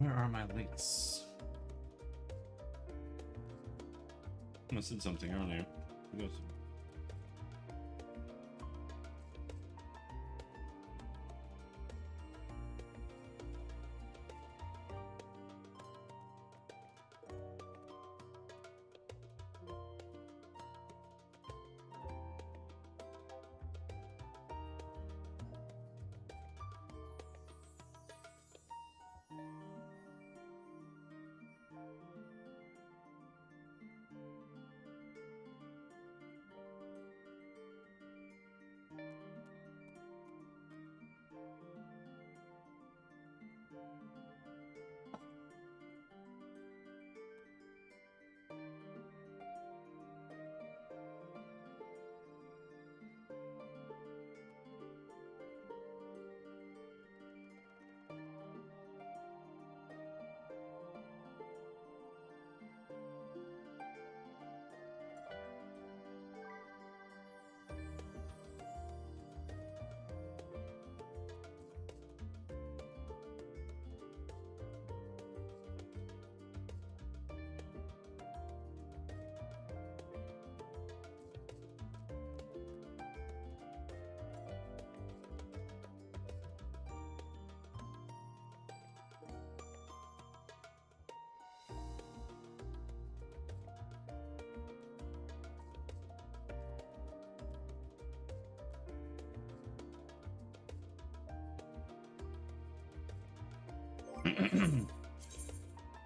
Where are my links? I said something earlier. Who goes?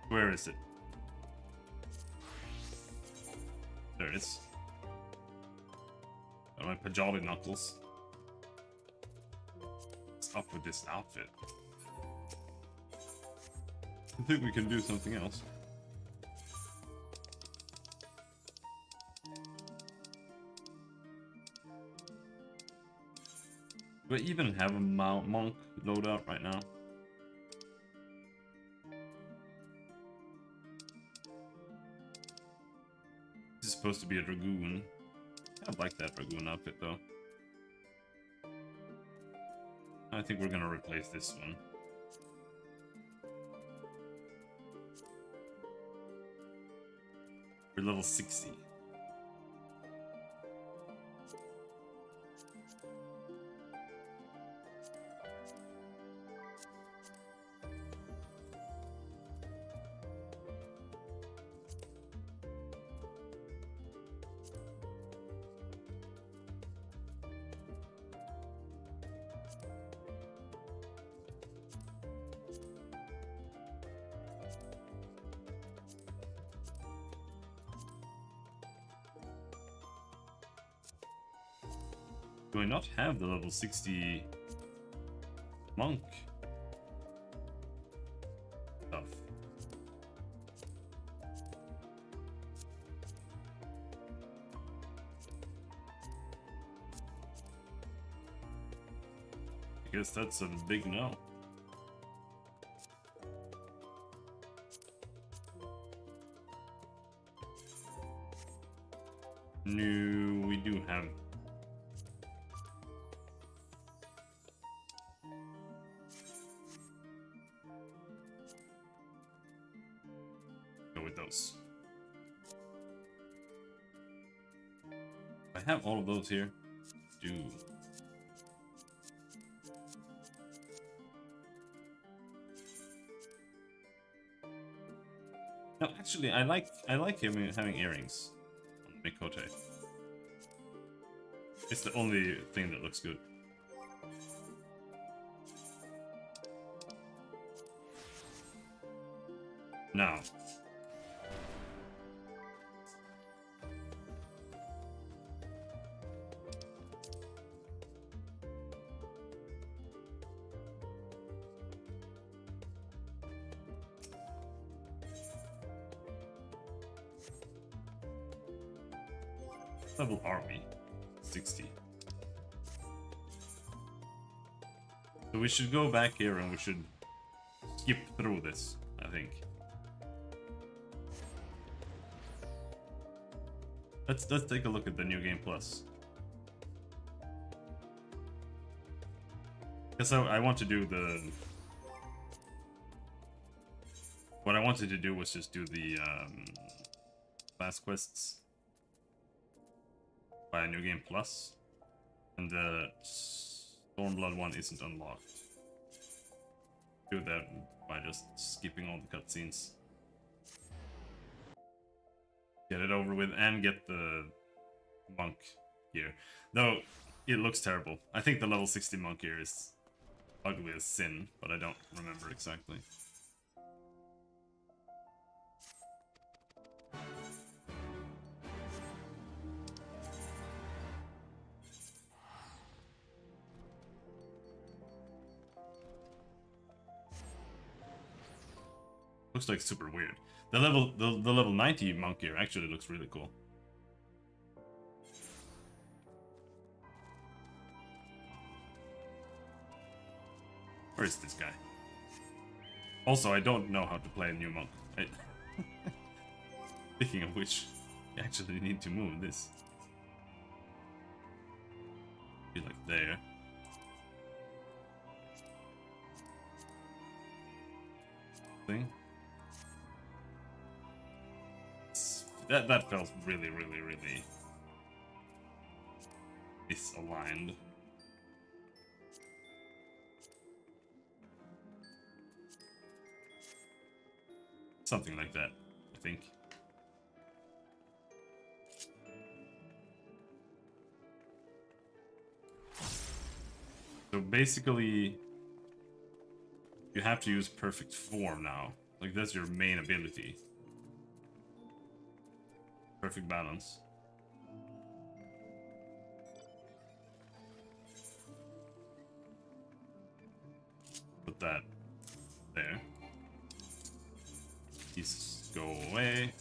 Where is it? There it is. Got my Pajali knuckles. What's up with this outfit? I think we can do something else. Do I even have a monk loadout right now? This is supposed to be a dragoon. I like that dragoon outfit though. I think we're gonna replace this one. We're level 60. Do I not have the level 60 monk stuff? I guess that's a big no. No, we do have. Go with those. I have all of those here. Do. No, actually, I like having earrings on the Mikote. It's the only thing that looks good. Now. Level are we? 60. So we should go back here and we should skip through this, I think. Let's take a look at the new game plus. Because I want to do the What I wanted to do was just do the last quests by a New Game Plus, and the Stormblood one isn't unlocked. Do that by just skipping all the cutscenes. Get it over with and get the monk gear. Though it looks terrible. I think the level 60 monk gear is ugly as sin, but I don't remember exactly. Looks like super weird. The level 90 monk gear actually looks really cool. Where is this guy? Also, I don't know how to play a new monk. Speaking of which, you actually need to move this. Be like there. Thing. That felt really misaligned. Something like that, I think. So basically, you have to use perfect form now. Like, that's your main ability. Perfect balance. Put that there. These go away.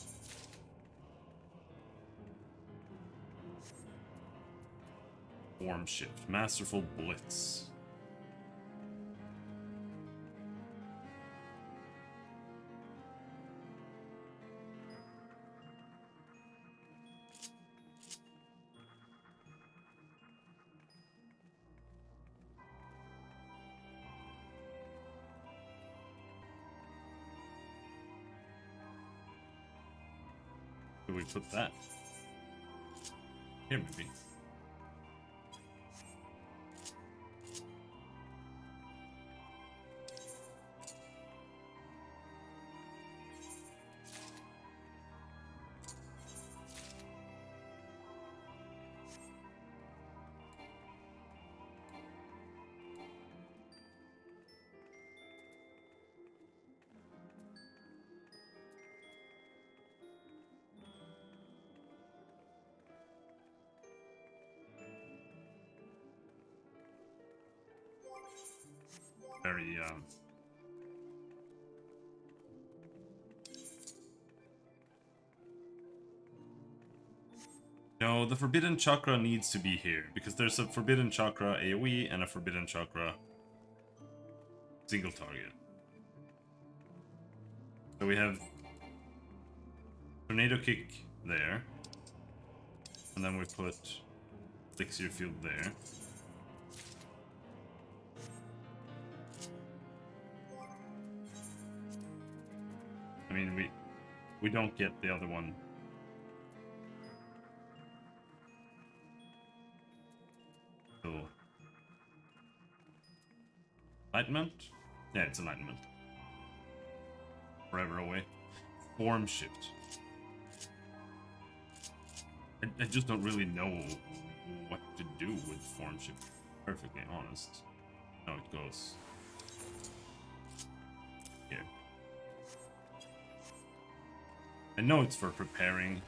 Form shift. Masterful blitz. Do we put that? Here, maybe. Very, No, the Forbidden Chakra needs to be here, because there's a Forbidden Chakra AoE and a Forbidden Chakra single target. So we have Tornado Kick there, and then we put Elixir Field there. I mean, we don't get the other one. So, enlightenment? Yeah, it's enlightenment. Forever away. Form shift. I just don't really know what to do with form shift. Perfectly honest. How it goes. Here. I know it's for preparing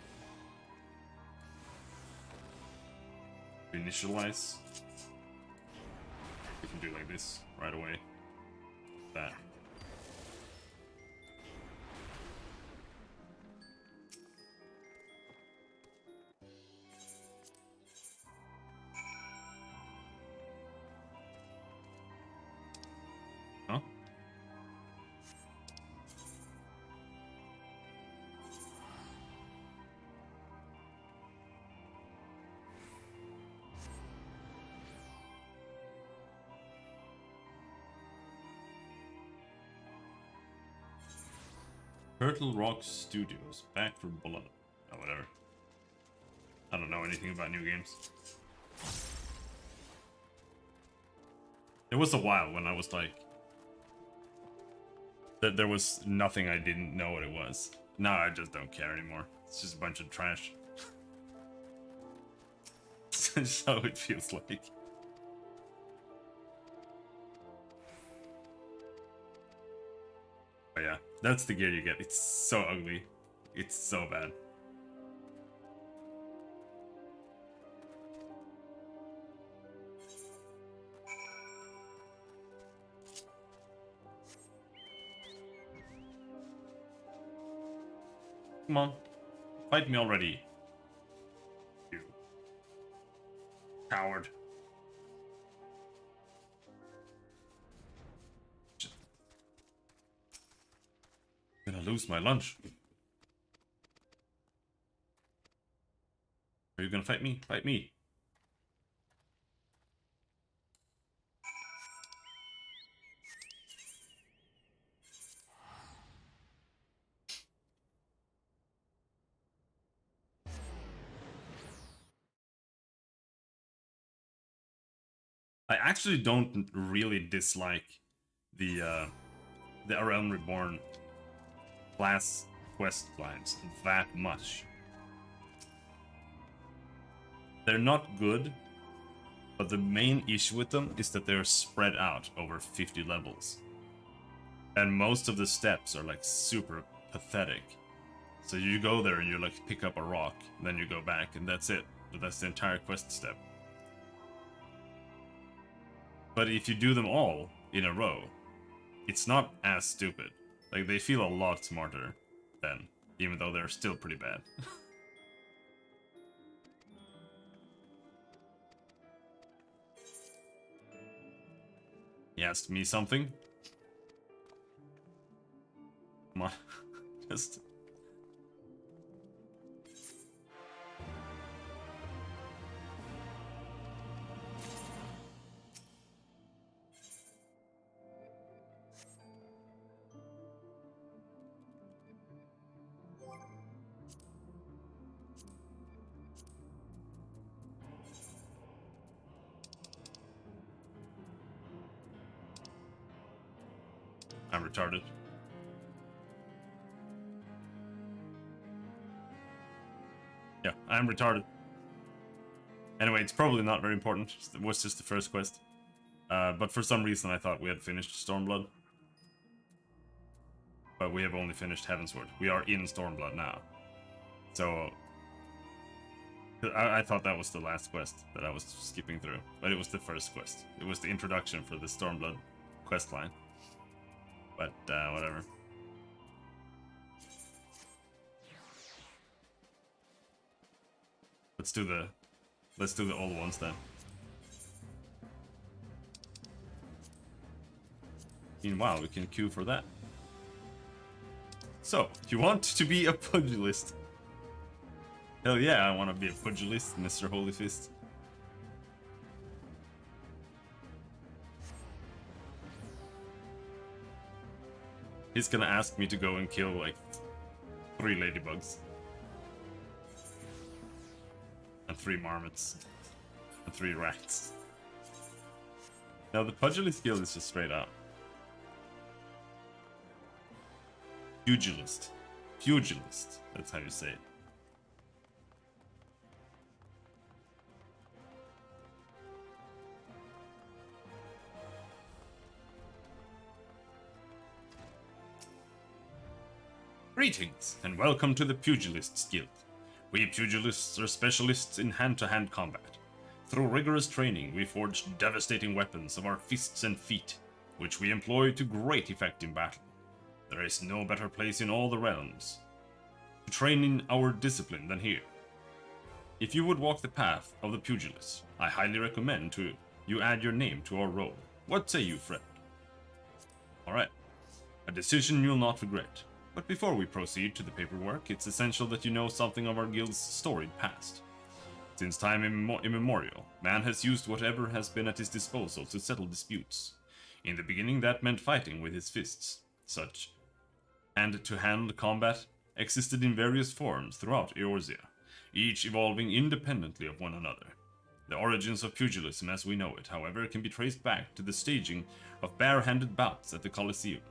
to initialize. We can do like this right away. That. Huh? Turtle Rock Studios. Back for blood. Oh, whatever. I don't know anything about new games. There was a while when I was like... there was nothing I didn't know what it was. Now I just don't care anymore. It's just a bunch of trash. So it feels like. But yeah, that's the gear you get. It's so ugly. It's so bad. Come on. Fight me already. You coward. Gonna lose my lunch. Are you gonna fight me? Fight me. I actually don't really dislike the Realm Reborn class quest lines that much. They're not good, but the main issue with them is that they're spread out over 50 levels. And most of the steps are like super pathetic. So you go there and you like pick up a rock, then you go back and that's it. But that's the entire quest step. But if you do them all in a row, it's not as stupid. Like, they feel a lot smarter then, even though they're still pretty bad. He asked me something. Come on. Just... I'm retarded. Yeah, I'm retarded. Anyway, it's probably not very important. It was just the first quest. But for some reason I thought we had finished Stormblood. But we have only finished Heavensward. We are in Stormblood now. So... I thought that was the last quest that I was skipping through. But it was the first quest. It was the introduction for the Stormblood quest line. But, whatever. Let's do the old ones then. Meanwhile, we can queue for that. So, you want to be a pugilist? Hell yeah, I want to be a pugilist, Mr. Holy Fist. He's gonna ask me to go and kill, like, 3 ladybugs. And 3 marmots. And 3 rats. Now, the pugilist skill is just straight up. Pugilist. Pugilist. That's how you say it. Greetings, and welcome to the Pugilists Guild. We pugilists are specialists in hand-to-hand combat. Through rigorous training, we forge devastating weapons of our fists and feet, which we employ to great effect in battle. There is no better place in all the realms to train in our discipline than here. If you would walk the path of the pugilist, I highly recommend you add your name to our roll. What say you, friend? Alright, a decision you'll not regret. But before we proceed to the paperwork, it's essential that you know something of our guild's storied past. Since time immemorial, man has used whatever has been at his disposal to settle disputes. In the beginning, that meant fighting with his fists, such Hand-to-hand combat existed in various forms throughout Eorzea, each evolving independently of one another. The origins of pugilism as we know it, however, can be traced back to the staging of bare-handed bouts at the Colosseum.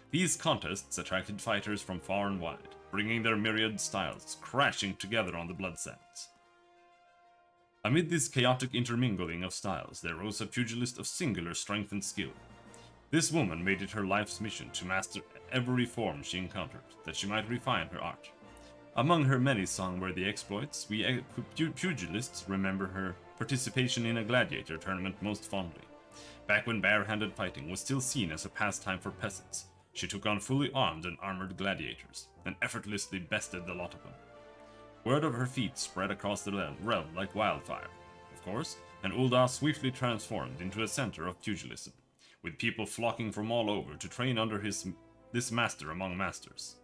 These contests attracted fighters from far and wide, bringing their myriad styles crashing together on the blood sands. Amid this chaotic intermingling of styles, there rose a pugilist of singular strength and skill. This woman made it her life's mission to master every form she encountered, that she might refine her art. Among her many song-worthy exploits, we pugilists remember her participation in a gladiator tournament most fondly. Back when bare-handed fighting was still seen as a pastime for peasants, she took on fully armed and armored gladiators, and effortlessly bested the lot of them. Word of her feats spread across the realm like wildfire, of course, and Ul'dah swiftly transformed into a center of pugilism, with people flocking from all over to train under this master among masters.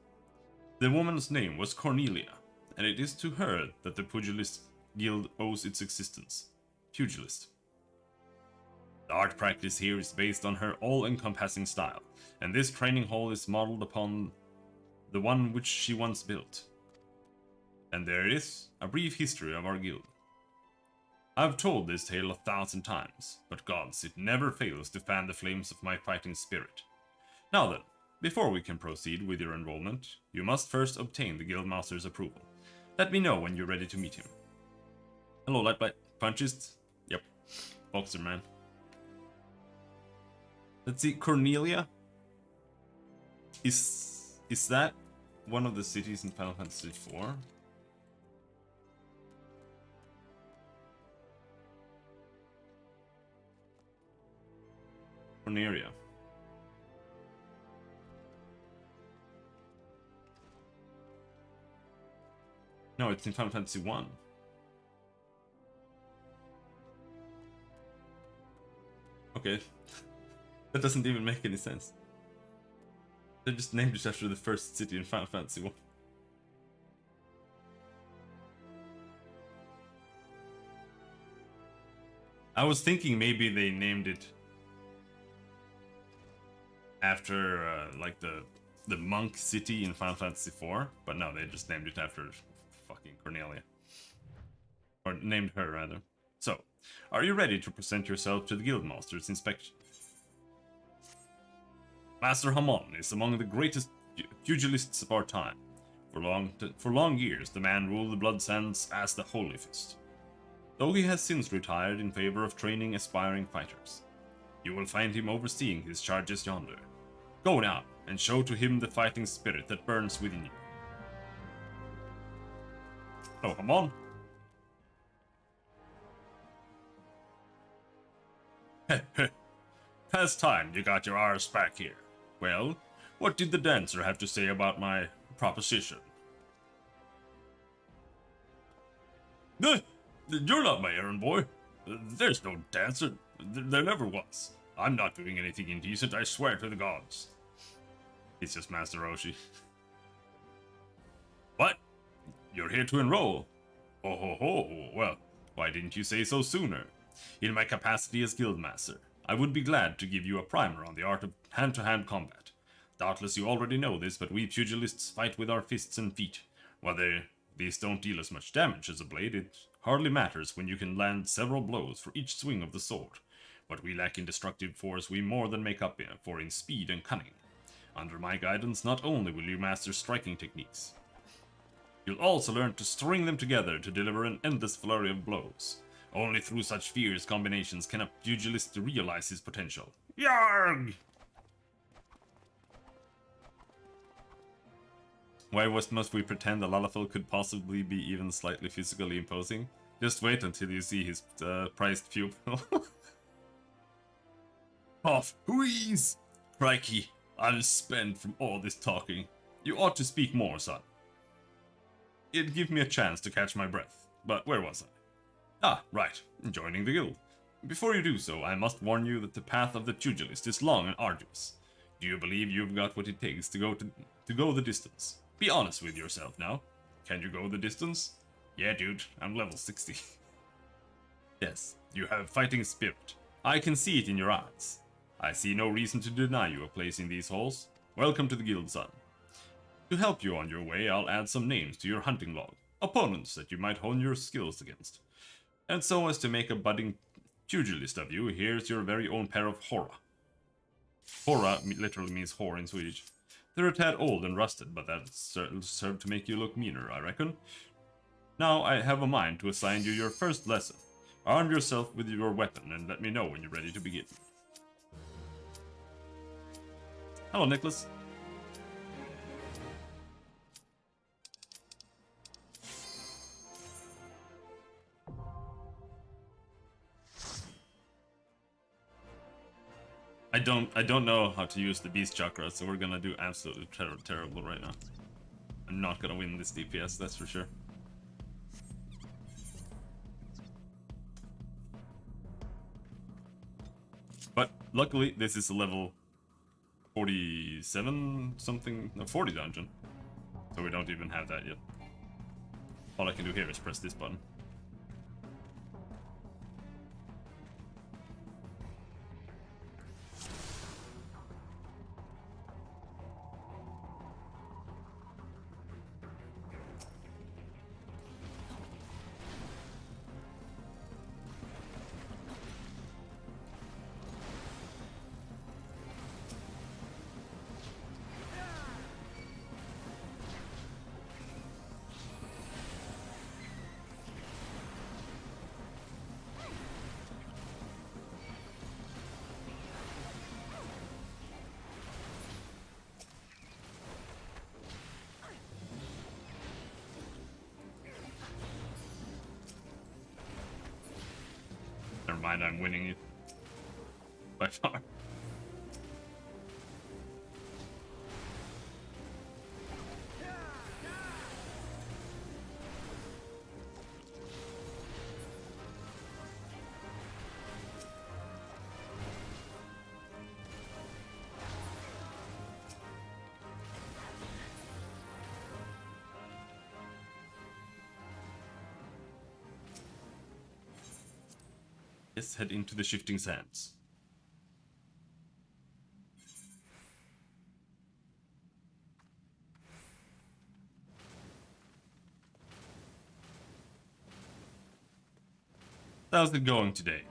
The woman's name was Cornelia, and it is to her that the Pugilist Guild owes its existence. Pugilist. The art practice here is based on her all-encompassing style, and this training hall is modeled upon the one which she once built. And there it is, a brief history of our guild. I've told this tale 1,000 times, but gods, it never fails to fan the flames of my fighting spirit. Now then, before we can proceed with your enrollment, you must first obtain the Guildmaster's approval. Let me know when you're ready to meet him. Hello, Lightblight. Punchist? Yep. Boxer man. Let's see, Cornelia? Is that one of the cities in Final Fantasy IV? Cornelia. No, it's in Final Fantasy 1. Okay. That doesn't even make any sense. They just named it after the first city in Final Fantasy 1. I was thinking maybe they named it after like the monk city in Final Fantasy 4, but no, they just named it after fucking Cornelia. Or named her, rather. So, are you ready to present yourself to the Guildmaster's inspection? Master Hamon is among the greatest pugilists of our time. For long years, the man ruled the Blood Sands as the Holy Fist, though he has since retired in favor of training aspiring fighters. You will find him overseeing his charges yonder. Go now, and show to him the fighting spirit that burns within you. Oh, Hamon. Heh heh. Past time you got your arse back here. Well, what did the dancer have to say about my proposition? You're not my errand boy. There's no dancer. There never was. I'm not doing anything indecent, I swear to the gods. It's just Master Roshi. What? You're here to enroll? Oh ho ho, well, why didn't you say so sooner? In my capacity as Guildmaster, I would be glad to give you a primer on the art of hand-to-hand combat. Doubtless you already know this, but we pugilists fight with our fists and feet. While these don't deal as much damage as a blade, it hardly matters when you can land several blows for each swing of the sword. What we lack in destructive force we more than make up for in speed and cunning. Under my guidance, not only will you master striking techniques, you'll also learn to string them together to deliver an endless flurry of blows. Only through such fierce combinations can a pugilist realize his potential. Yarg! Why must we pretend a Lalafell could possibly be even slightly physically imposing? Just wait until you see his prized pupil. Off, wheeze! Crikey, I'm spent from all this talking. You ought to speak more, son. It'd give me a chance to catch my breath. But where was I? Ah, right, joining the guild. Before you do so, I must warn you that the path of the pugilist is long and arduous. Do you believe you've got what it takes to go the distance? Be honest with yourself now. Can you go the distance? Yeah, dude, I'm level 60. Yes, you have fighting spirit. I can see it in your eyes. I see no reason to deny you a place in these halls. Welcome to the guild, son. To help you on your way, I'll add some names to your hunting log. Opponents that you might hone your skills against. And so as to make a budding pugilist of you, here's your very own pair of Hora. Hora literally means whore in Swedish. They're a tad old and rusted, but that'll serve to make you look meaner, I reckon. Now I have a mind to assign you your first lesson. Arm yourself with your weapon and let me know when you're ready to begin. Hello, Nicholas. I don't know how to use the beast chakra, so we're gonna do absolutely terrible right now. I'm not gonna win this DPS, that's for sure. But luckily, this is a level 47 something, no, 40 dungeon. So we don't even have that yet. All I can do here is press this button. Never mind, I'm winning it. By far. Let's head into the shifting sands. How's it going today?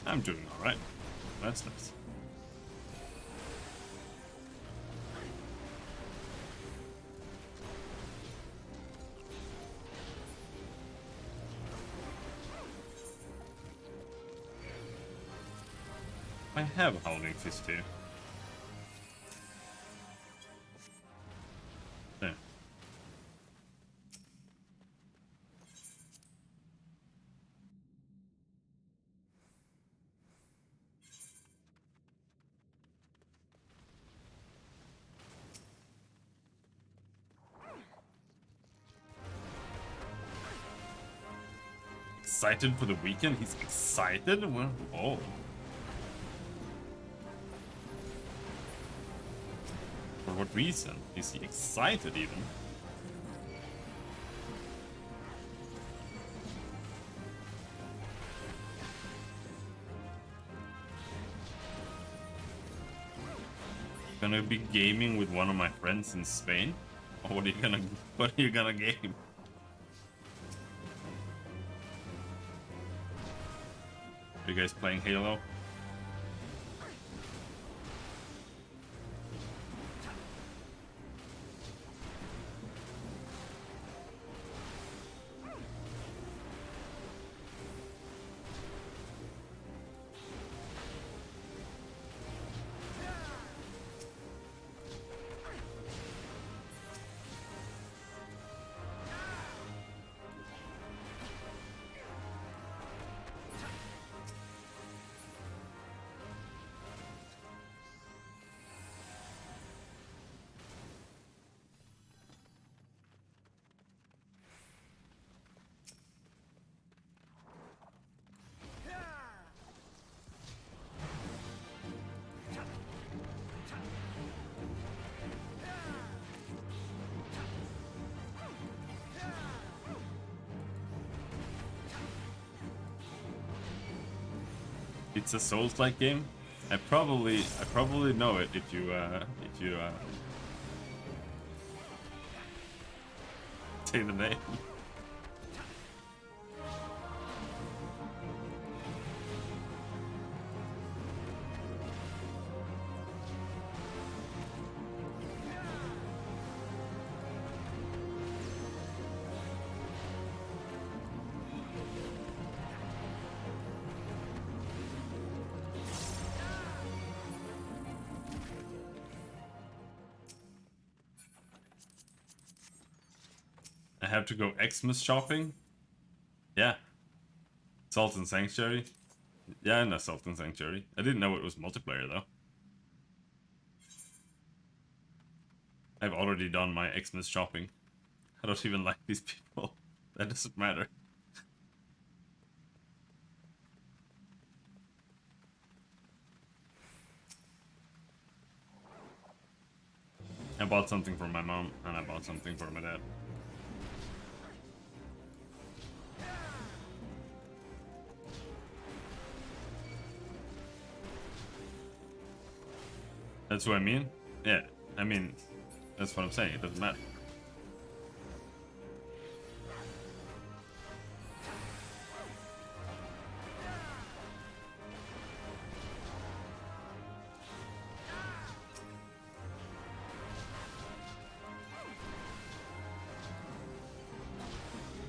I'm doing alright. That's nice. I have a Howling Fist here. There. Excited for the weekend? He's excited? Well, oh. For what reason? Is he excited even? Gonna be gaming with one of my friends in Spain? Or what are you gonna game? Are you guys playing Halo? it's a Souls-like game. I probably know it if you say the name. I have to go Xmas shopping? Yeah. Sultan Sanctuary? Yeah, I know Sultan Sanctuary. I didn't know it was multiplayer though. I've already done my Xmas shopping. I don't even like these people. That doesn't matter. I bought something for my mom, and I bought something for my dad. That's what I mean? Yeah, I mean, that's what I'm saying, it doesn't matter.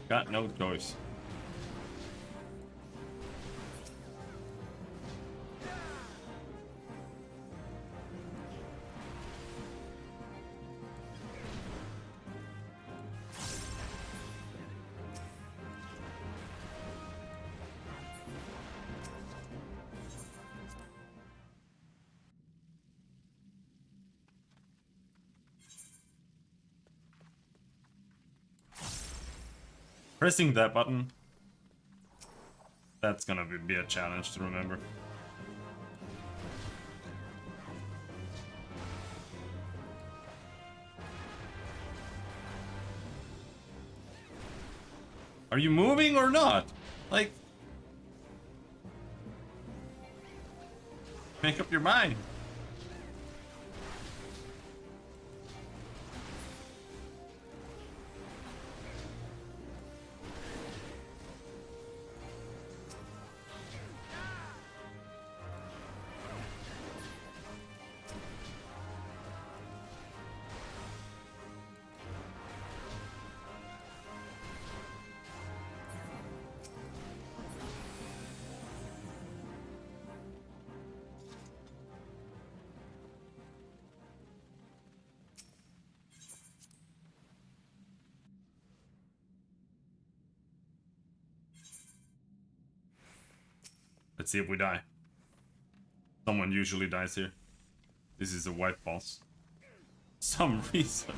Got no choice. Pressing that button, that's gonna be a challenge to remember. Are you moving or not? Like, make up your mind. Let's see if we die. Someone usually dies here. This is a white boss. Some reason.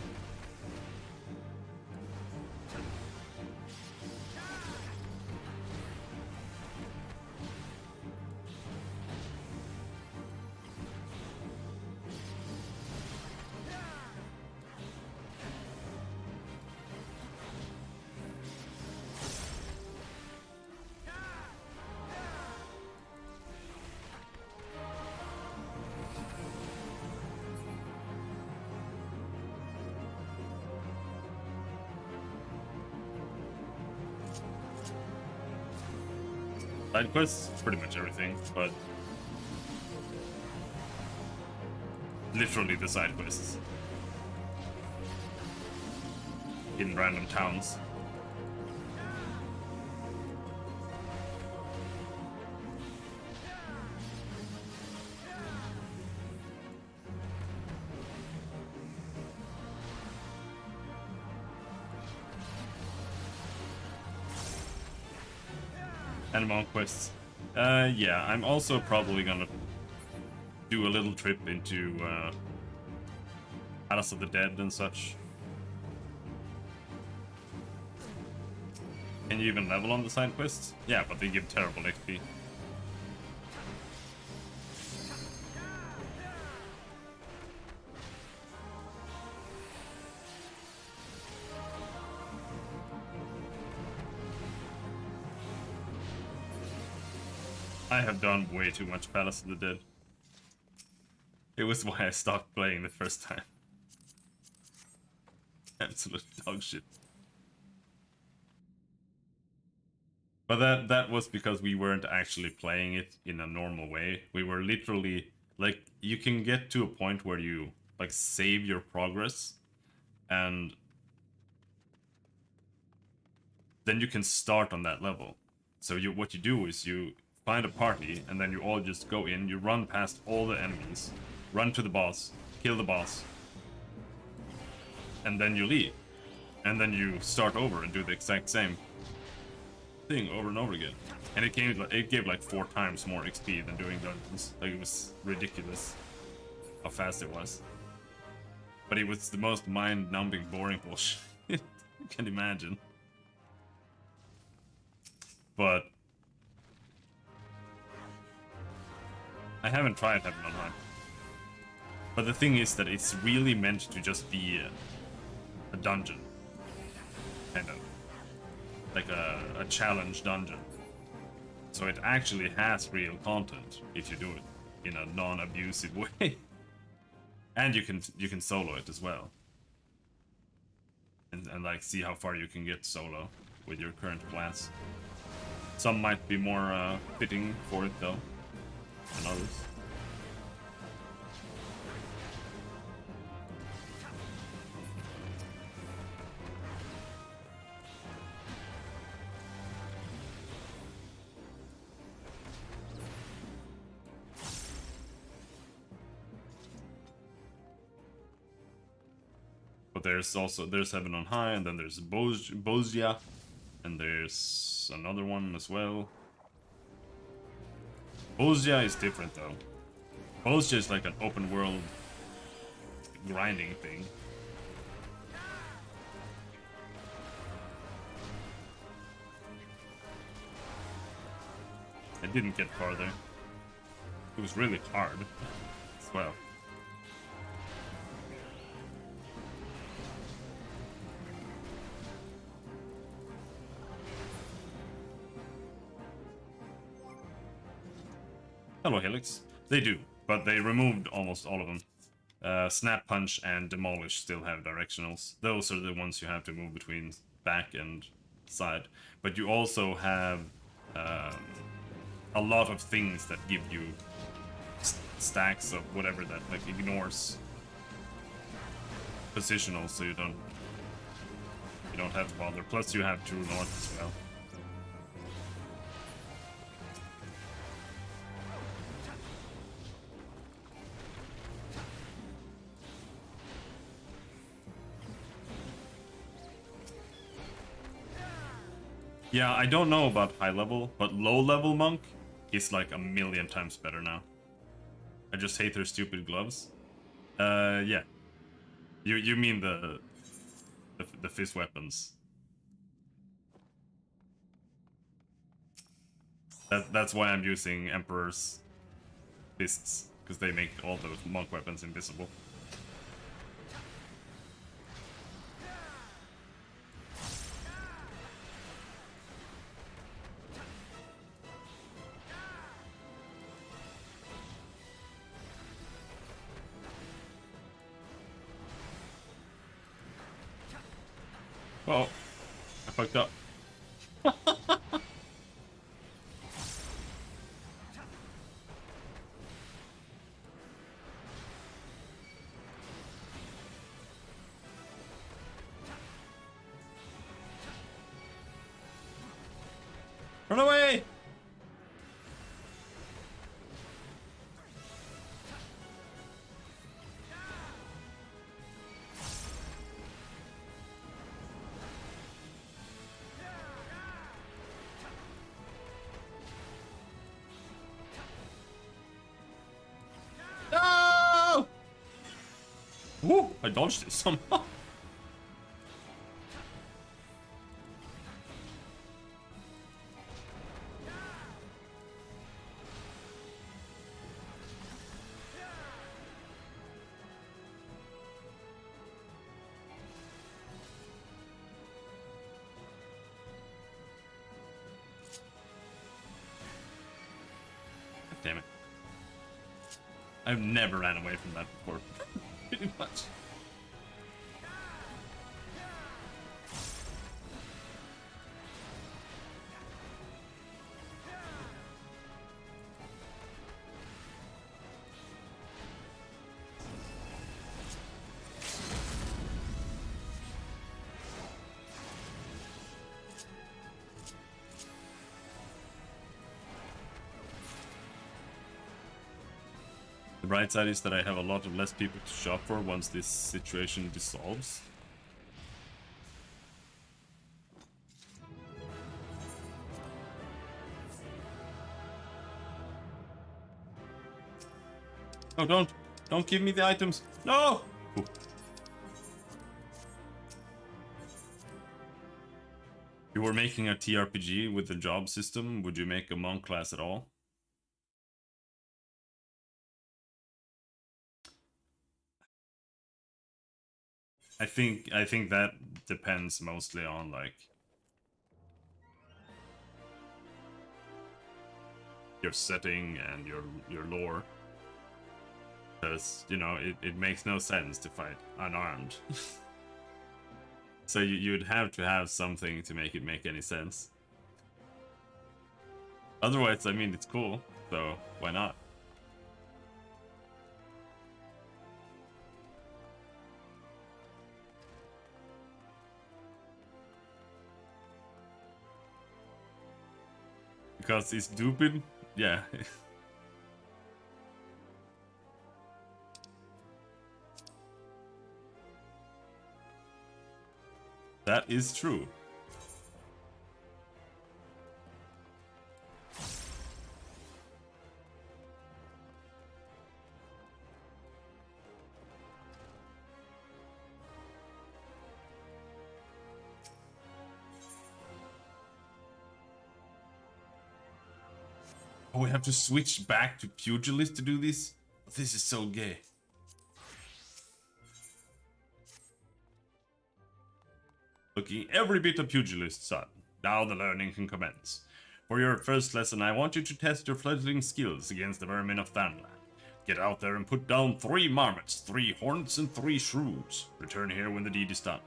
Sidequests, pretty much everything, but literally the sidequests in random towns. And monk quests. Yeah, I'm also probably gonna do a little trip into Palace of the Dead and such. Can you even level on the side quests? Yeah, but they give terrible XP. I have done way too much Palace of the Dead. It was why I stopped playing the first time. Absolute dog shit. But that was because we weren't actually playing it in a normal way. We were literally like, you can get to a point where you like save your progress and then you can start on that level. So what you do is you find a party and then you all just go in, you run past all the enemies, run to the boss, kill the boss, and then you leave. And then you start over and do the exact same thing over and over again. And it gave like 4 times more XP than doing dungeons. Like, it was ridiculous how fast it was. But it was the most mind-numbing, boring bullshit you can imagine. But I haven't tried Heaven on High. But the thing is that it's really meant to just be a dungeon. Kind of. Like a challenge dungeon. So it actually has real content if you do it in a non-abusive way. And you can solo it as well. And like see how far you can get solo with your current class. Some might be more fitting for it though than others. But there's Heaven on High, and then there's Bozja, and there's another one as well. Bozja is different though. Bozja is like an open world grinding thing. I didn't get farther. It was really hard as well. Hello, Helix. They do, but they removed almost all of them. Snap Punch and Demolish still have directionals. Those are the ones you have to move between back and side. But you also have a lot of things that give you stacks of whatever that like ignores positional, so you don't have to bother. Plus, you have True North as well. Yeah, I don't know about high level, but low level monk is like a million times better now. I just hate their stupid gloves. Yeah. You mean the fist weapons? That's why I'm using Emperor's fists, because they make all those monk weapons invisible. Oh, I fucked up. Run away! No! Woo! I dodged it somehow. Damn it. I've never ran away from that before. Pretty much. The bright side is that I have a lot of less people to shop for once this situation dissolves. Oh, don't give me the items. No! Ooh. If you were making a TRPG with the job system, would you make a monk class at all? I think that depends mostly on like your setting and your lore. Because, you know, it makes no sense to fight unarmed. So you'd have to have something to make it make any sense. Otherwise, I mean, it's cool, so why not? Because it's stupid? Yeah. That is true. Oh, we have to switch back to pugilist to do this? This is so gay. Looking every bit of pugilist, son. Now the learning can commence. For your first lesson, I want you to test your fledgling skills against the vermin of Thanland. Get out there and put down 3 marmots, 3 hornets, and 3 shrews. Return here when the deed is done.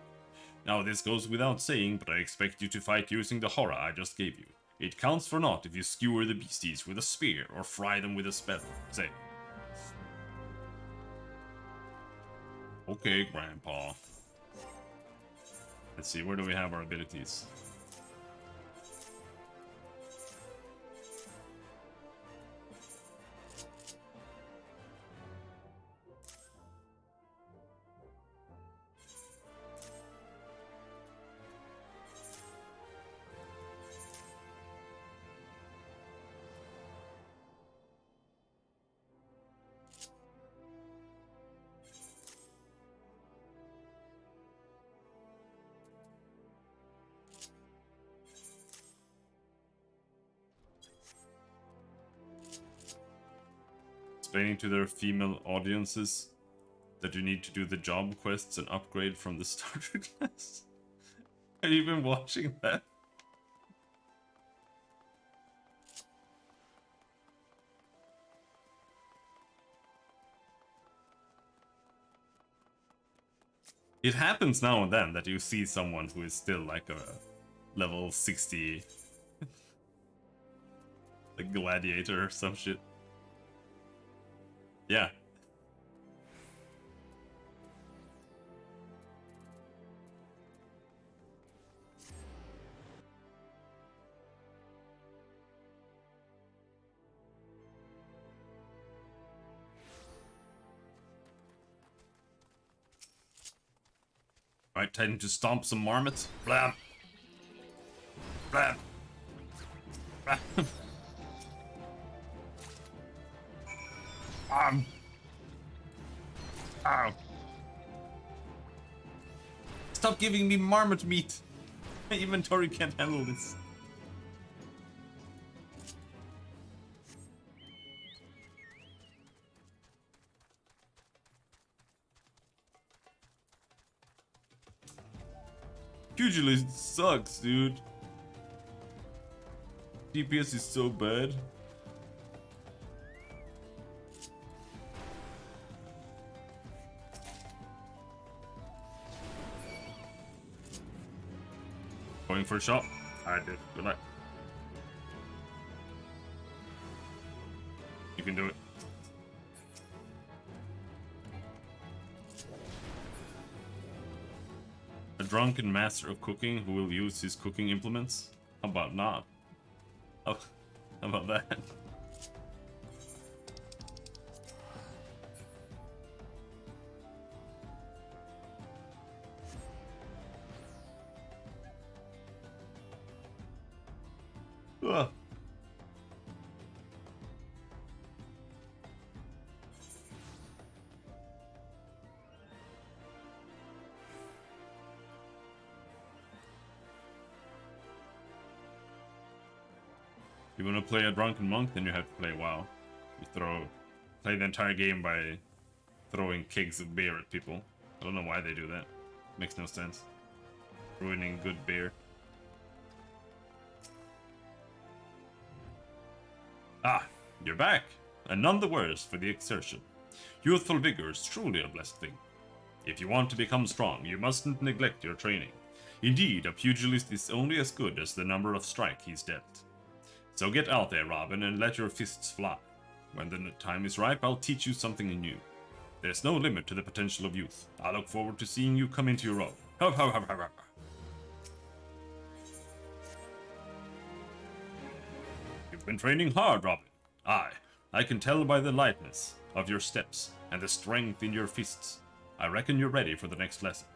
Now this goes without saying, but I expect you to fight using the horror I just gave you. It counts for naught if you skewer the beasties with a spear or fry them with a spell. Say. Okay, Grandpa. Let's see, where do we have our abilities? Explaining to their female audiences that you need to do the job quests and upgrade from the starter class. Are you even watching that? It happens now and then that you see someone who is still like a level 60 like gladiator or some shit. Yeah. Alright, time to stomp some marmots. Blam! Blam! Blam! Ow! Stop giving me marmot meat! My inventory can't handle this. Pugilist sucks, dude. DPS is so bad. Going for a shot. I did. Good luck. You can do it. A drunken master of cooking who will use his cooking implements? How about not? Oh, how about that? Ugh. You want to play a drunken monk, then you have to play WoW. You play the entire game by throwing kegs of beer at people. I don't know why they do that. Makes no sense. Ruining good beer. Ah, you're back, and none the worse for the exertion. Youthful vigor is truly a blessed thing. If you want to become strong, you mustn't neglect your training. Indeed, a pugilist is only as good as the number of strike he's dealt. So get out there, Robin, and let your fists fly. When the time is ripe, I'll teach you something new. There's no limit to the potential of youth. I look forward to seeing you come into your own. Hup, hup, hup, hup, hup. You've been training hard, Robin. Aye, I can tell by the lightness of your steps and the strength in your fists. I reckon you're ready for the next lesson.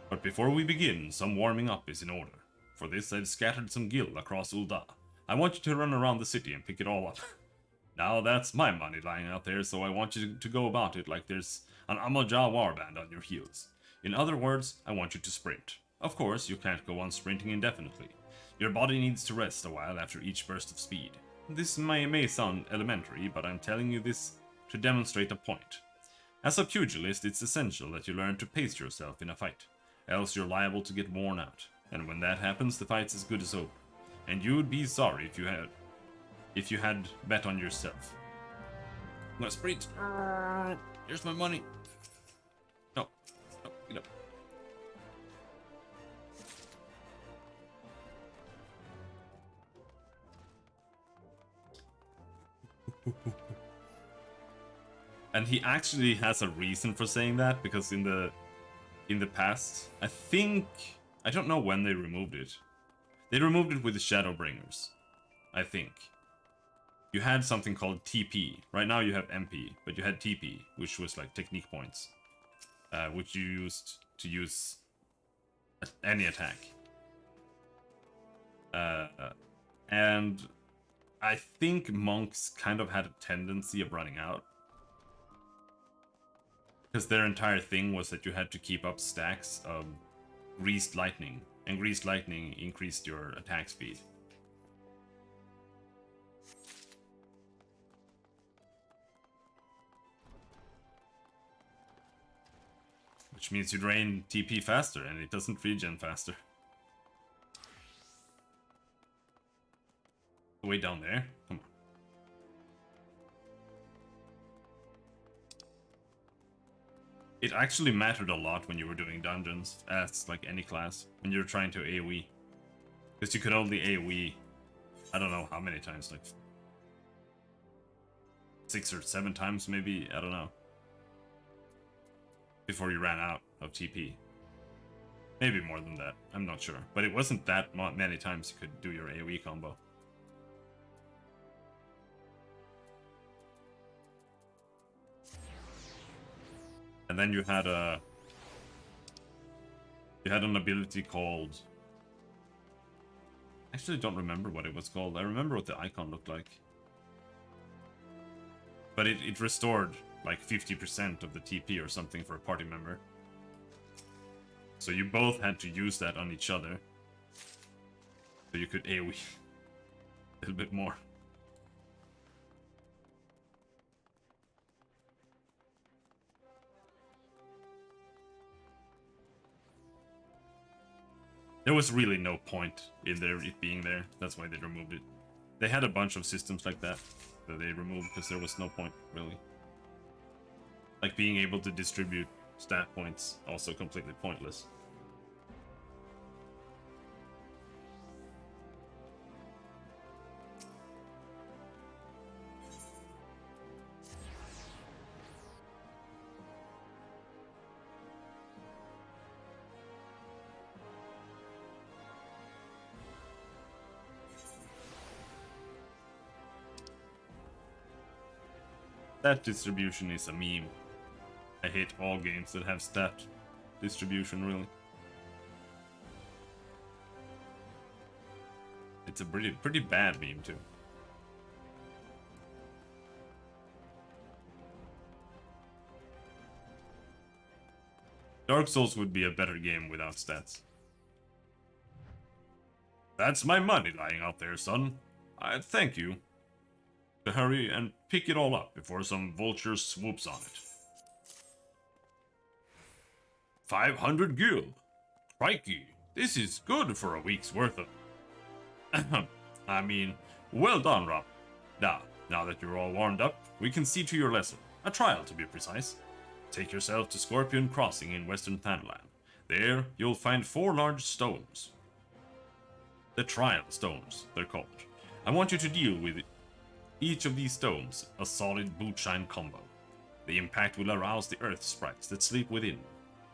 But before we begin, some warming up is in order. For this, I've scattered some gil across Ul'dah. I want you to run around the city and pick it all up. Now that's my money lying out there, so I want you to go about it like there's an Amaja warband on your heels. In other words, I want you to sprint. Of course, you can't go on sprinting indefinitely. Your body needs to rest a while after each burst of speed. This may sound elementary, but I'm telling you this to demonstrate a point. As a pugilist, it's essential that you learn to pace yourself in a fight, else you're liable to get worn out. And when that happens, the fight's as good as over. And you'd be sorry if you had bet on yourself. No, sprint. Here's my money. No, get up. And he actually has a reason for saying that, because in the past, I don't know when they removed it. They removed it with the Shadowbringers, I think. You had something called TP. Right now you have MP, but you had TP, which was like technique points, which you used to use any attack. And I think monks kind of had a tendency of running out, because their entire thing was that you had to keep up stacks of greased lightning, and greased lightning increased your attack speed. Which means you drain TP faster, and it doesn't regen faster. Way down there? Come on. It actually mattered a lot when you were doing dungeons, as like any class, when you're trying to AoE. Because you could only AoE, I don't know how many times, like 6 or 7 times maybe, I don't know. Before you ran out of TP. Maybe more than that, I'm not sure. But it wasn't that many times you could do your AoE combo. And then you had an ability called... I actually don't remember what it was called. I remember what the icon looked like. But it restored like 50% of the TP or something for a party member. So you both had to use that on each other. So you could AoE a little bit more. There was really no point in it being there. That's why they removed it. They had a bunch of systems like that they removed because there was no point, really. Like being able to distribute stat points, also completely pointless. Stat distribution is a meme. I hate all games that have stat distribution, really. It's a pretty bad meme, too. Dark Souls would be a better game without stats. That's my money lying out there, son. I thank you. To hurry and pick it all up before some vulture swoops on it. 500 gil. Crikey, this is good for a week's worth of... I mean, well done, Rob. Now that you're all warmed up, we can see to your lesson. A trial, to be precise. Take yourself to Scorpion Crossing in Western Thanalan. There, you'll find 4 large stones. The Trial Stones, they're called. I want you to deal with each of these stones, a solid bootshine combo. The impact will arouse the earth sprites that sleep within,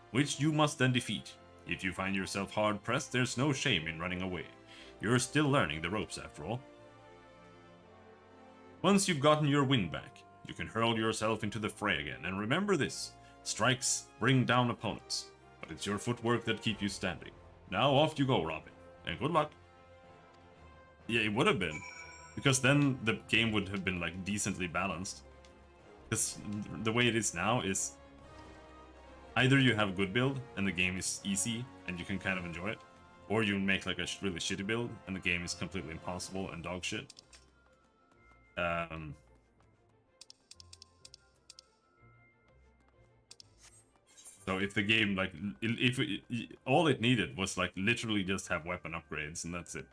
which you must then defeat. If you find yourself hard-pressed, there's no shame in running away. You're still learning the ropes after all. Once you've gotten your wind back, you can hurl yourself into the fray again, and remember this, strikes bring down opponents, but it's your footwork that keep you standing. Now off you go, Robin, and good luck. Yeah, it would have been, because then the game would have been like decently balanced. Because the way it is now is either you have a good build and the game is easy and you can kind of enjoy it, or you make like a really shitty build and the game is completely impossible and dog shit. So if the game, like, all it needed was like literally just have weapon upgrades and that's it.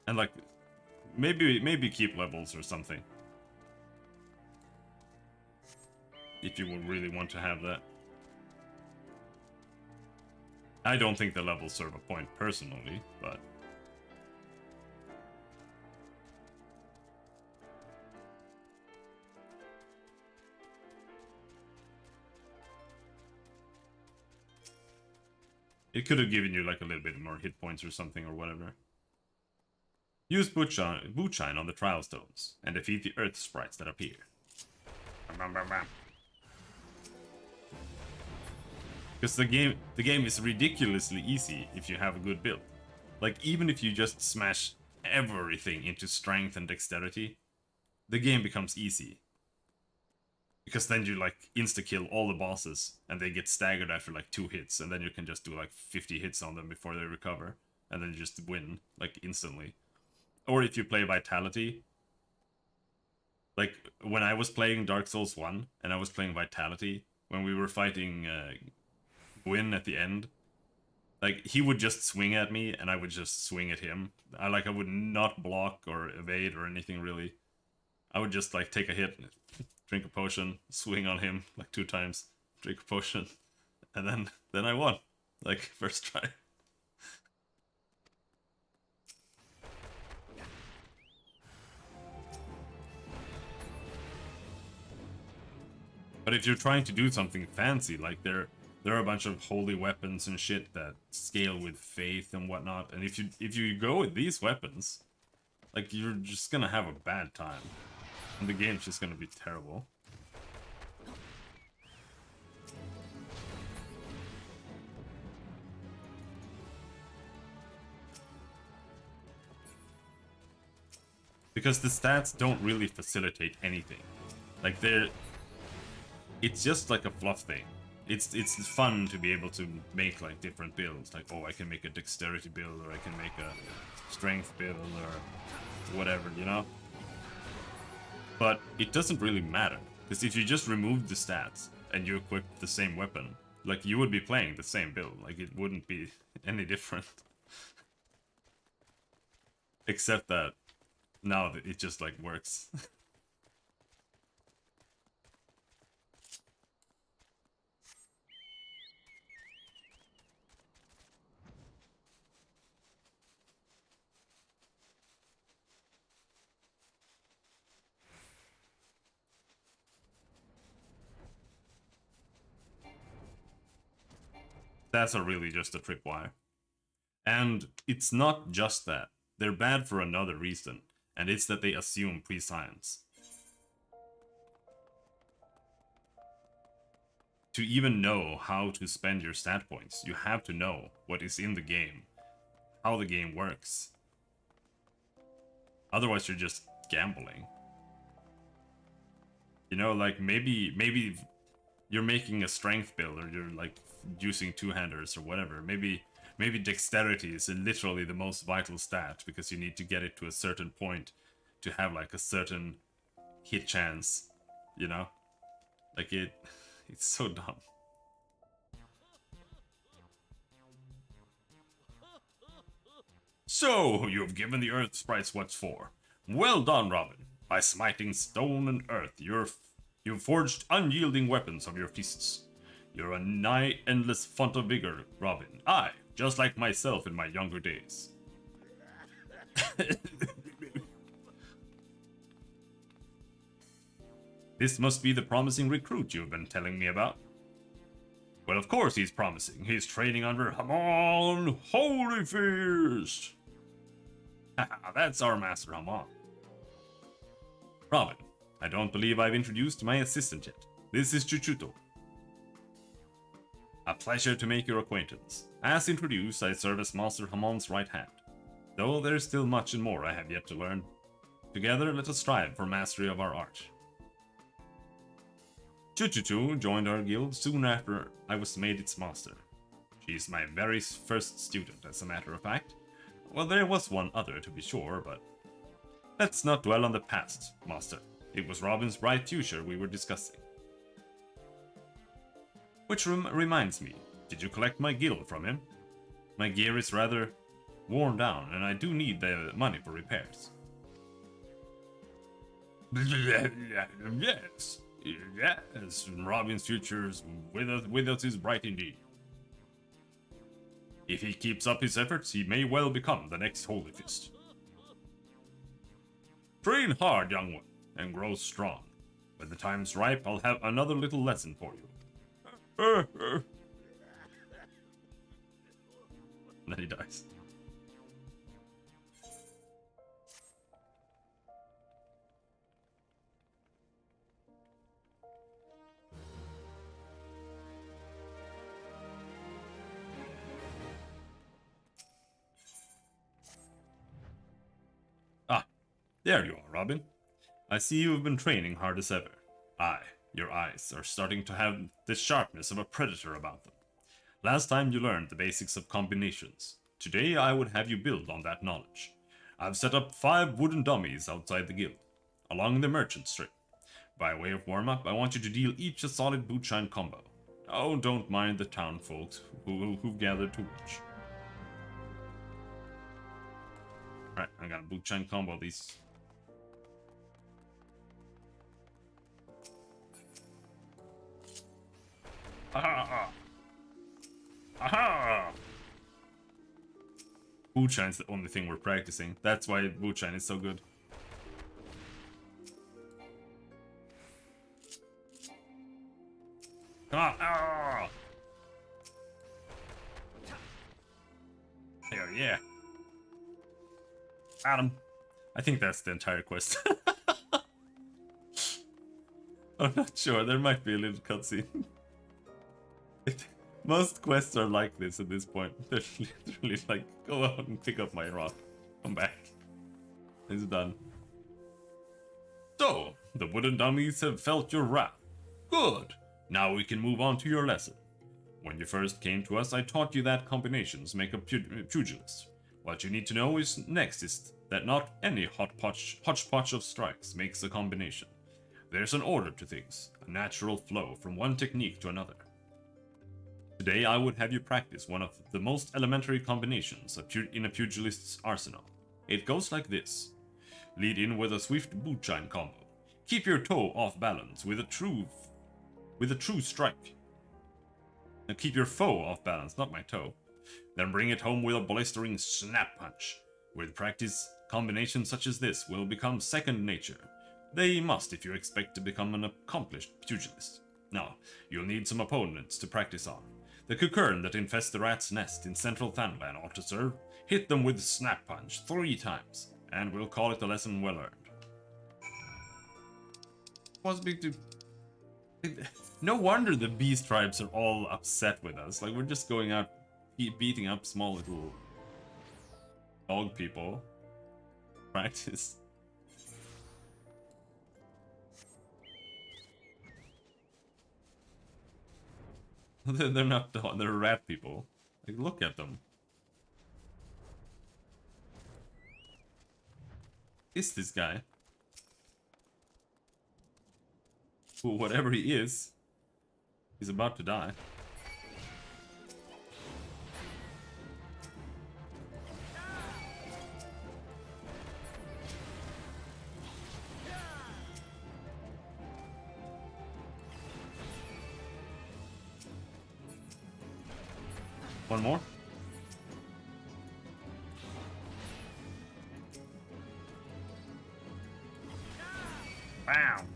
And like, maybe keep levels or something. If you would really want to have that. I don't think the levels serve a point personally, but... it could have given you like a little bit more hit points or something or whatever. Use Bootshine on the Trial Stones, and defeat the Earth Sprites that appear. Because the game is ridiculously easy if you have a good build. Like, even if you just smash everything into strength and dexterity, the game becomes easy. Because then you, like, insta-kill all the bosses, and they get staggered after, like, 2 hits, and then you can just do, like, 50 hits on them before they recover, and then you just win, like, instantly. Or if you play Vitality, like, when I was playing Dark Souls 1, and I was playing Vitality, when we were fighting Gwyn at the end, like, he would just swing at me, and I would just swing at him. I would not block or evade or anything, really. I would just, like, take a hit, drink a potion, swing on him, like, 2 times, drink a potion, and then I won, like, first try. But if you're trying to do something fancy, like there are a bunch of holy weapons and shit that scale with faith and whatnot, and if you go with these weapons, like, you're just gonna have a bad time, and the game's just gonna be terrible. Because the stats don't really facilitate anything. Like, it's just like a fluff thing. It's fun to be able to make, like, different builds. Like, oh, I can make a dexterity build, or I can make a strength build, or whatever, you know? But it doesn't really matter. Because if you just remove the stats and you equip the same weapon, like, you would be playing the same build. Like, it wouldn't be any different. Except that now that it just, like, works. That's really just a tripwire. And it's not just that. They're bad for another reason, and it's that they assume prescience. To even know how to spend your stat points, you have to know what is in the game, how the game works. Otherwise, you're just gambling. You know, like maybe you're making a strength build, or you're like using two-handers or whatever. Maybe dexterity is literally the most vital stat because you need to get it to a certain point to have like a certain hit chance, you know? Like it's so dumb. So, you have given the earth sprites what's for. Well done, Robin. By smiting stone and earth, you've forged unyielding weapons of your fists. You're a nigh endless font of vigor, Robin. Aye, just like myself in my younger days. This must be the promising recruit you've been telling me about. Well, of course he's promising. He's training under Hamon Holyfist. That's our master Hamon. Robin, I don't believe I've introduced my assistant yet. This is Chuchuto. A pleasure to make your acquaintance. As introduced, I serve as Master Hamon's right hand. Though there is still much and more I have yet to learn. Together, let us strive for mastery of our art. Chuchuchu joined our guild soon after I was made its master. She's my very first student, as a matter of fact. Well, there was one other to be sure, but... Let's not dwell on the past, master. It was Robin's bright future we were discussing. Which reminds me, did you collect my guild from him? My gear is rather worn down, and I do need the money for repairs. Yes. Yes, Robin's future with us is bright indeed. If he keeps up his efforts, he may well become the next Holy Fist. Train hard, young one, and grow strong. When the time's ripe, I'll have another little lesson for you. And then he dies. There you are, Robin. I see you have been training hard as ever. Aye, your eyes are starting to have the sharpness of a predator about them. Last time you learned the basics of combinations. Today I would have you build on that knowledge. I've set up 5 wooden dummies outside the guild, along the merchant strip. By way of warm-up, I want you to deal each a solid bootshine combo. Oh, don't mind the town folks who've gathered to watch. Alright, I'm gonna bootshine combo these. Aha! Aha! Bootshine's the only thing we're practicing. That's why Bootshine is so good. Come on! Ah! Hell yeah! Adam. I think that's the entire quest. I'm not sure. There might be a little cutscene. Most quests are like this at this point. They're literally like, go out and pick up my rock. Come back. It's done. So, the wooden dummies have felt your wrath. Good. Now we can move on to your lesson. When you first came to us, I taught you that combinations make a pugilist. What you need to know next is that not any hodgepodge of strikes makes a combination. There's an order to things, a natural flow from one technique to another. Today I would have you practice one of the most elementary combinations in a pugilist's arsenal. It goes like this. Lead in with a swift bootshine combo. Keep your toe off balance with a true strike. And keep your foe off balance, not my toe. Then bring it home with a blistering snap punch. With practice, combinations such as this will become second nature. They must if you expect to become an accomplished pugilist. Now, you'll need some opponents to practice on. The cockern that infests the rat's nest in central Thanlan ought to serve. Hit them with Snap Punch 3 times, and we'll call it a lesson well earned. Was big to... No wonder the beast tribes are all upset with us. Like, we're just going out beating up small little dog people. Practice. They're not dog, they're rat people. Like, look at them. Is this guy? Well, whatever he is, he's about to die. One more. Bam.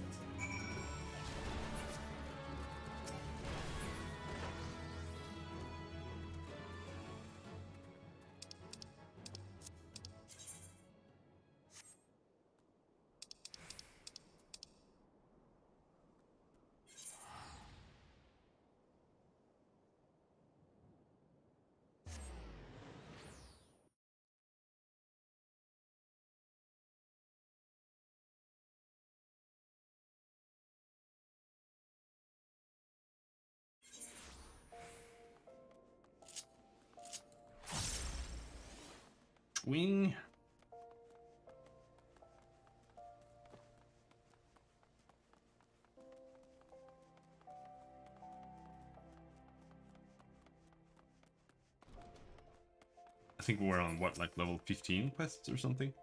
Swing. I think we're on, what, like level 15 quests or something?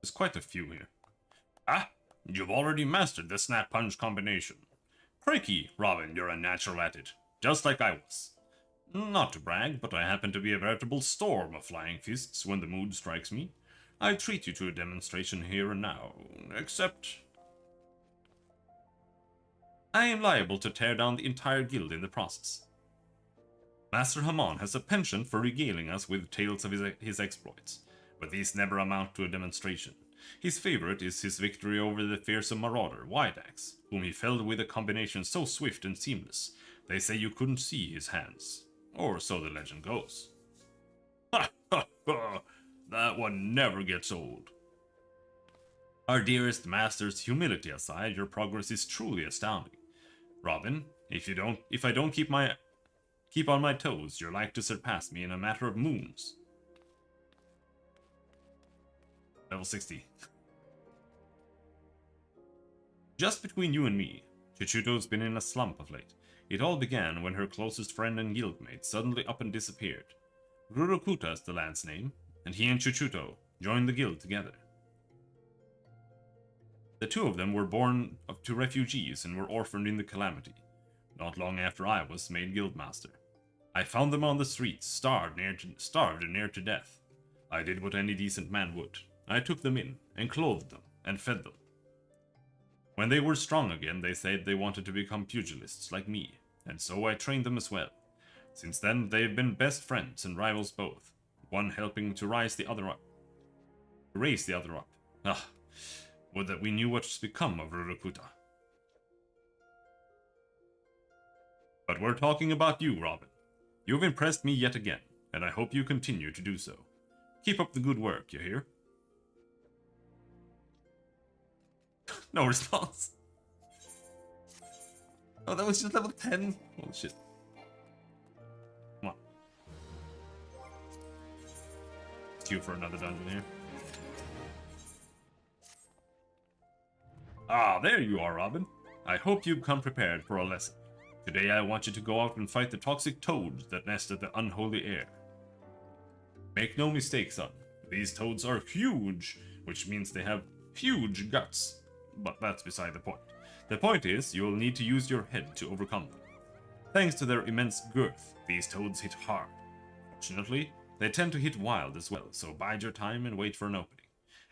There's quite a few here. Ah, you've already mastered the Snap Punch combination. Crikey, Robin, you're a natural at it. Just like I was. Not to brag, but I happen to be a veritable storm of flying fists when the mood strikes me. I treat you to a demonstration here and now, except... I am liable to tear down the entire guild in the process. Master Hamon has a penchant for regaling us with tales of his exploits, but these never amount to a demonstration. His favorite is his victory over the fearsome marauder, Whiteaxe, whom he felled with a combination so swift and seamless, they say you couldn't see his hands. Or so the legend goes. Ha ha ha! That one never gets old. Our dearest master's humility aside, your progress is truly astounding. Robin, if I don't keep on my toes, you're like to surpass me in a matter of moons. Level 60. Just between you and me, Chuchuto's been in a slump of late. It all began when her closest friend and guildmate suddenly up and disappeared. Rurokuta is the lad's name, and he and Chuchuto joined the guild together. The two of them were born to refugees and were orphaned in the Calamity, not long after I was made guildmaster. I found them on the streets, starved and near to death. I did what any decent man would. I took them in, and clothed them, and fed them. When they were strong again, they said they wanted to become pugilists like me, and so I trained them as well. Since then, they've been best friends and rivals both, one helping to raise the other up. Ah, would that we knew what's become of Rurokuta. But we're talking about you, Robin. You've impressed me yet again, and I hope you continue to do so. Keep up the good work, you hear? No response. Oh, that was just level 10? Oh, shit. Come on. Queue for another dungeon here. Ah, there you are, Robin. I hope you've come prepared for a lesson. Today I want you to go out and fight the toxic toads that nest at the unholy air. Make no mistake, son. These toads are huge, which means they have huge guts. But that's beside the point. The point is, you'll need to use your head to overcome them. Thanks to their immense girth, these toads hit hard. Fortunately, they tend to hit wild as well, so bide your time and wait for an opening.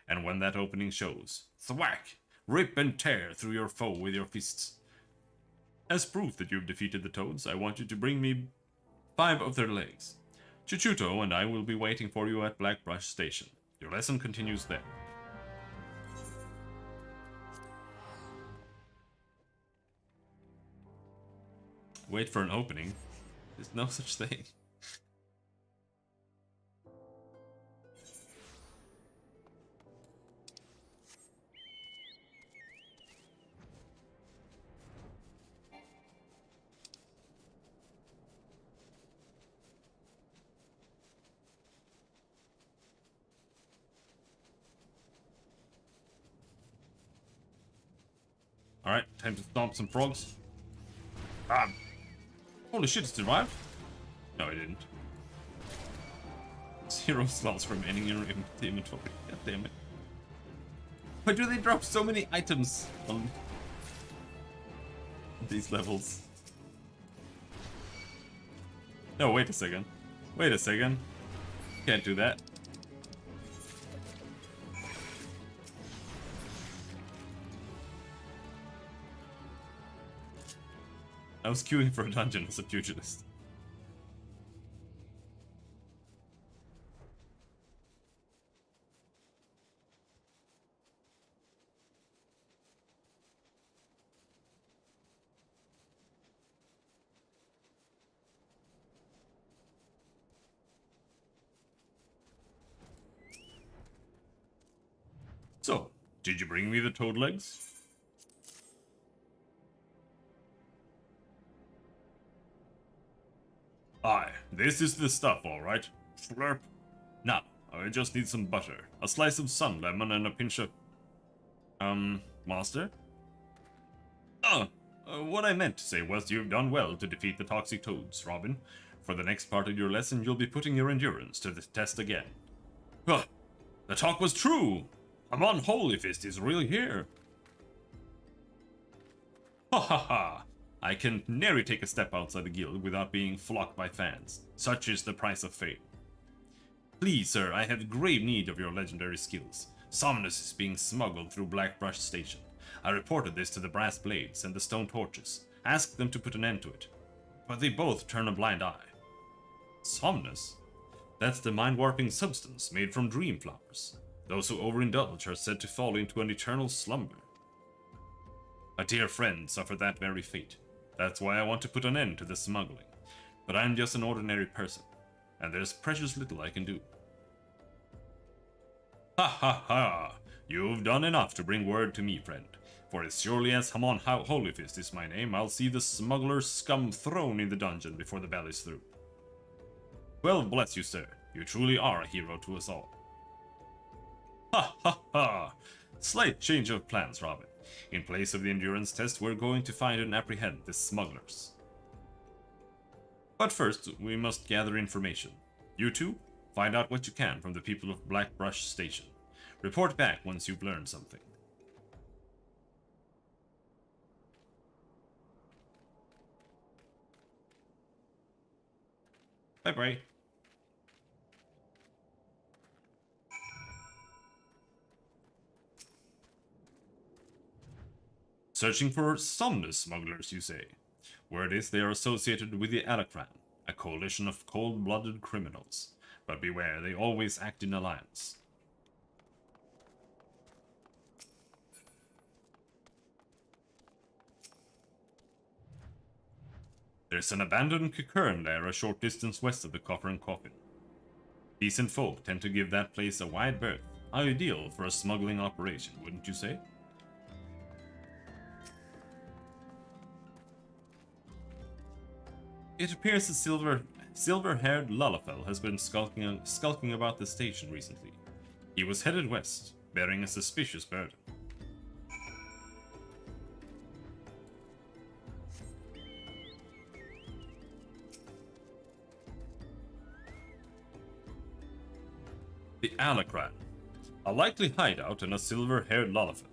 And when that opening shows, thwack! Rip and tear through your foe with your fists. As proof that you've defeated the toads, I want you to bring me 5 of their legs. Chuchuto and I will be waiting for you at Blackbrush Station. Your lesson continues there. Wait for an opening. There's no such thing. Alright, time to stomp some frogs. Ah! Holy shit, it survived? No, it didn't. 0 slots remaining in your inventory. God damn it. Why do they drop so many items on these levels? No, wait a second. Wait a second. Can't do that. I was queuing for a dungeon as a pugilist. So, did you bring me the toad legs? Aye, this is the stuff, alright. Slurp. Now, I just need some butter, a slice of sun lemon, and a pinch of... Master? What I meant to say was you've done well to defeat the toxic toads, Robin. For the next part of your lesson, you'll be putting your endurance to the test again. Huh, the talk was true! Amon Holy Fist is really here! Ha ha ha! I can nary take a step outside the guild without being flocked by fans. Such is the price of fame. Please, sir, I have grave need of your legendary skills. Somnus is being smuggled through Blackbrush Station. I reported this to the Brass Blades and the Stone Torches. Asked them to put an end to it. But they both turn a blind eye. Somnus? That's the mind-warping substance made from dream flowers. Those who overindulge are said to fall into an eternal slumber. A dear friend suffered that very fate. That's why I want to put an end to the smuggling. But I'm just an ordinary person, and there's precious little I can do. Ha ha ha! You've done enough to bring word to me, friend. For as surely as Hamon Holyfist is my name, I'll see the smuggler's scum thrown in the dungeon before the bell is through. Well, bless you, sir. You truly are a hero to us all. Ha ha ha! Slight change of plans, Robin. In place of the endurance test, we're going to find and apprehend the smugglers. But first, we must gather information. You two, find out what you can from the people of Blackbrush Station. Report back once you've learned something. Bye-bye. Searching for Somnus smugglers, you say? Word is they are associated with the Alakran, a coalition of cold-blooded criminals. But beware, they always act in alliance. There's an abandoned Kikern there a short distance west of the Coffer and Coffin. Decent folk tend to give that place a wide berth. Ideal for a smuggling operation, wouldn't you say? It appears a silver-haired Lalafell has been skulking about the station recently. He was headed west, bearing a suspicious burden. The Alakran. A likely hideout and a silver-haired Lalafell.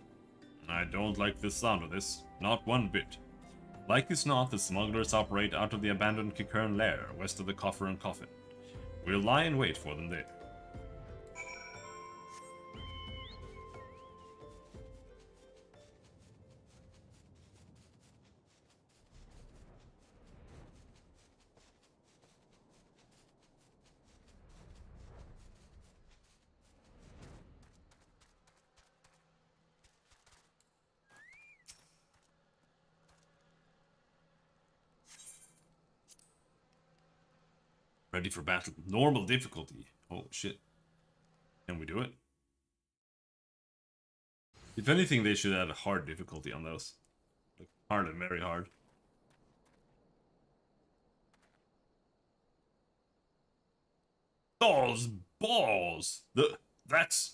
I don't like the sound of this, not one bit. Like as not, the smugglers operate out of the abandoned Kikern lair west of the Coffer and Coffin. We'll lie in wait for them there. Ready for battle. Normal difficulty. Oh shit. Can we do it? If anything, they should add a hard difficulty on those. Like hard and very hard. Those balls! That's...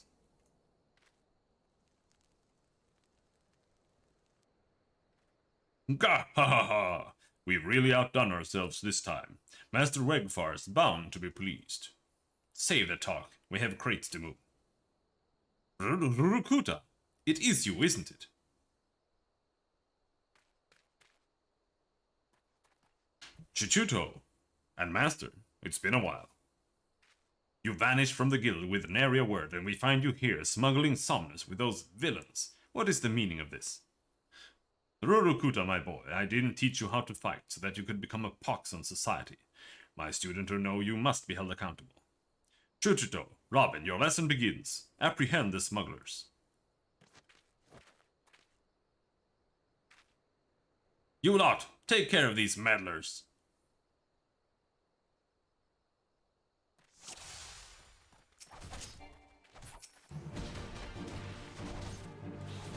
Gah ha ha ha! We've really outdone ourselves this time. Master Wegfar is bound to be pleased. Save the talk. We have crates to move. Rukuta, it is you, isn't it? Chichuto and Master, it's been a while. You vanished from the guild with an area word, and we find you here smuggling somnus with those villains. What is the meaning of this? Rurukuta, my boy, I didn't teach you how to fight so that you could become a pox on society. My student or no, you must be held accountable. Chuchuto, Robin, your lesson begins. Apprehend the smugglers. You lot, take care of these meddlers.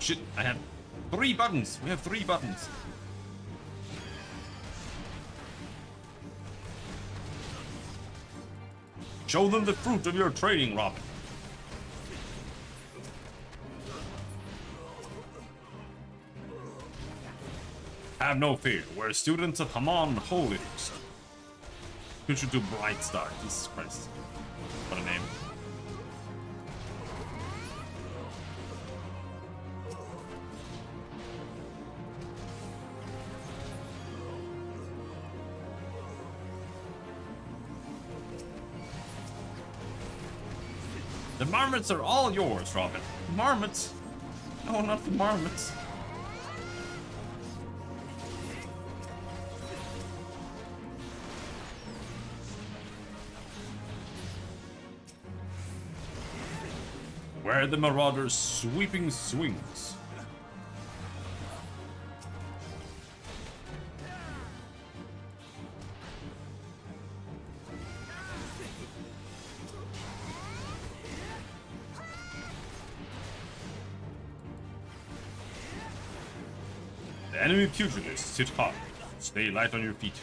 Shit, I had 3 buttons. We have 3 buttons. Show them the fruit of your training, Robin. Have no fear. We're students of Haman Holiness. You should do Bright Star. Jesus Christ. What a name. The marmots are all yours, Robin. Marmots? No, not the marmots. Where the marauders' sweeping swings. The enemy pugilists sit hard. Stay light on your feet.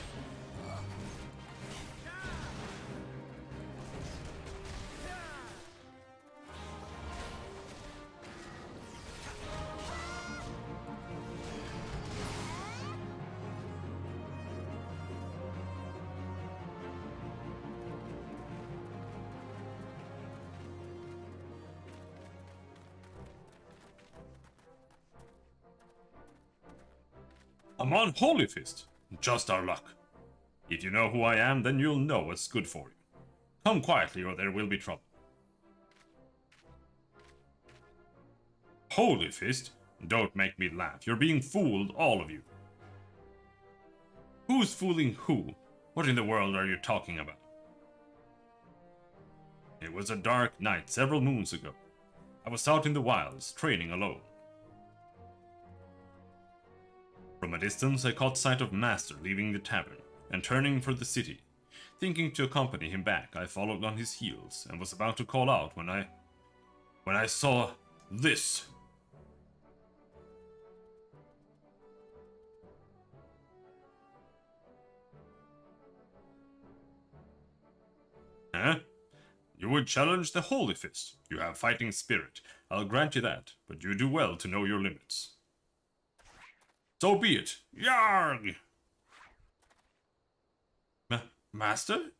I'm on Holy Fist. Just our luck. If you know who I am, then you'll know what's good for you. Come quietly or there will be trouble. Holy Fist? Don't make me laugh. You're being fooled, all of you. Who's fooling who? What in the world are you talking about? It was a dark night several moons ago. I was out in the wilds, training alone. From a distance, I caught sight of Master leaving the tavern and turning for the city. Thinking to accompany him back, I followed on his heels and was about to call out when I saw this. Huh? You would challenge the Holy Fist. You have fighting spirit. I'll grant you that, but you do well to know your limits. So be it. Yarg! Master?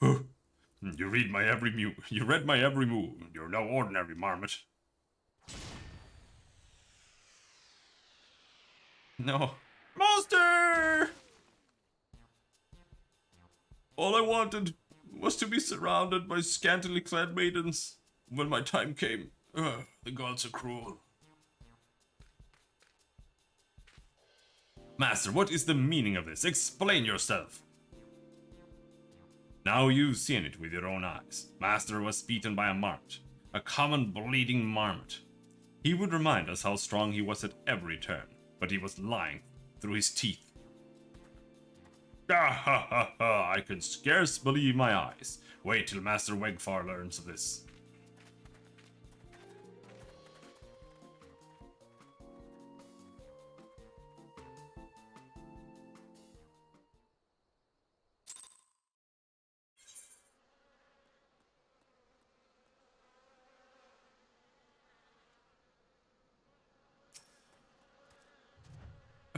You read my every move. You read my every move. You're no ordinary marmot. No. Master! All I wanted was to be surrounded by scantily clad maidens. When my time came, the gods are cruel. Master, what is the meaning of this? Explain yourself. Now you've seen it with your own eyes. Master was beaten by a marmot, a common bleeding marmot. He would remind us how strong he was at every turn, but he was lying through his teeth. Ah, ha, ha, ha. I can scarce believe my eyes. Wait till Master Wegfar learns of this.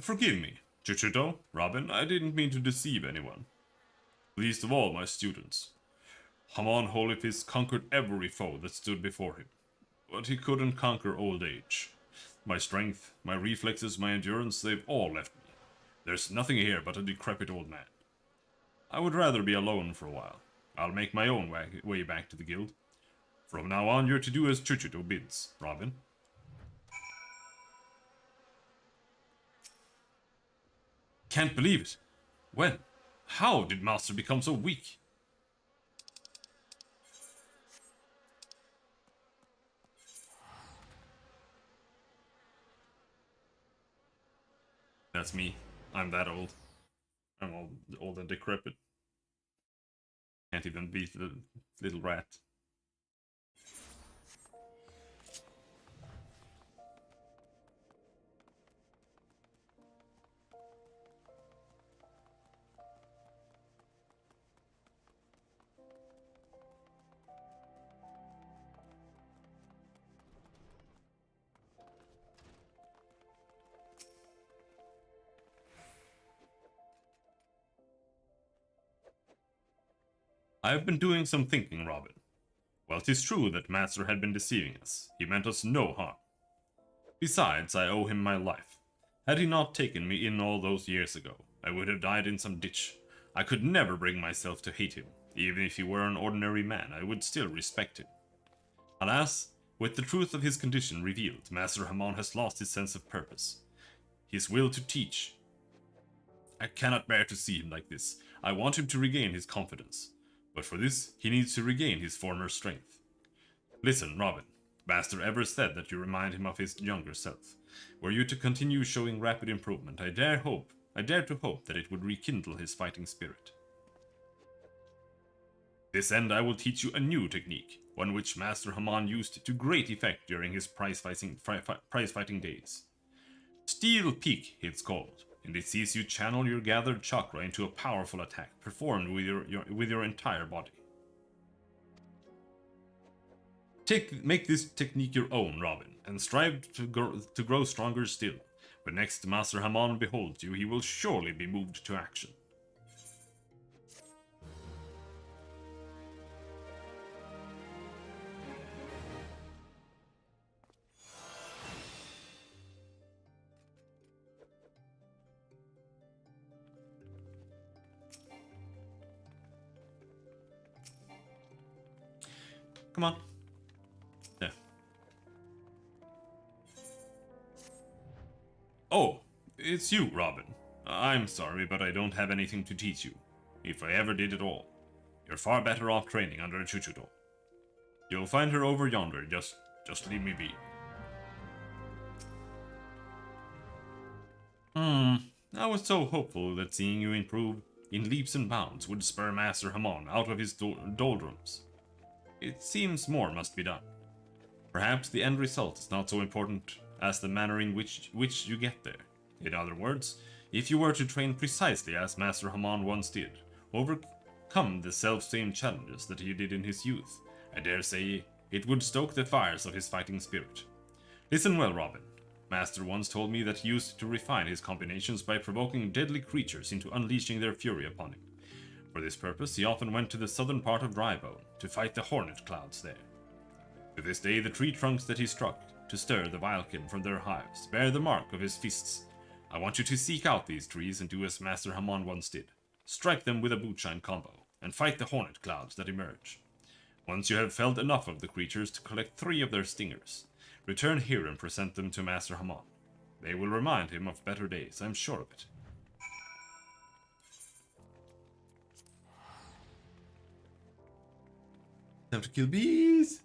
Forgive me, Chuchuto, Robin, I didn't mean to deceive anyone. Least of all my students. Hamon Holyfist conquered every foe that stood before him, but he couldn't conquer old age. My strength, my reflexes, my endurance, they've all left me. There's nothing here but a decrepit old man. I would rather be alone for a while. I'll make my own way back to the guild. From now on, you're to do as Chuchuto bids, Robin. Can't believe it. When? How did Master become so weak? That's me. I'm that old. I'm old and decrepit. Can't even beat the little rat. I have been doing some thinking, Robin. Well, 'tis true that Master had been deceiving us. He meant us no harm. Besides, I owe him my life. Had he not taken me in all those years ago, I would have died in some ditch. I could never bring myself to hate him. Even if he were an ordinary man, I would still respect him. Alas, with the truth of his condition revealed, Master Hamon has lost his sense of purpose. His will to teach. I cannot bear to see him like this. I want him to regain his confidence. But for this, he needs to regain his former strength. Listen, Robin. Master ever said that you remind him of his younger self. Were you to continue showing rapid improvement, I dare to hope that it would rekindle his fighting spirit. This end I will teach you a new technique, one which Master Hamon used to great effect during his prize-fighting days. Steel Peak, it's called, and it sees you channel your gathered chakra into a powerful attack performed with your entire body. Make this technique your own, Robin, and strive to grow stronger still. When next Master Hamon beholds you, he will surely be moved to action. Come on. Yeah. Oh, it's you, Robin. I'm sorry, but I don't have anything to teach you. If I ever did at all. You're far better off training under a Chuchuto. You'll find her over yonder, just leave me be. I was so hopeful that seeing you improve in leaps and bounds would spur Master Hamon out of his doldrums. It seems more must be done. Perhaps the end result is not so important as the manner in which you get there. In other words, if you were to train precisely as Master Hamon once did, overcome the self-same challenges that he did in his youth, I dare say it would stoke the fires of his fighting spirit. Listen well, Robin. Master once told me that he used to refine his combinations by provoking deadly creatures into unleashing their fury upon him. For this purpose, he often went to the southern part of Drybone to fight the hornet clouds there. To this day, the tree trunks that he struck to stir the Vilekin from their hives bear the mark of his fists. I want you to seek out these trees and do as Master Hamon once did. Strike them with a bootshine combo, and fight the hornet clouds that emerge. Once you have felled enough of the creatures to collect 3 of their stingers, return here and present them to Master Hamon. They will remind him of better days, I'm sure of it. Time to kill bees!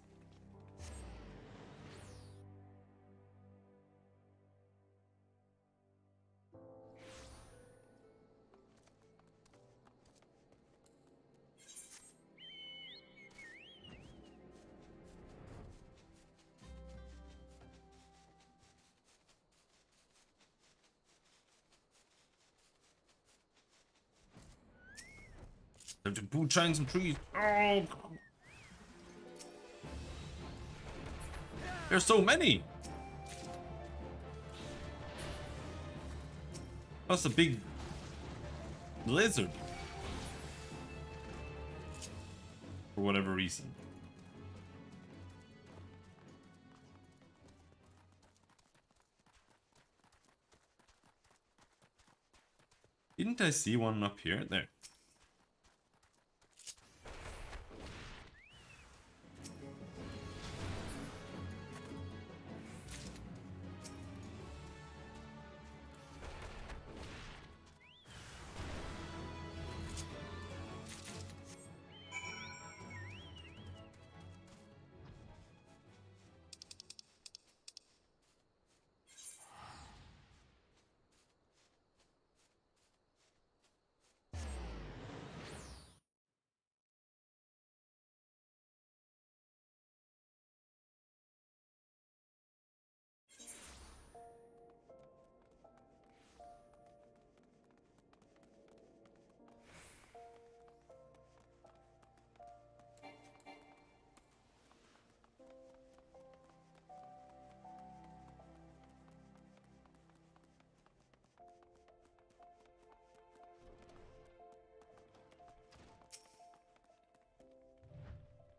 Have to moonshine some trees. Oh! There's so many! That's a big lizard. For whatever reason. Didn't I see one up here? There.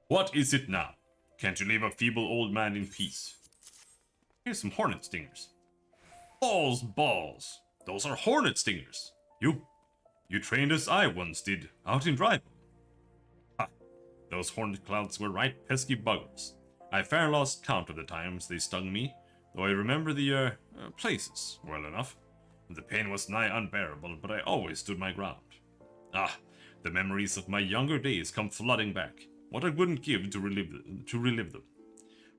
What is it now? Can't you leave a feeble old man in peace? Here's some hornet stingers. Balls, balls. Those are hornet stingers. You trained as I once did, out in Drive. Ha! Those hornet clouds were right pesky buggers. I fair lost count of the times they stung me, though I remember the, places well enough. The pain was nigh unbearable, but I always stood my ground. Ah, the memories of my younger days come flooding back. What I wouldn't give to relive them.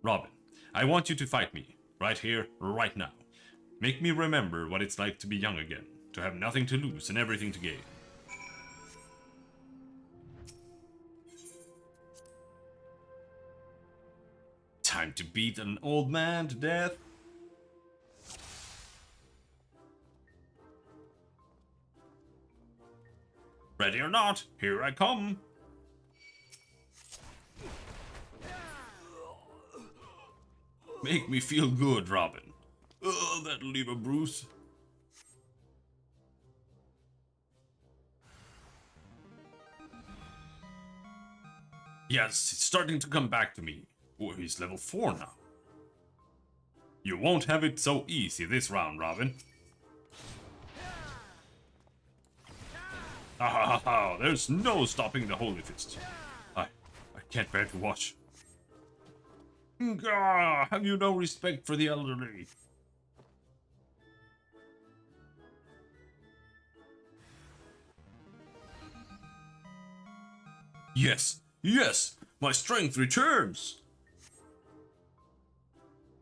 Robin, I want you to fight me, right here, right now. Make me remember what it's like to be young again, to have nothing to lose and everything to gain. Time to beat an old man to death. Ready or not, here I come. Make me feel good, Robin. Oh, that'll leave a bruise. Yes, it's starting to come back to me. Oh, he's level 4 now. You won't have it so easy this round, Robin. Ha ha ha ha, there's no stopping the Holy Fist. I can't bear to watch. Gah, have you no respect for the elderly? Yes, yes, my strength returns.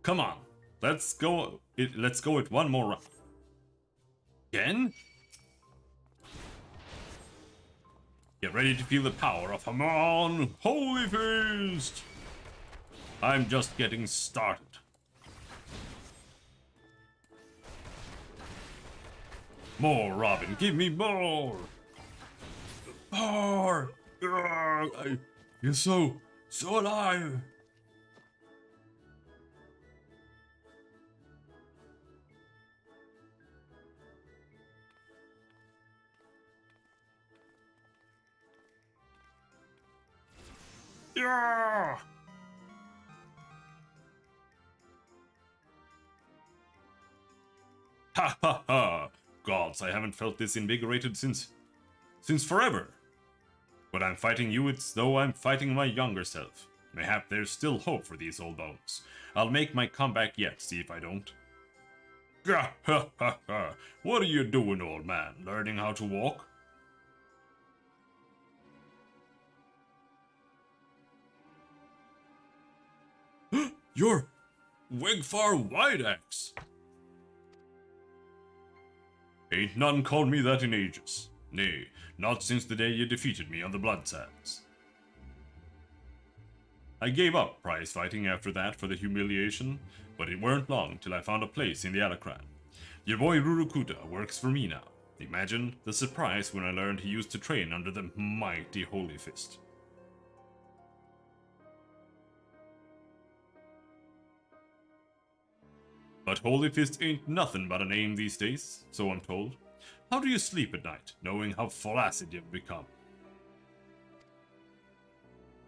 Come on, let's go it one more round. Again? Get ready to feel the power of Haman, Holy Fist! I'm just getting started. More, Robin, give me more! More! You're so alive! Yeah! Ha ha ha! Gods, I haven't felt this invigorated since forever. When I'm fighting you, it's though I'm fighting my younger self. Mayhap there's still hope for these old bones. I'll make my comeback yet, see if I don't. Gah ha ha ha! What are you doing, old man? Learning how to walk? You're Wegfar Whiteaxe! Ain't none called me that in ages. Nay, not since the day you defeated me on the Blood Sands. I gave up prize fighting after that for the humiliation, but it weren't long till I found a place in the Alacran. Your boy Rurukuta works for me now. Imagine the surprise when I learned he used to train under the mighty Holy Fist. But Holy Fist ain't nothing but a name these days, so I'm told. How do you sleep at night, knowing how flaccid you've become?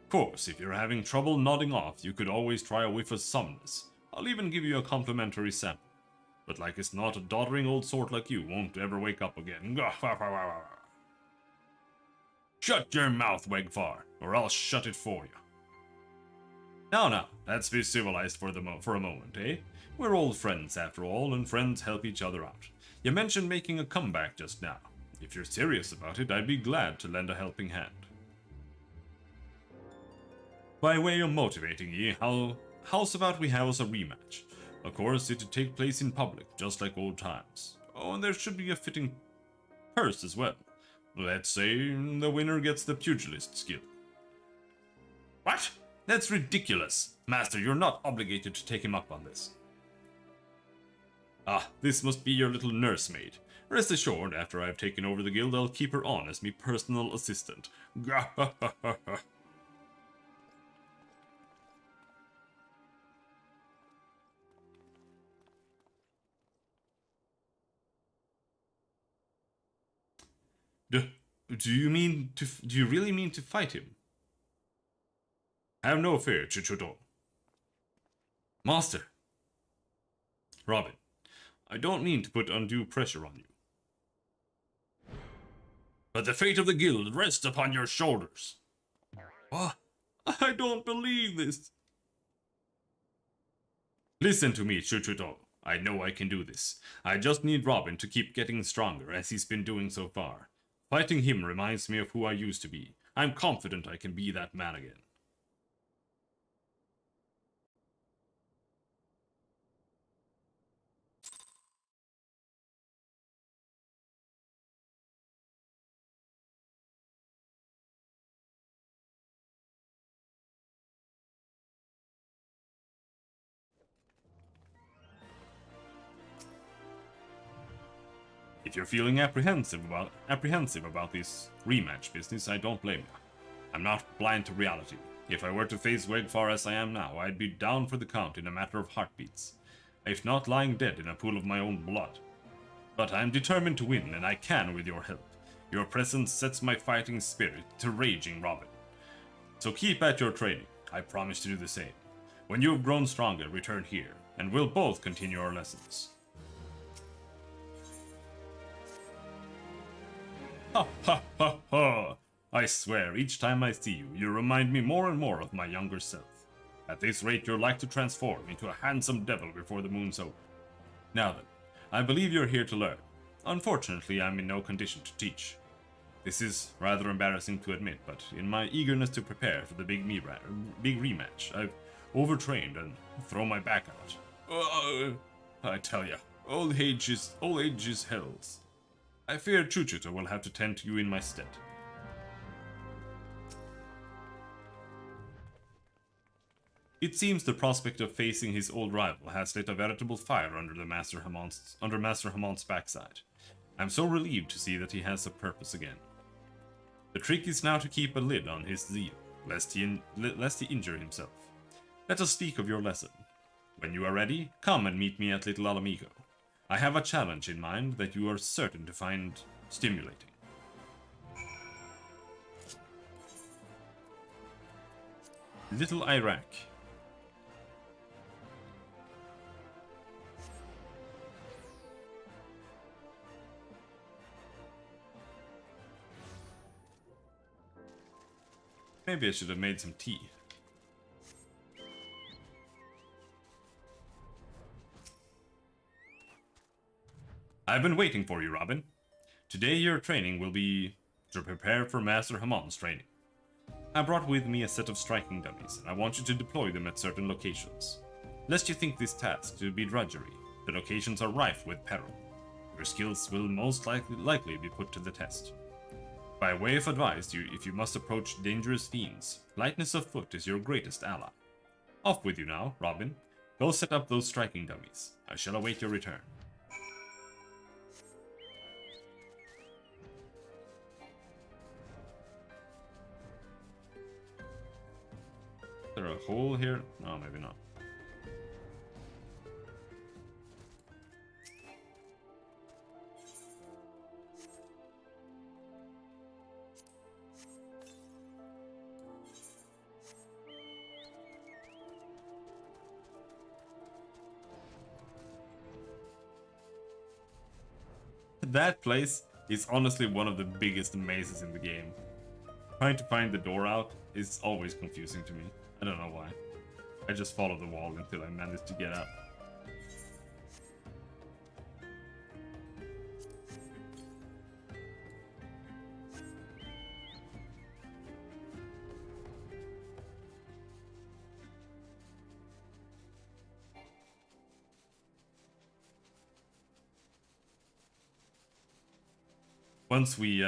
Of course, if you're having trouble nodding off, you could always try a whiff of somnus. I'll even give you a complimentary sample. But like it's not, a doddering old sort like you won't ever wake up again. Shut your mouth, Wegfar, or I'll shut it for you. Now, let's be civilized for a moment, eh? We're old friends after all, and friends help each other out. You mentioned making a comeback just now. If you're serious about it, I'd be glad to lend a helping hand. By way of motivating ye, how's about we have us a rematch? Of course, it'd take place in public, just like old times. Oh, and there should be a fitting purse as well. Let's say the winner gets the pugilist skill. What? That's ridiculous! Master, you're not obligated to take him up on this. Ah, this must be your little nursemaid. Rest assured, after I've taken over the guild, I'll keep her on as me personal assistant. Do you really mean to fight him? Have no fear, Chuchuto. Master. Robin, I don't mean to put undue pressure on you. But the fate of the guild rests upon your shoulders. What? I don't believe this. Listen to me, Chuchuto. I know I can do this. I just need Robin to keep getting stronger, as he's been doing so far. Fighting him reminds me of who I used to be. I'm confident I can be that man again. If you're feeling apprehensive about this rematch business, I don't blame you. I'm not blind to reality. If I were to face Wegfar as I am now, I'd be down for the count in a matter of heartbeats, if not lying dead in a pool of my own blood. But I'm determined to win, and I can with your help. Your presence sets my fighting spirit to raging, Robin. So keep at your training. I promise to do the same. When you've grown stronger, return here, and we'll both continue our lessons. Ha ha ha ha! I swear, each time I see you, you remind me more and more of my younger self. At this rate, you're like to transform into a handsome devil before the moon's over. Now then, I believe you're here to learn. Unfortunately, I'm in no condition to teach. This is rather embarrassing to admit, but in my eagerness to prepare for the big rematch, I've overtrained and thrown my back out. I tell ya, old age is hell's. I fear Chuchuta will have to tend to you in my stead. It seems the prospect of facing his old rival has lit a veritable fire under Master Hamont's backside. I'm so relieved to see that he has a purpose again. The trick is now to keep a lid on his zeal, lest he injure himself. Let us speak of your lesson. When you are ready, come and meet me at Little Alamigo. I have a challenge in mind that you are certain to find stimulating. Little Iraq. Maybe I should have made some tea. I've been waiting for you, Robin. Today your training will be to prepare for Master Hamont's training. I brought with me a set of striking dummies, and I want you to deploy them at certain locations. Lest you think this task to be drudgery, the locations are rife with peril. Your skills will most likely be put to the test. By way of advice, if you must approach dangerous fiends, lightness of foot is your greatest ally. Off with you now, Robin. Go set up those striking dummies. I shall await your return. hole here? No, maybe not. That place is honestly one of the biggest mazes in the game. Trying to find the door out is always confusing to me. I don't know why. I just follow the wall until I manage to get out. Once we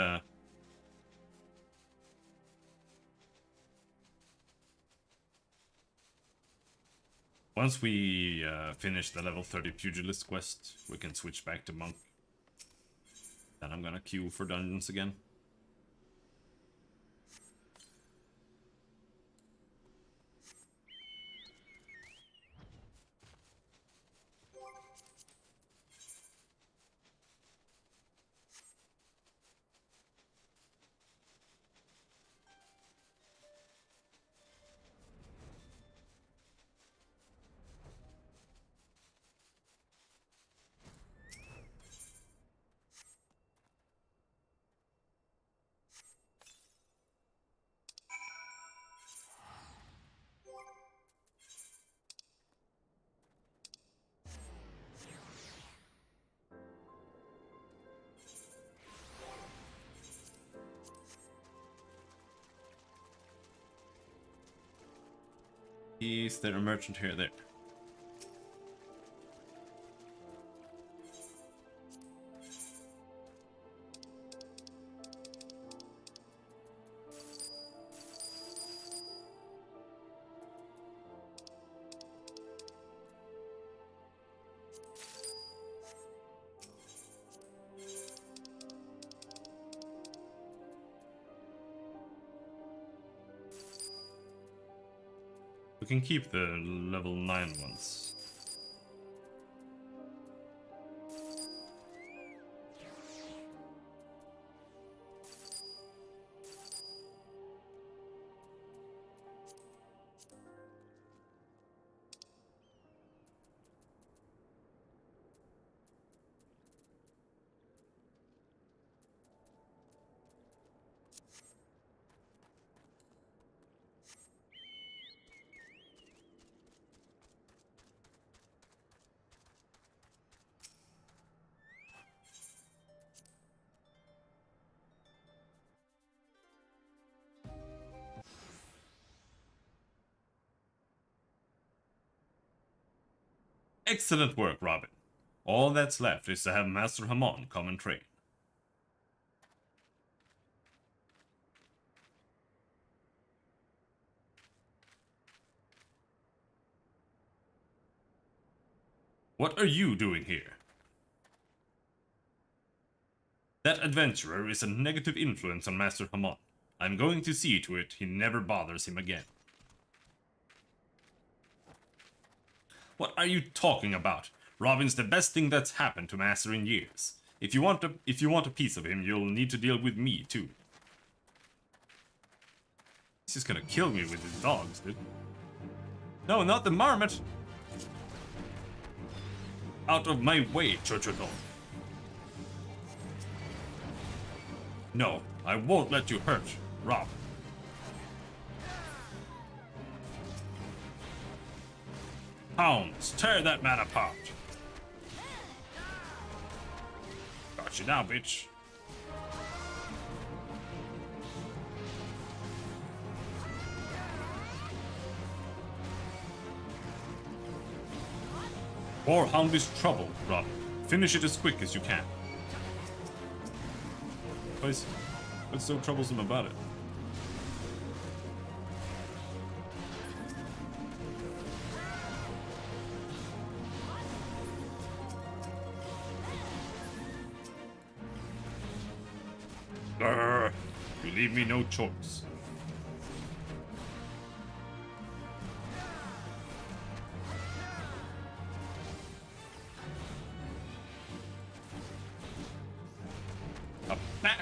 finish the level 30 Pugilist quest, we can switch back to Monk. Then I'm gonna queue for dungeons again. Is there a merchant here? There. We can keep the level 9 ones. Excellent work, Robin. All that's left is to have Master Hamon come and train. What are you doing here? That adventurer is a negative influence on Master Hamon. I'm going to see to it he never bothers him again. What are you talking about? Robin's the best thing that's happened to Master in years. If you want a piece of him, you'll need to deal with me too. He's just gonna kill me with his dogs, dude. No, not the marmot! Out of my way, Chochoto. No, I won't let you hurt Rob. Hounds, tear that man apart. Got you now, bitch. Warhound is trouble, Rob. Finish it as quick as you can. What's so troublesome about it? You leave me no choice.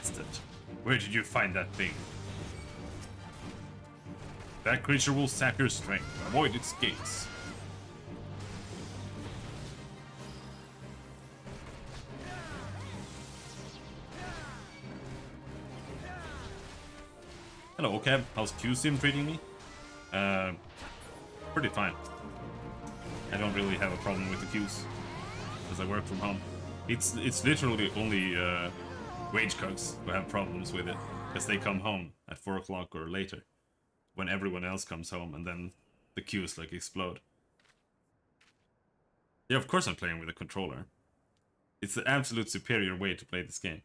Bastard. Where did you find that thing? That creature will sap your strength. Avoid its gates. Hello, Cab. How's QSim treating me? Pretty fine. I don't really have a problem with the queues, because I work from home. It's literally only wage cucks who have problems with it, because they come home at 4 o'clock or later, when everyone else comes home, and then the queues like explode. Yeah, of course I'm playing with a controller. It's the absolute superior way to play this game.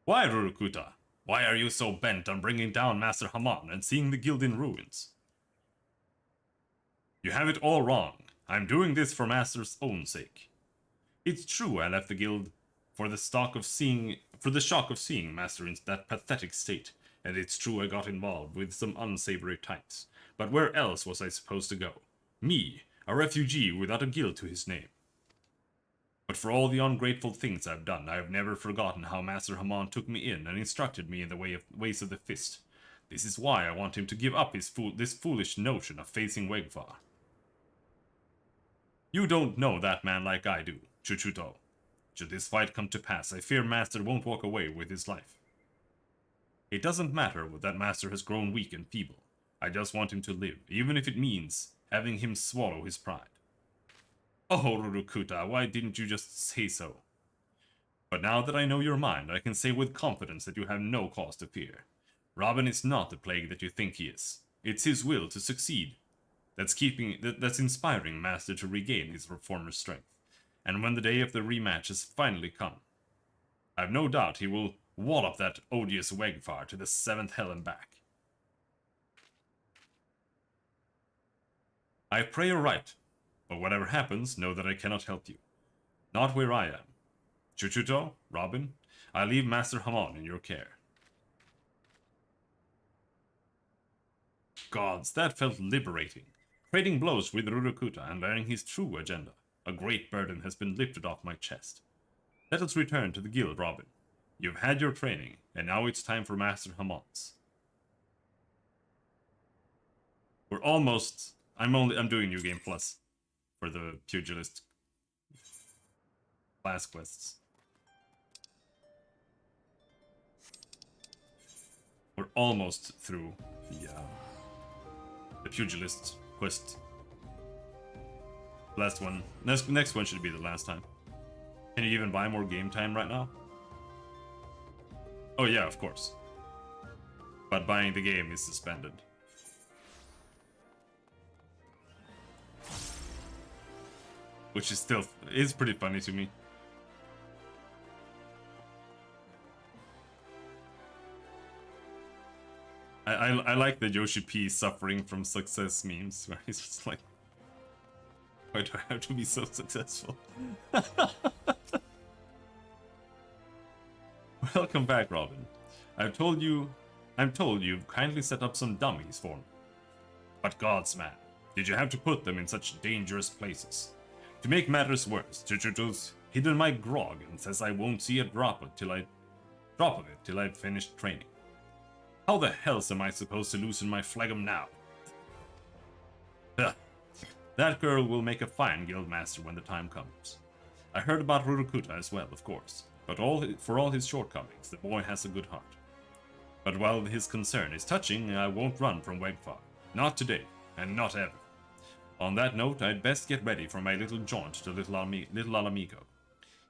Why, Rurukuta? Why are you so bent on bringing down Master Haman and seeing the guild in ruins? You have it all wrong. I'm doing this for Master's own sake. It's true I left the guild for the shock of seeing Master in that pathetic state, and it's true I got involved with some unsavory types. But where else was I supposed to go? Me, a refugee without a guild to his name. But for all the ungrateful things I've done, I have never forgotten how Master Haman took me in and instructed me in the ways of the fist. This is why I want him to give up this foolish notion of facing Wegvar. You don't know that man like I do, Chuchuto. Should this fight come to pass, I fear Master won't walk away with his life. It doesn't matter that Master has grown weak and feeble. I just want him to live, even if it means having him swallow his pride. Oh, Rurukuta, why didn't you just say so? But now that I know your mind, I can say with confidence that you have no cause to fear. Robin is not the plague that you think he is. It's his will to succeed that's inspiring Master to regain his former strength. And when the day of the rematch has finally come, I've no doubt he will wallop that odious Wegfar to the 7th hell and back. I pray you're right. But whatever happens, know that I cannot help you. Not where I am. Chuchuto, Robin, I leave Master Haman in your care. Gods, that felt liberating. Trading blows with Rurukuta and learning his true agenda. A great burden has been lifted off my chest. Let us return to the guild, Robin. You've had your training, and now it's time for Master Haman's. We're almost... I'm doing New Game Plus for the Pugilist class quests. We're almost through the Pugilist quest. Last one. Next one should be the last time. Can you even buy more game time right now? Oh yeah, of course. But buying the game is suspended. Which is pretty funny to me. I like the Yoshi P suffering from success memes, where he's just like, why do I have to be so successful? Welcome back, Robin. I'm told you've kindly set up some dummies for me. But gods, man, did you have to put them in such dangerous places? To make matters worse, Chuchuto's hidden my grog and says I won't see a drop of it till I've finished training. How the hell am I supposed to loosen my phlegm now? Ugh. That girl will make a fine guild master when the time comes. I heard about Rurukuta as well, of course, but for all his shortcomings, the boy has a good heart. But while his concern is touching, I won't run from Wegfar. Not today, and not ever. On that note, I'd best get ready for my little jaunt to Little Alamigo.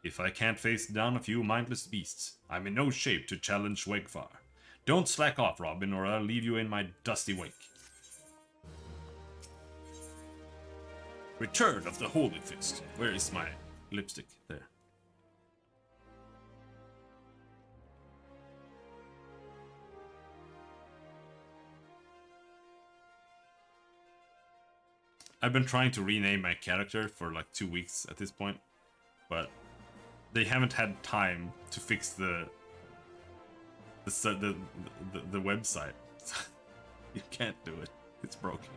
If I can't face down a few mindless beasts, I'm in no shape to challenge Wegfar. Don't slack off, Robin, or I'll leave you in my dusty wake. Return of the Holy Fist. Where is my lipstick? There. I've been trying to rename my character for like 2 weeks at this point, but they haven't had time to fix the website. You can't do it. It's broken.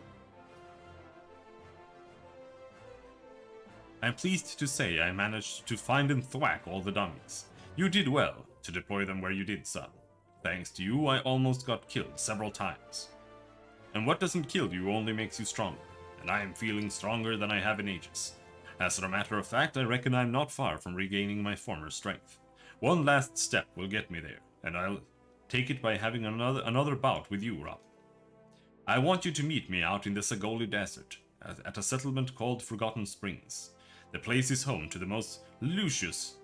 I'm pleased to say I managed to find and thwack all the dummies. You did well. to deploy them where you did, son. Thanks to you, I almost got killed several times. And what doesn't kill you only makes you stronger, and I am feeling stronger than I have in ages. As a matter of fact, I reckon I'm not far from regaining my former strength. One last step will get me there, and I'll take it by having another bout with you, Rob. I want you to meet me out in the Sagoli Desert, at a settlement called Forgotten Springs. The place is home to the most luscious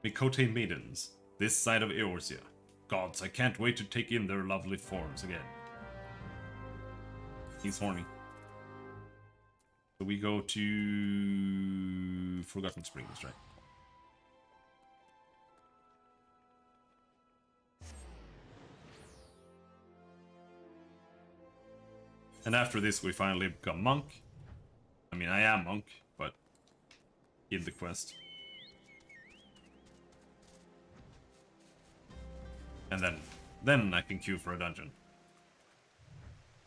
Mikote maidens this side of Eorzea. Gods, I can't wait to take in their lovely forms again. He's horny. So we go to Forgotten Springs, right? And after this we finally become monk. I mean, I am monk, but in the quest. And then I can queue for a dungeon.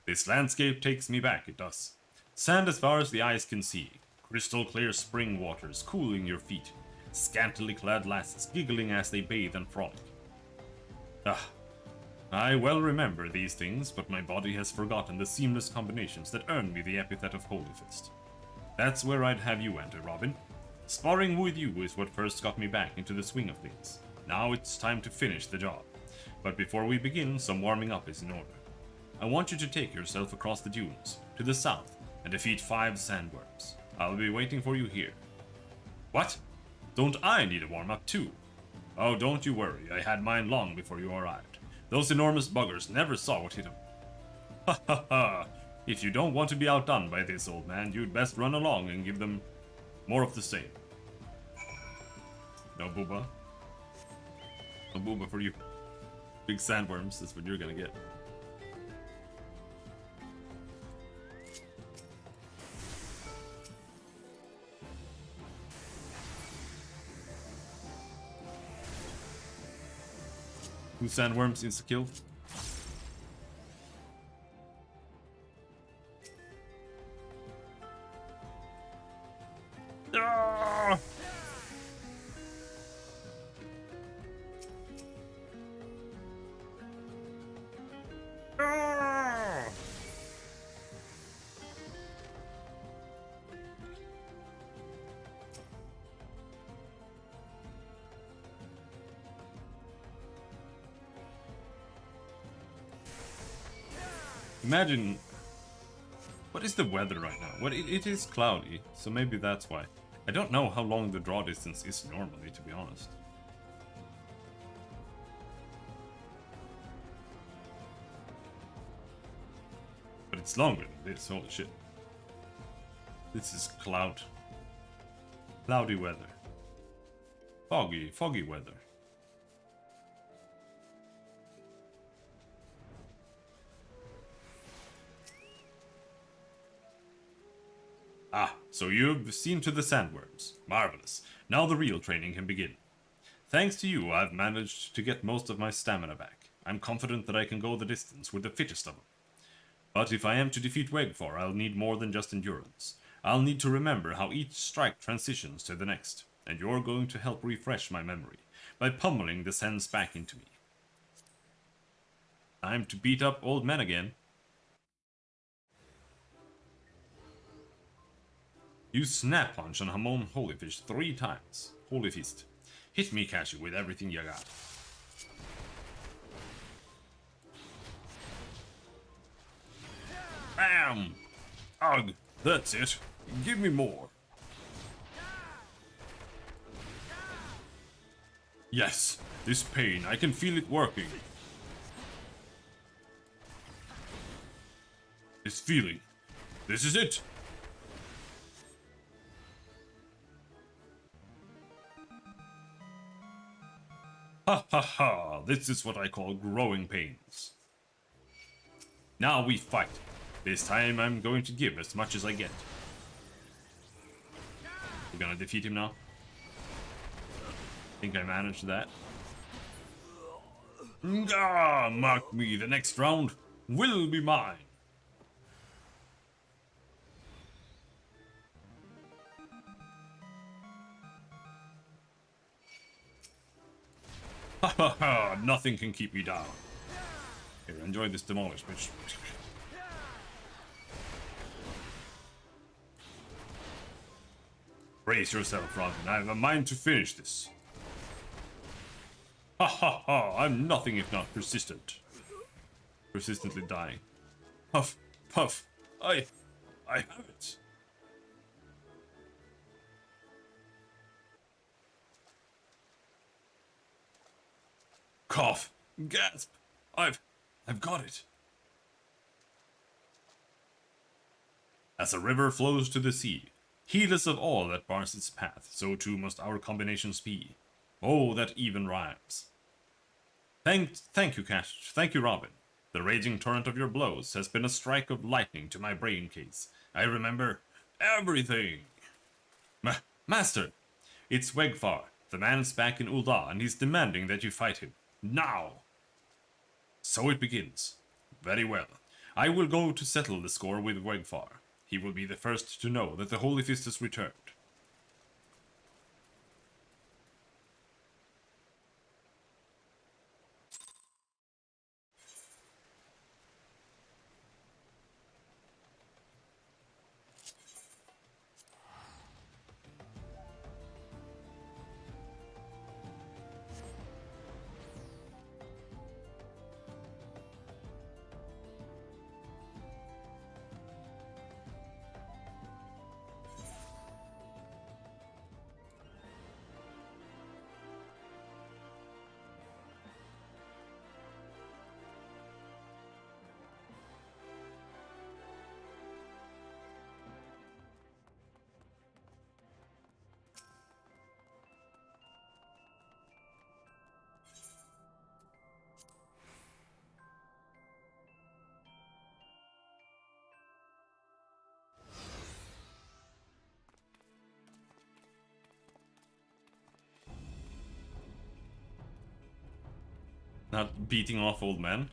This landscape takes me back, it does. Sand as far as the eyes can see. Crystal clear spring waters cooling your feet. Scantily clad lasses giggling as they bathe and frolic. Ah, I well remember these things, but my body has forgotten the seamless combinations that earned me the epithet of Holy Fist. That's where I'd have you enter, Robin. Sparring with you is what first got me back into the swing of things. Now it's time to finish the job. But before we begin, some warming up is in order. I want you to take yourself across the dunes, to the south, and defeat 5 sandworms. I'll be waiting for you here. What? Don't I need a warm-up too? Oh, don't you worry, I had mine long before you arrived. Those enormous buggers never saw what hit them. Ha ha ha! If you don't want to be outdone by this old man, you'd best run along and give them more of the same. No booba. No booba for you. Big sandworms, that's what you're gonna get. Two sandworms insta-kill. Ah! Ah! Imagine, what is the weather right now? It is cloudy, so maybe that's why. I don't know how long the draw distance is normally, to be honest. But it's longer than this, holy shit. This is cloudy weather. Foggy weather. Ah, so you've seen to the sandworms. Marvelous. Now the real training can begin. Thanks to you, I've managed to get most of my stamina back. I'm confident that I can go the distance with the fittest of them. But if I am to defeat Wegfor, I'll need more than just endurance. I'll need to remember how each strike transitions to the next, and you're going to help refresh my memory by pummeling the sense back into me. Time to beat up old men again. Use Snap Punch on Hamon Holyfish 3 times. Holy Fist. Hit me, Cashew, with everything you got. Bam! Ugh, that's it. Give me more. Yes, this pain, I can feel it working. This feeling. This is it. Ha ha ha, this is what I call growing pains. Now we fight. This time I'm going to give as much as I get. We're gonna defeat him now. Think I managed that. Ah, mark me, the next round will be mine. Ha ha ha! Nothing can keep me down. Here, enjoy this demolish, bitch. Brace yourself, Robin. I have a mind to finish this. Ha ha ha! I'm nothing if not persistent. Persistently dying. Puff, puff. I have it. Cough. Gasp. I've got it. As a river flows to the sea, heedless of all that bars its path, so too must our combinations be. Oh, that even rhymes. Thank you, Cash. Thank you, Robin. The raging torrent of your blows has been a strike of lightning to my brain case. I remember everything. Master, it's Wegfar. The man's back in Ul'dah, and he's demanding that you fight him. Now! So it begins. Very well. I will go to settle the score with Wegfar. He will be the first to know that the Holy Fist has returned. Not beating off old men.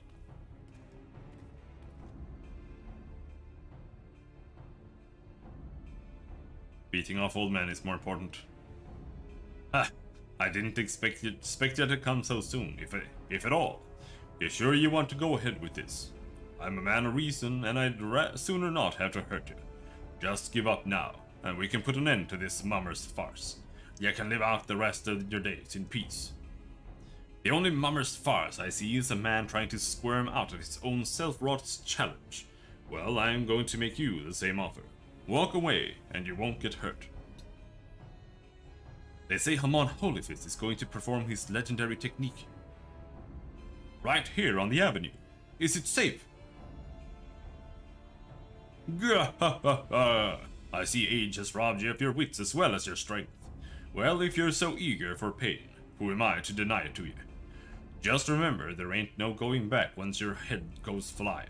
Beating off old men is more important. Ah, I didn't expect you to come so soon, if at all. You sure you want to go ahead with this? I'm a man of reason, and I'd sooner not have to hurt you. Just give up now, and we can put an end to this mummer's farce. You can live out the rest of your days in peace. The only mummer's farce I see is a man trying to squirm out of his own self-wrought challenge. Well, I am going to make you the same offer. Walk away, and you won't get hurt. They say Hamon Holyfist is going to perform his legendary technique. Right here on the avenue. Is it safe? Gah ha ha ha! I see age has robbed you of your wits as well as your strength. Well, if you're so eager for pain, who am I to deny it to you? Just remember, there ain't no going back once your head goes flying.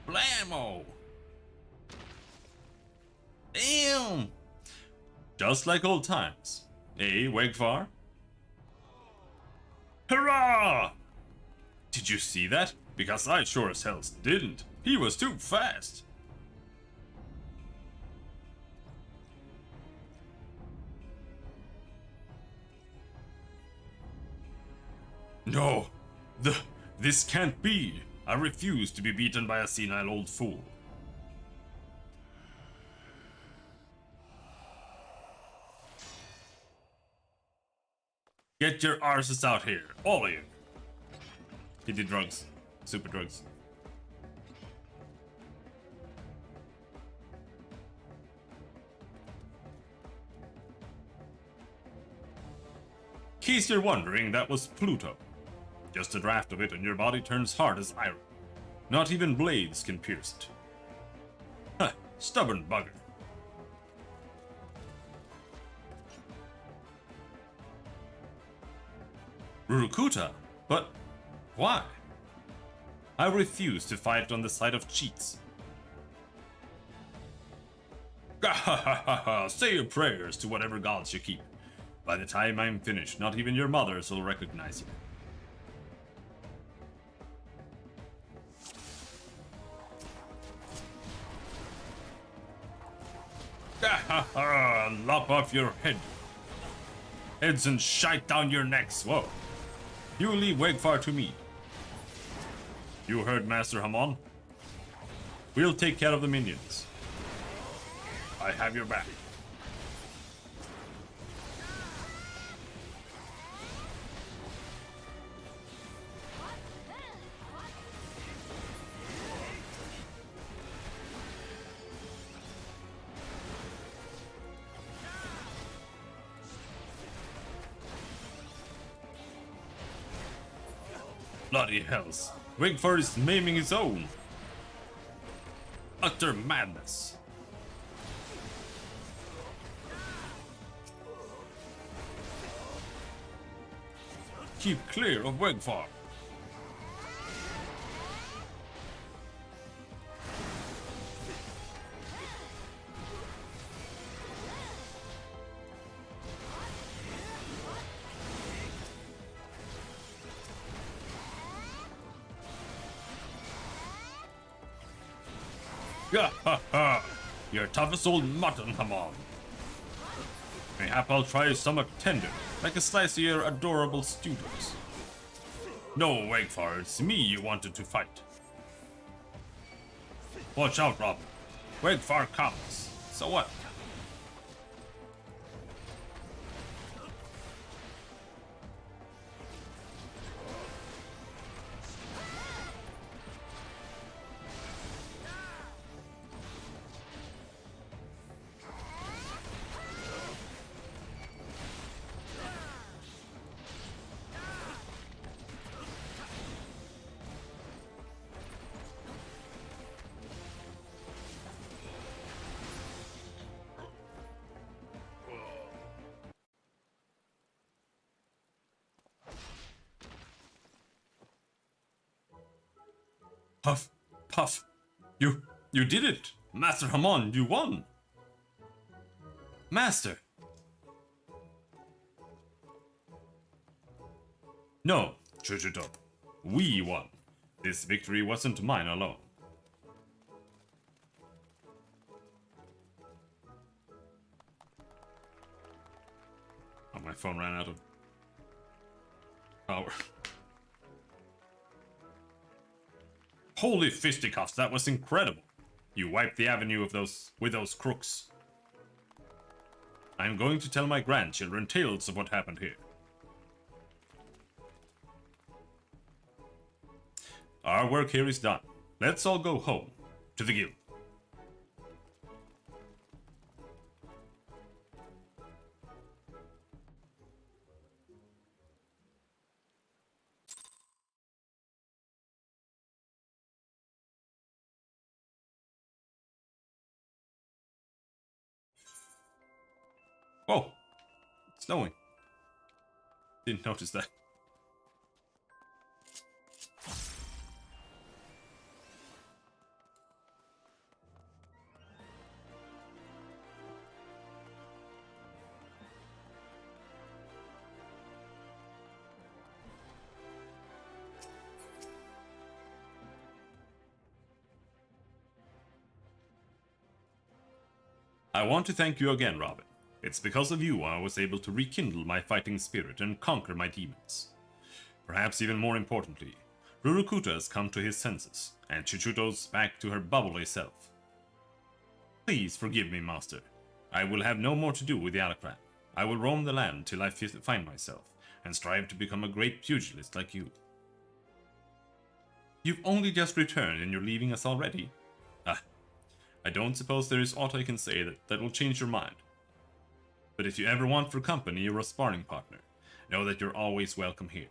Blammo! Damn! Just like old times. Eh, Wegfar? Hurrah! Did you see that? Because I sure as hell didn't. He was too fast. No, this can't be. I refuse to be beaten by a senile old fool. Get your arses out here, all of you. He did drugs, super drugs. Case you're wondering, that was Pluto. Just a draft of it and your body turns hard as iron. Not even blades can pierce it. Huh, stubborn bugger. Rurukuta? But why? I refuse to fight on the side of cheats. Say your prayers to whatever gods you keep. By the time I'm finished, not even your mothers will recognize you. Ha ha! Lop off your head. Heads and shite down your necks. Whoa. You leave Wegfar to me. You heard Master Hamon? We'll take care of the minions. I have your back. Bloody hells. Wigford is maiming his own. Utter madness. Keep clear of Wigford. Ha ha ha! You're tough as old mutton, come on. Mayhap I'll try stomach tender, like a slice of your adorable students. No, Wegfar, it's me you wanted to fight. Watch out, Robin. Wegfar comes. So what? Puff, Puff, you did it! Master Hamon, you won! Master! No, Chuchuto, we won. This victory wasn't mine alone. Oh, my phone ran out of power. Holy fisticuffs, that was incredible. You wiped the avenue of with those crooks. I'm going to tell my grandchildren tales of what happened here. Our work here is done. Let's all go home. To the guild. Whoa! It's snowing. Didn't notice that. I want to thank you again, Robin. It's because of you I was able to rekindle my fighting spirit and conquer my demons. Perhaps even more importantly, Rurukuta has come to his senses, and Chuchuto's back to her bubbly self. Please forgive me, Master. I will have no more to do with the Alakran. I will roam the land till I find myself, and strive to become a great pugilist like you. You've only just returned and you're leaving us already? Ah, I don't suppose there is aught I can say that will change your mind. But if you ever want for company or a sparring partner, know that you're always welcome here.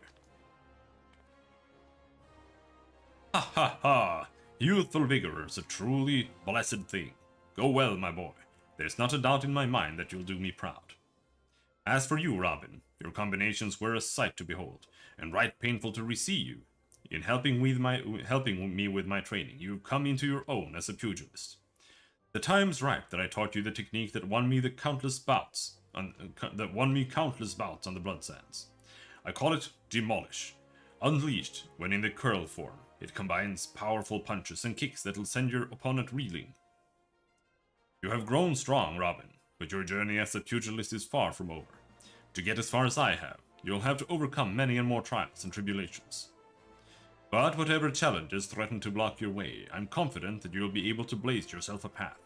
Ha ha ha! Youthful vigor is a truly blessed thing. Go well, my boy. There's not a doubt in my mind that you'll do me proud. As for you, Robin, your combinations were a sight to behold, and right painful to receive you. In helping me with my training, you've come into your own as a pugilist. The time's ripe that I taught you the technique that won me countless bouts on the blood sands. I call it Demolish. Unleashed, when in the curl form, it combines powerful punches and kicks that'll send your opponent reeling. You have grown strong, Robin, but your journey as a pugilist is far from over. To get as far as I have, you'll have to overcome many and more trials and tribulations. But whatever challenges threaten to block your way, I'm confident that you'll be able to blaze yourself a path.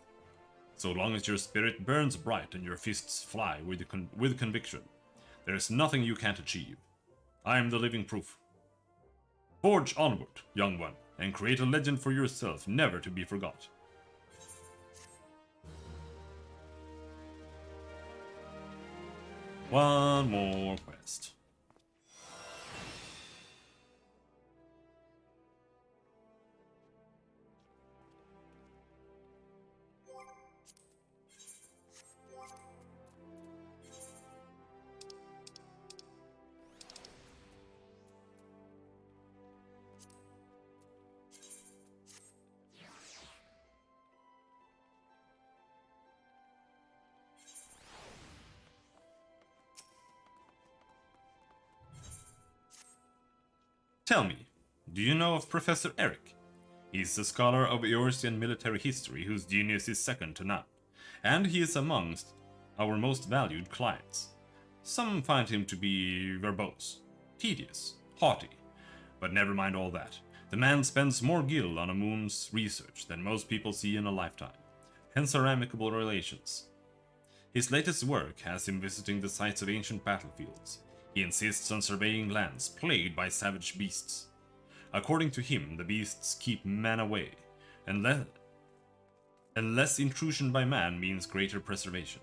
So long as your spirit burns bright and your fists fly with conviction, there is nothing you can't achieve. I am the living proof. Forge onward, young one, and create a legend for yourself never to be forgot. One more quest. Tell me, do you know of Professor Eric? He's a scholar of Eorzean military history whose genius is second to none, and he is amongst our most valued clients. Some find him to be verbose, tedious, haughty, but never mind all that. The man spends more gil on a moon's research than most people see in a lifetime, hence our amicable relations. His latest work has him visiting the sites of ancient battlefields. He insists on surveying lands plagued by savage beasts. According to him, the beasts keep man away, and less intrusion by man means greater preservation.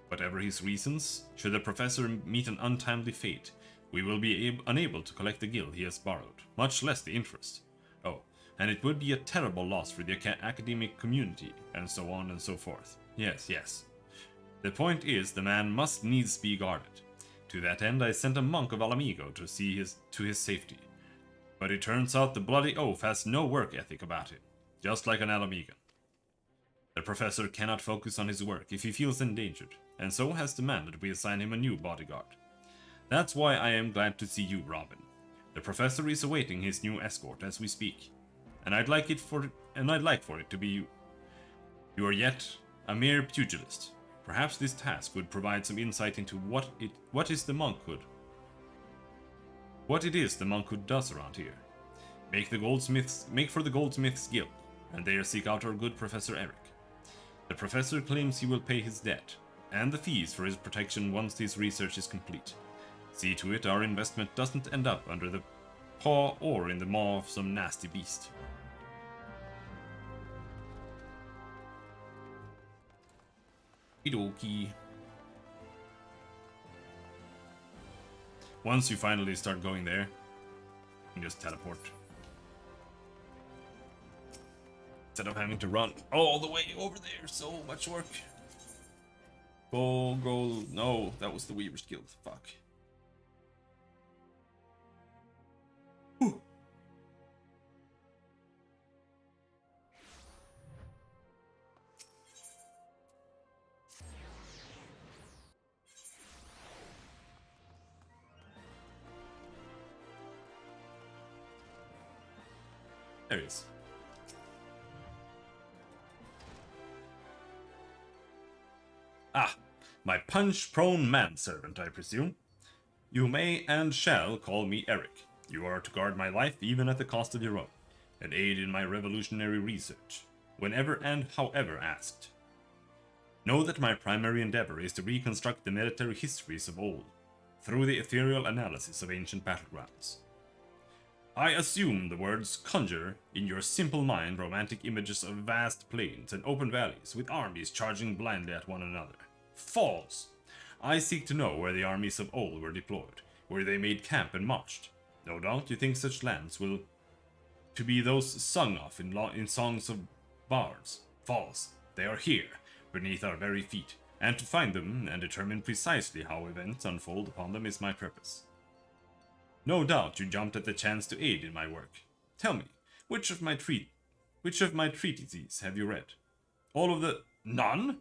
Whatever his reasons, should the professor meet an untimely fate, we will be unable to collect the gil he has borrowed, much less the interest. Oh, and it would be a terrible loss for the academic community, and so on and so forth. Yes. The point is, the man must needs be guarded. To that end, I sent a monk of Alamigo to see to his safety. But it turns out the bloody oaf has no work ethic about him, just like an Alamigan. The professor cannot focus on his work if he feels endangered, and so has demanded we assign him a new bodyguard. That's why I am glad to see you, Robin. The professor is awaiting his new escort as we speak, and I'd like for it to be you. You are yet a mere pugilist. Perhaps this task would provide some insight into what it is the monkhood does around here. Make for the Goldsmiths Guild, and there seek out our good Professor Eric. The professor claims he will pay his debt, and the fees for his protection once his research is complete. See to it our investment doesn't end up under the paw or in the maw of some nasty beast. Okie. Once you finally start going there, you can just teleport. Instead of having to run all the way over there, so much work. Go, no, that was the Weaver's Guild, fuck. Whew. There he is. Ah, my punch-prone manservant, I presume. You may and shall call me Eric. You are to guard my life even at the cost of your own, and aid in my revolutionary research, whenever and however asked. Know that my primary endeavor is to reconstruct the military histories of old, through the ethereal analysis of ancient battlegrounds. I assume the words conjure in your simple mind romantic images of vast plains and open valleys with armies charging blindly at one another. False! I seek to know where the armies of old were deployed, where they made camp and marched. No doubt you think such lands will to be those sung of in songs of bards. False! They are here, beneath our very feet, and to find them and determine precisely how events unfold upon them is my purpose. No doubt you jumped at the chance to aid in my work. Tell me, which of my treatises have you read? All of the... None?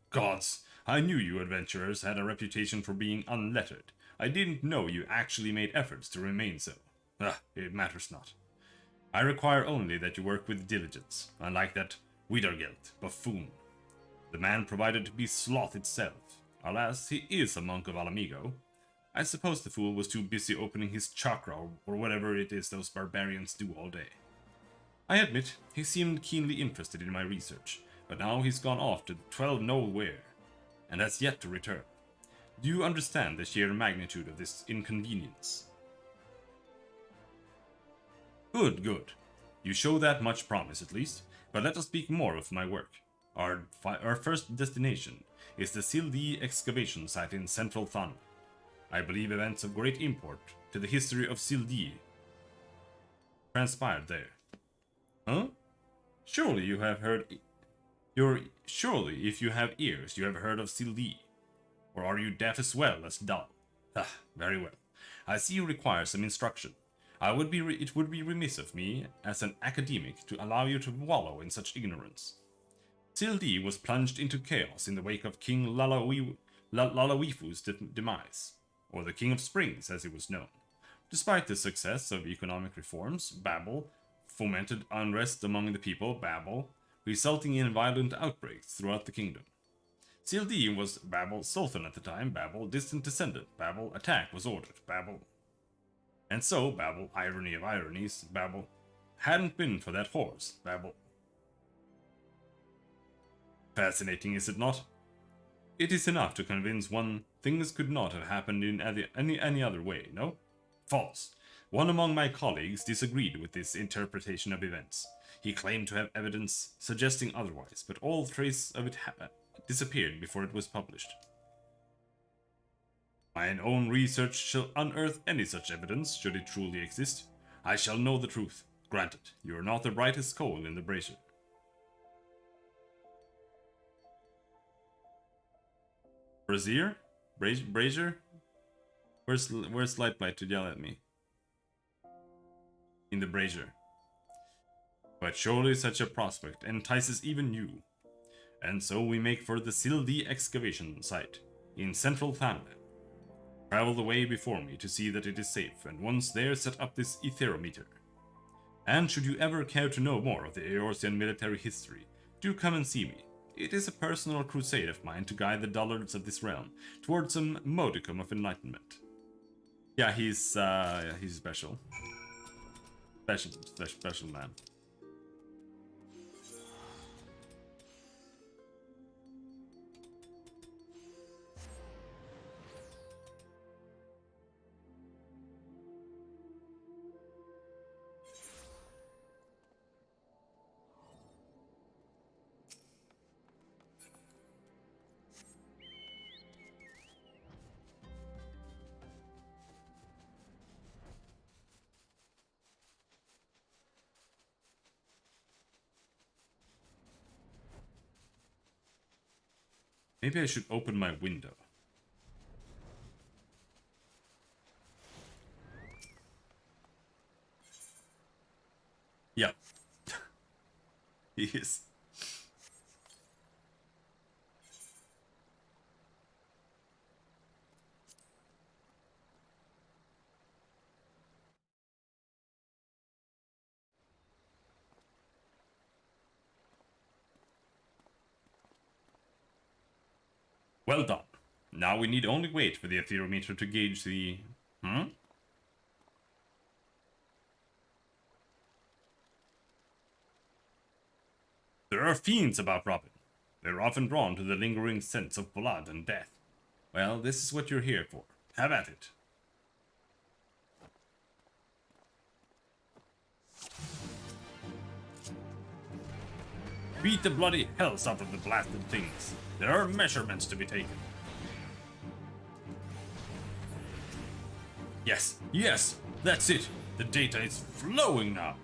Gods, I knew you adventurers had a reputation for being unlettered. I didn't know you actually made efforts to remain so. It matters not. I require only that you work with diligence, unlike that Widergelt buffoon. The man provided to be sloth itself. Alas, he is a monk of Alamigo. I suppose the fool was too busy opening his chakra or whatever it is those barbarians do all day. I admit, he seemed keenly interested in my research, but now he's gone off to 12 nowhere, and has yet to return. Do you understand the sheer magnitude of this inconvenience? Good, good. You show that much promise at least, but let us speak more of my work. Our first destination is the Sildi excavation site in central Than. I believe events of great import to the history of Sildi transpired there. Huh? Surely you have heard... Surely, if you have ears, you have heard of Sildi. Or are you deaf as well as dull? Ah, very well. I see you require some instruction. It would be remiss of me, as an academic, to allow you to wallow in such ignorance. Sildi was plunged into chaos in the wake of King Lalawifu's demise, or the King of Springs as he was known. Despite the success of economic reforms, Babel fomented unrest among the people, resulting in violent outbreaks throughout the kingdom. Sildi was Babel's sultan at the time, Babel distant descendant, Babel attack was ordered, Babel. And so, Babel, irony of ironies, Babel hadn't been for that horse, Babel. Fascinating, is it not? It is enough to convince one things could not have happened in any other way, no? False. One among my colleagues disagreed with this interpretation of events. He claimed to have evidence suggesting otherwise, but all trace of it disappeared before it was published. Mine own research shall unearth any such evidence, should it truly exist. I shall know the truth. Granted, you are not the brightest coal in the brazier. Brazier? Brazier? Where's Lightblight to yell at me? In the brazier. But surely such a prospect entices even you. And so we make for the Sildi excavation site, in central Thanland. Travel the way before me to see that it is safe, and once there set up this etherometer. And should you ever care to know more of the Eorzean military history, do come and see me. It is a personal crusade of mine to guide the dullards of this realm towards some modicum of enlightenment. Yeah, he's special. Special man. Maybe I should open my window. Yep. He is. Well done. Now we need only wait for the etherometer to gauge the... There are fiends about Robin. They're often drawn to the lingering sense of blood and death. Well, this is what you're here for. Have at it. Beat the bloody hells out of the blasted things. There are measurements to be taken. Yes, yes, that's it. The data is flowing now.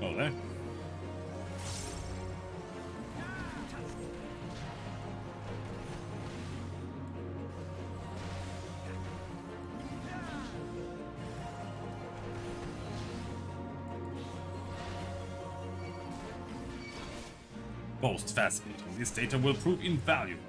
Oh, there. Most fascinating. This data will prove invaluable.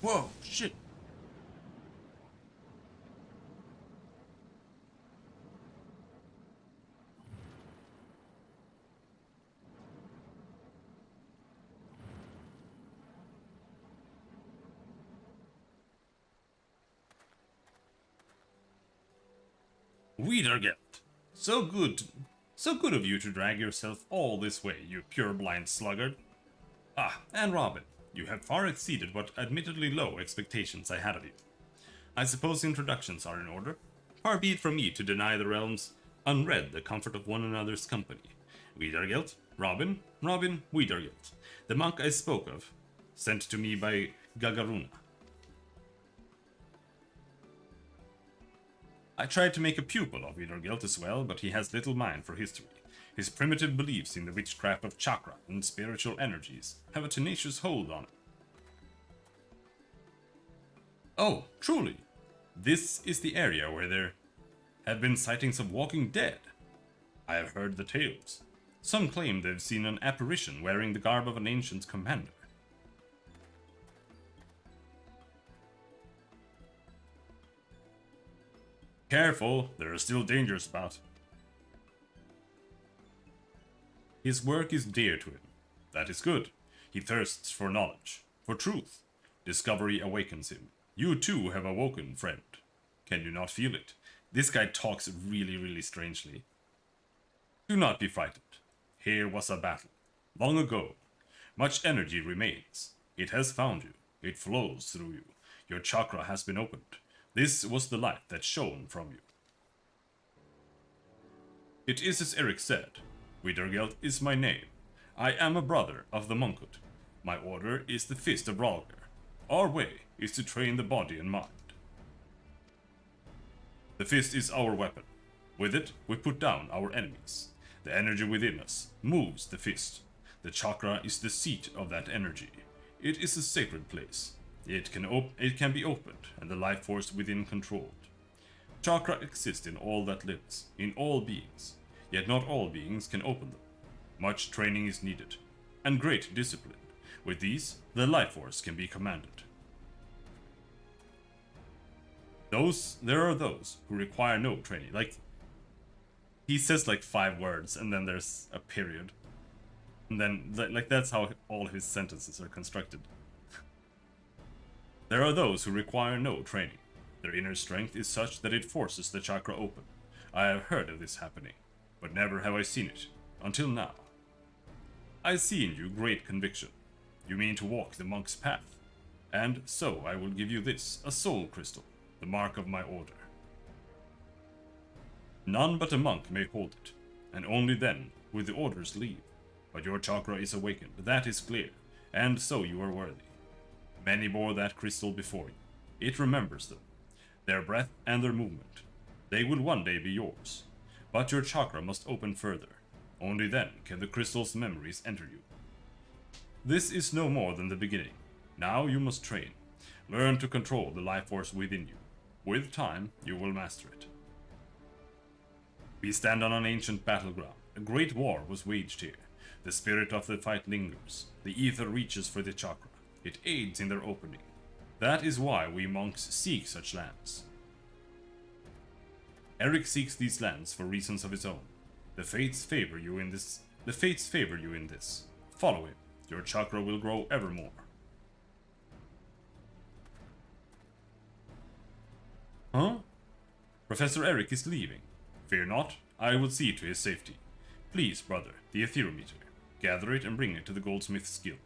Whoa, shit. Wiedergeld. So good. So good of you to drag yourself all this way, you pure-blind sluggard. Ah, and Robin, you have far exceeded what admittedly low expectations I had of you. I suppose introductions are in order. Far be it from me to deny the realms unread the comfort of one another's company. Wiedergeld, Robin, Wiedergeld, the monk I spoke of, sent to me by Gagaruna. I tried to make a pupil of Wiedergeld as well, but he has little mind for history. His primitive beliefs in the witchcraft of chakra and spiritual energies have a tenacious hold on him. Oh, truly. This is the area where there have been sightings of walking dead. I have heard the tales. Some claim they've seen an apparition wearing the garb of an ancient commander. Careful, there are still dangers about. His work is dear to him. That is good. He thirsts for knowledge, for truth. Discovery awakens him. You too have awoken, friend. Can you not feel it? This guy talks really strangely. Do not be frightened. Here was a battle. Long ago. Much energy remains. It has found you. It flows through you. Your chakra has been opened. This was the light that shone from you. It is as Eric said. Wiedergeld is my name. I am a brother of the monkhood. My order is the Fist of Ralger. Our way is to train the body and mind. The fist is our weapon. With it, we put down our enemies. The energy within us moves the fist. The chakra is the seat of that energy. It is a sacred place. It can be opened, and the life force within controlled. Chakra exists in all that lives, in all beings, yet not all beings can open them. Much training is needed, and great discipline. With these, the life force can be commanded. There are those who require no training. Like, he says like 5 words, and then there's a period. And then, like, that's how all his sentences are constructed. There are those who require no training. Their inner strength is such that it forces the chakra open. I have heard of this happening, but never have I seen it, until now. I see in you great conviction. You mean to walk the monk's path. And so I will give you this, a soul crystal, the mark of my order. None but a monk may hold it, and only then will the order's leave. But your chakra is awakened, that is clear, and so you are worthy. Many bore that crystal before you. It remembers them, their breath and their movement. They will one day be yours. But your chakra must open further. Only then can the crystal's memories enter you. This is no more than the beginning. Now you must train. Learn to control the life force within you. With time, you will master it. We stand on an ancient battleground. A great war was waged here. The spirit of the fight lingers. The ether reaches for the chakra. It aids in their opening. That is why we monks seek such lands. Eric seeks these lands for reasons of his own. The fates favor you in this. Follow him. Your chakra will grow ever more. Huh? Professor Eric is leaving. Fear not, I will see to his safety. Please, brother, the etherometer. Gather it and bring it to the goldsmith's guild.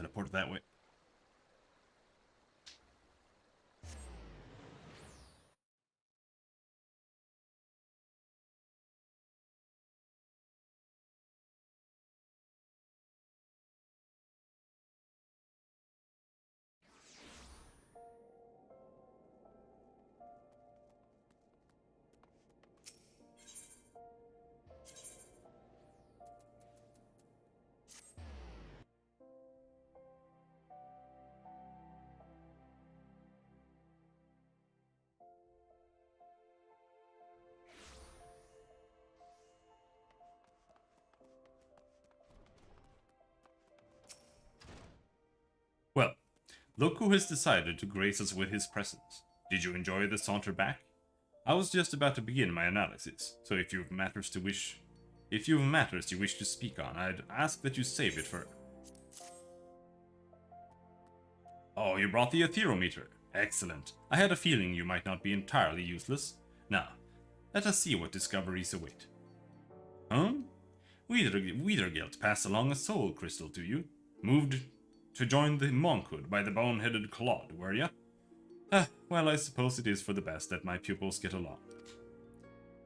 teleport that way. Well, look who has decided to grace us with his presence. Did you enjoy the saunter back? I was just about to begin my analysis, so if you have matters you wish to speak on, I'd ask that you save it for... Oh, you brought the etherometer. Excellent. I had a feeling you might not be entirely useless. Now, let us see what discoveries await. Huh? Wiedergelt passed along a soul crystal to you. Moved to join the monkhood by the bone-headed clod, were ya? Well, I suppose it is for the best that my pupils get along.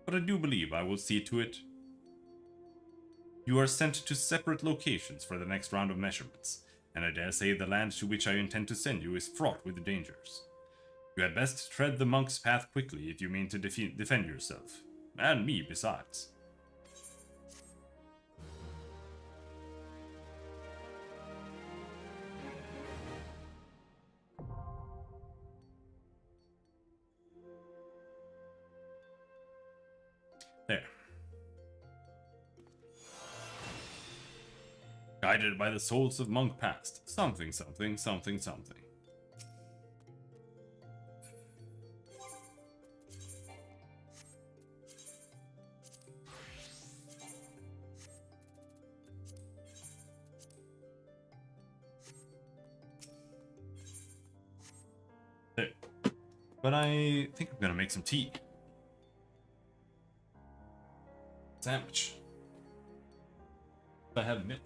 But I do believe I will see to it. You are sent to separate locations for the next round of measurements, and I dare say the land to which I intend to send you is fraught with dangers. You had best tread the monk's path quickly if you mean to defend yourself, and me besides. There. Guided by the souls of monk past. Something, something, something, something. There. But I think I'm gonna make some tea. Sandwich. I have milk.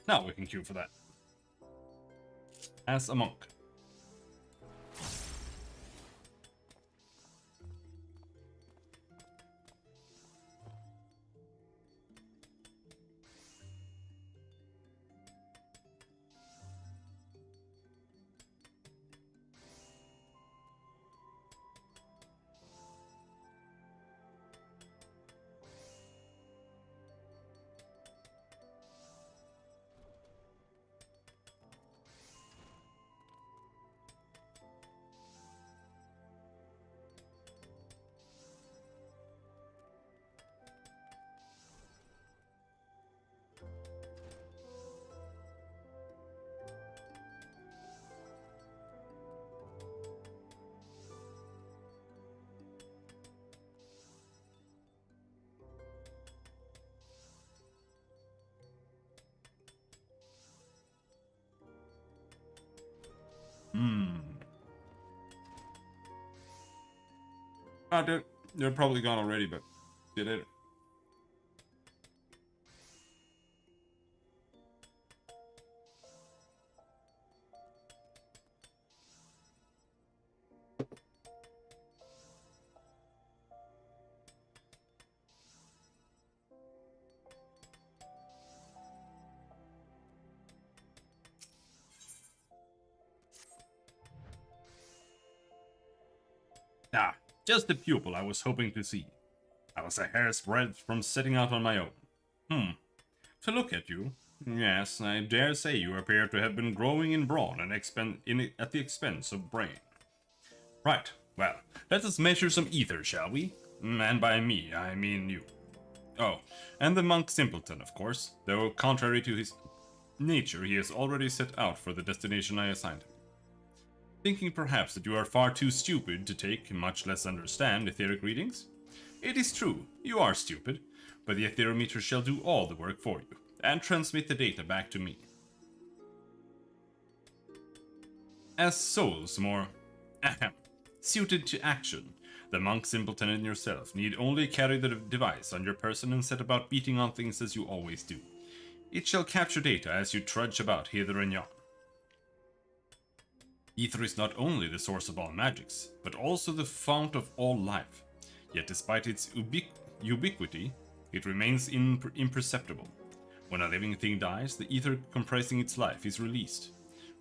Now we can queue for that. As a monk. They're probably gone already, but did it? Ah, just the pupil I was hoping to see. I was a hair's breadth from setting out on my own. To look at you, yes, I dare say you appear to have been growing in brawn and at the expense of brain. Right, well, let us measure some ether, shall we? And by me, I mean you. Oh, and the monk simpleton, of course, though contrary to his nature, he has already set out for the destination I assigned him. Thinking perhaps that you are far too stupid to take, much less understand, etheric readings? It is true, you are stupid, but the etherometer shall do all the work for you, and transmit the data back to me. As souls more suited to action, the monk simpleton and yourself need only carry the device on your person and set about beating on things as you always do. It shall capture data as you trudge about hither and yon. Ether is not only the source of all magics, but also the fount of all life. Yet despite its ubiquity, it remains imperceptible. When a living thing dies, the ether comprising its life is released.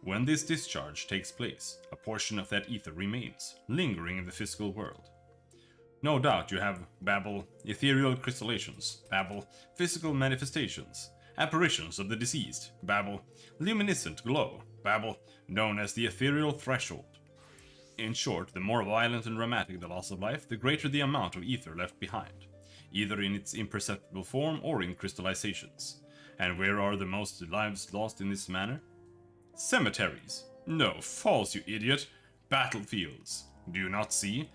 When this discharge takes place, a portion of that ether remains, lingering in the physical world. No doubt you have Babel, ethereal crystallizations, Babel, physical manifestations, apparitions of the deceased, Babel, luminescent glow, Babel, known as the ethereal threshold. In short, the more violent and dramatic the loss of life, the greater the amount of ether left behind, either in its imperceptible form or in crystallizations. And where are the most lives lost in this manner? Cemeteries. No, false, you idiot. Battlefields. Do you not see?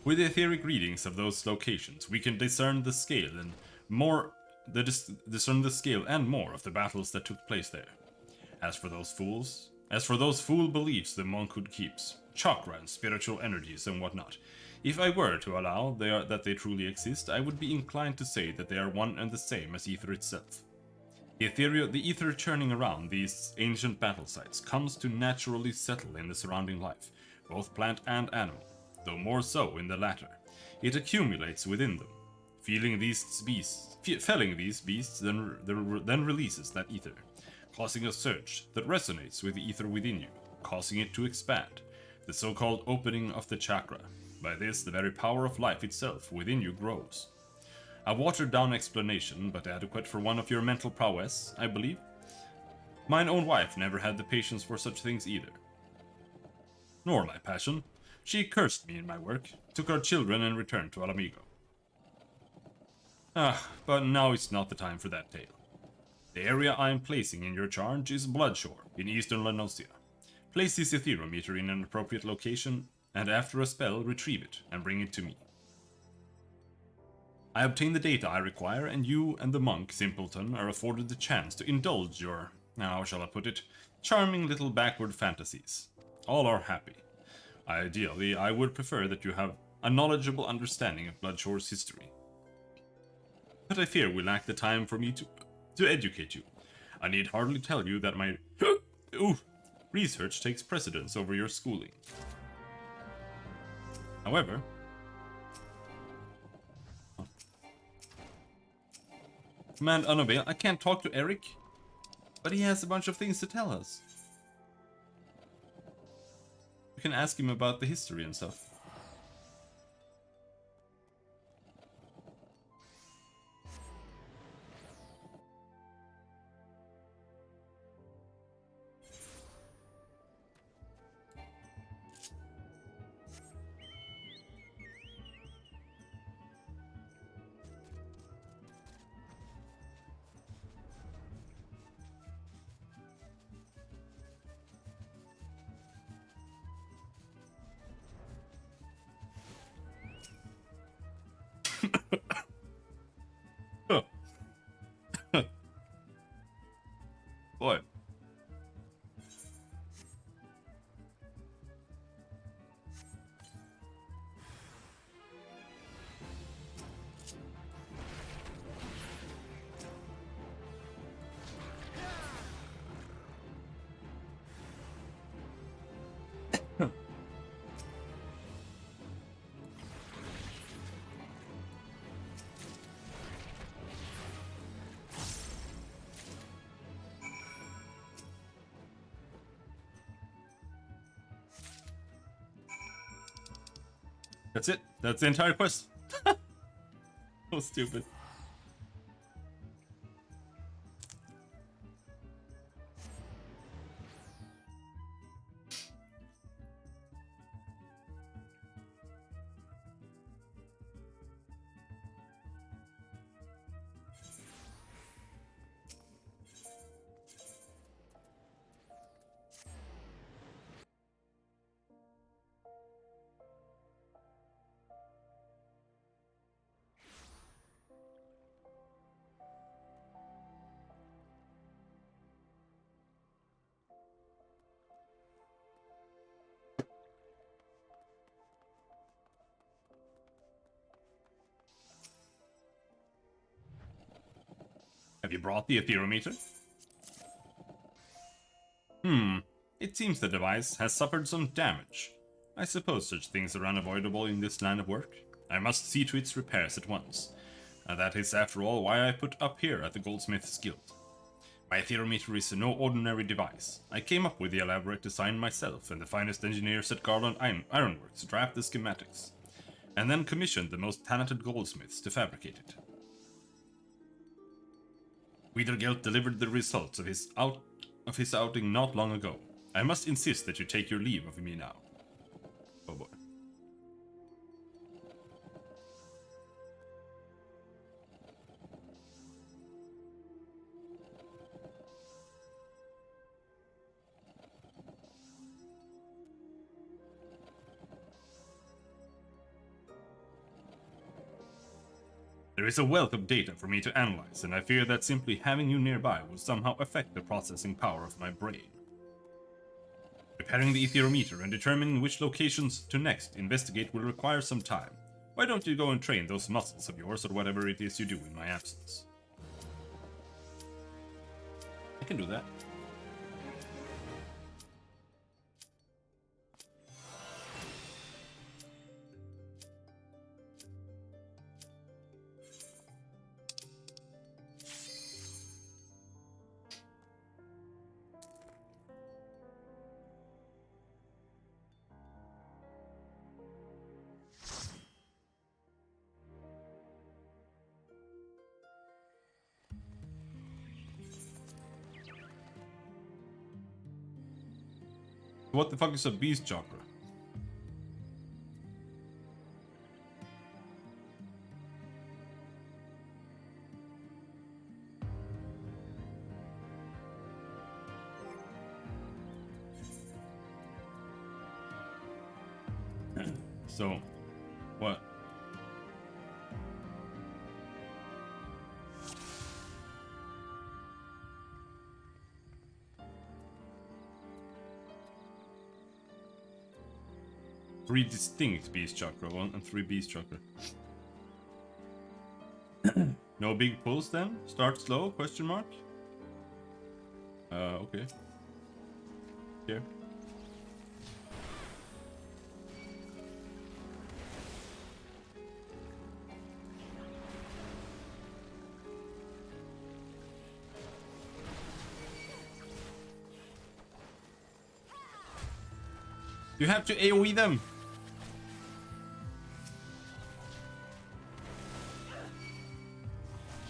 With the etheric readings of those locations, we can discern the scale and more of the battles that took place there. As for those fool beliefs the monkhood keeps, chakra and spiritual energies and whatnot, if I were to allow that they truly exist, I would be inclined to say that they are one and the same as ether itself. The ether churning around these ancient battle sites comes to naturally settle in the surrounding life, both plant and animal, though more so in the latter. It accumulates within them. Felling these beasts then releases that ether, causing a surge that resonates with the ether within you, causing it to expand, the so-called opening of the chakra. By this, the very power of life itself within you grows. A watered-down explanation, but adequate for one of your mental prowess, I believe. Mine own wife never had the patience for such things either. Nor my passion. She cursed me in my work, took our children, and returned to Alamigo. But now it's not the time for that tale. The area I am placing in your charge is Bloodshore, in eastern Lanosia. Place this etherometer in an appropriate location, and after a spell, retrieve it and bring it to me. I obtain the data I require, and you and the monk simpleton are afforded the chance to indulge your, how shall I put it, charming little backward fantasies. All are happy. Ideally, I would prefer that you have a knowledgeable understanding of Bloodshore's history. but I fear we lack the time for me to educate you. I need hardly tell you that my research takes precedence over your schooling. However, Command Unavail, I can't talk to Eric, but he has a bunch of things to tell us. You can ask him about the history and stuff. Boy. That's it. That's the entire quest. So stupid. Have you brought the etherometer? It seems the device has suffered some damage. I suppose such things are unavoidable in this line of work. I must see to its repairs at once. That is, after all, why I put up here at the Goldsmiths Guild. My etherometer is no ordinary device. I came up with the elaborate design myself, and the finest engineers at Garland Ironworks draft the schematics, and then commissioned the most talented goldsmiths to fabricate it. Wiedergelt delivered the results of his outing not long ago. I must insist that you take your leave of me now. Oh boy. There is a wealth of data for me to analyze, and I fear that simply having you nearby will somehow affect the processing power of my brain. Repairing the etherometer and determining which locations to next investigate will require some time. Why don't you go and train those muscles of yours or whatever it is you do in my absence? I can do that. What the fuck is a beast chakra? So, what? Three distinct beast chakra, 1 and 3 beast chakra. No big pulls then? Start slow? Question mark? Okay. Here. You have to AoE them!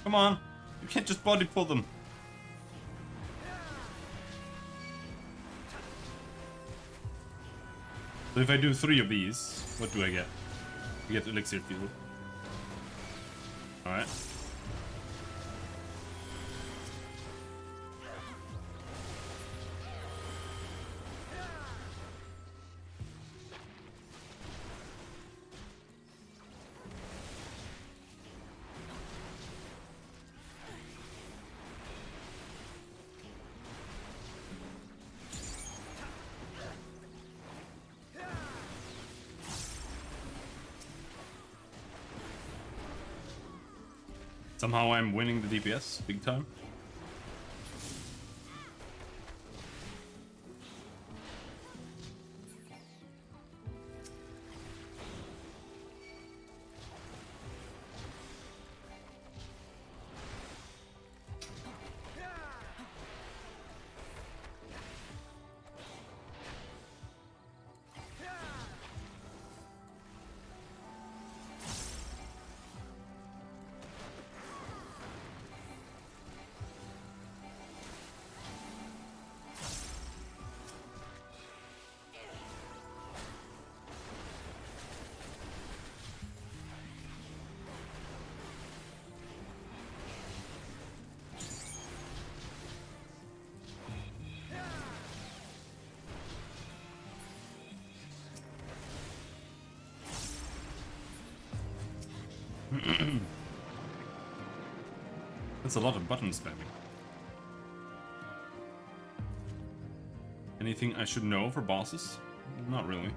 Come on! You can't just body pull them! So if I do 3 of these, what do I get? I get elixir fuel. Alright. Somehow I'm winning the DPS big time. That's a lot of button spamming. Anything I should know for bosses? Not really.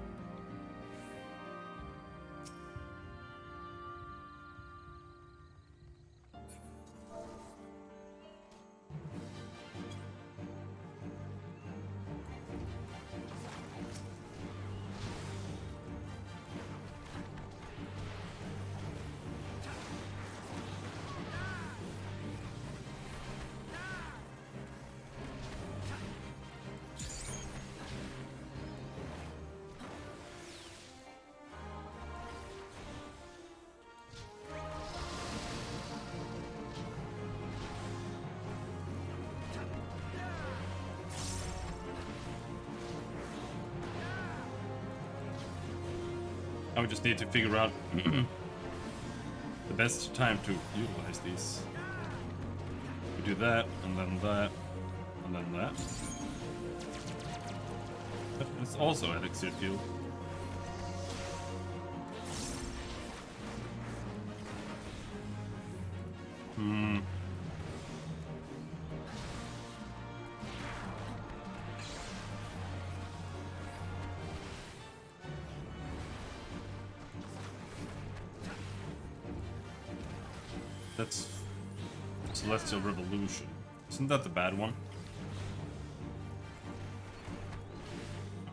I would just need to figure out the best time to utilize these. We do that, and then that, and then that. But it's also elixir fuel. That's Celestial Revolution. Isn't that the bad one?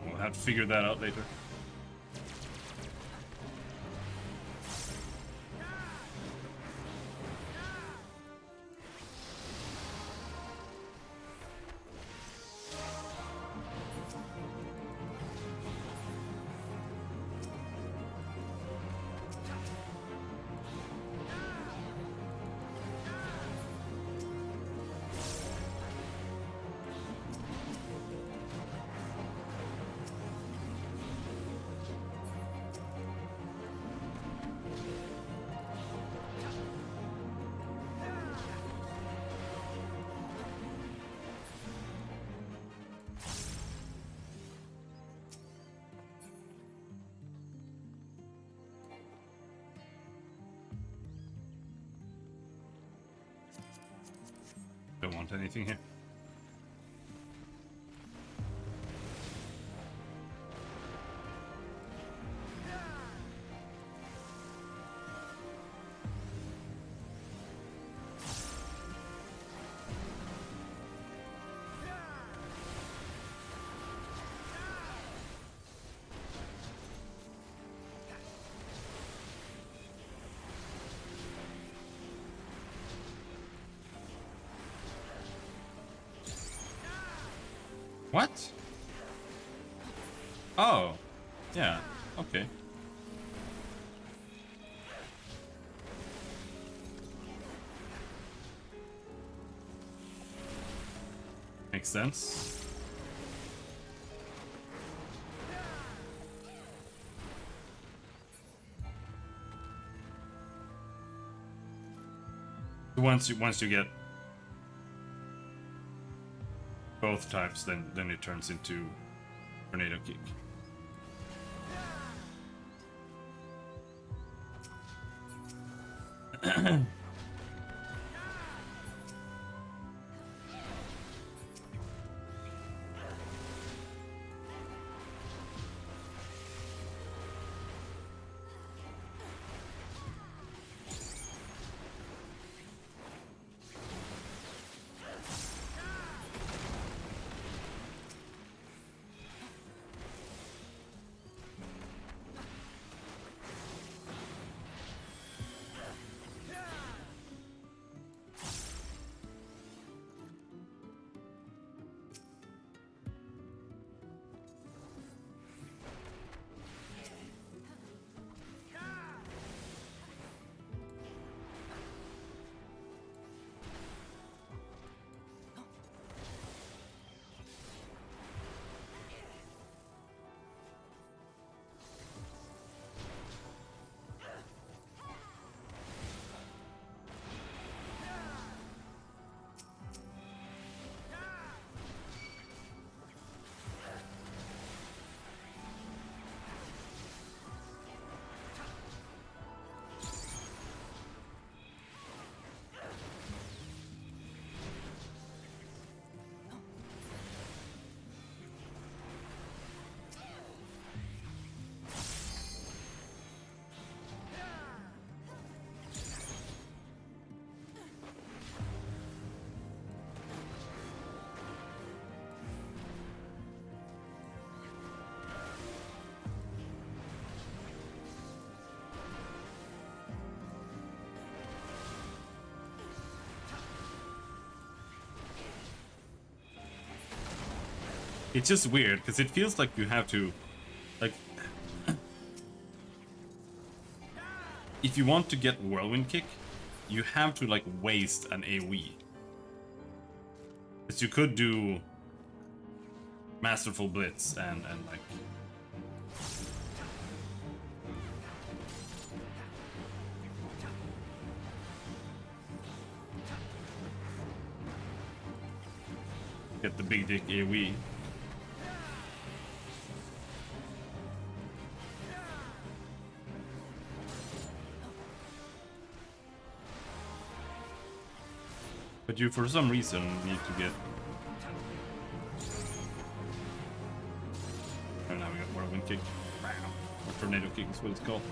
We'll have to figure that out later. Don't want anything here. What? Oh, yeah, okay. Makes sense. Once you get both types, then it turns into tornado kick. It's just weird because it feels like you have to, like, if you want to get whirlwind kick, you have to like waste an AoE. Because you could do masterful blitz and like get the big dick AoE. But you, for some reason, need to get... And now we got whirlwind kick. Or tornado kick is what it's called.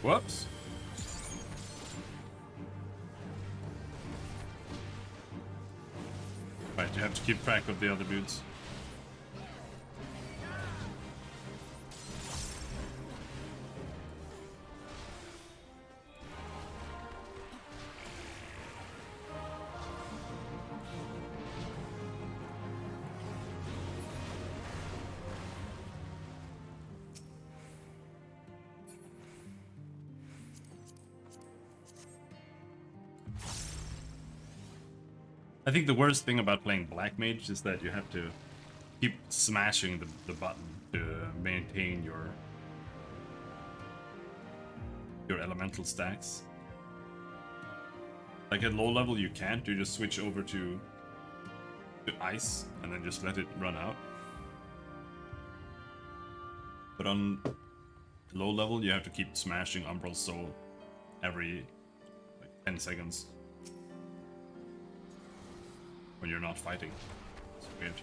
Whoops. Right, you have to keep track of the other dudes. I think the worst thing about playing Black Mage is that you have to keep smashing the button to maintain your elemental stacks. Like at low level you can't, you just switch over to ice and then just let it run out. But on low level you have to keep smashing Umbral Soul every like 10 seconds when you're not fighting. It's weird.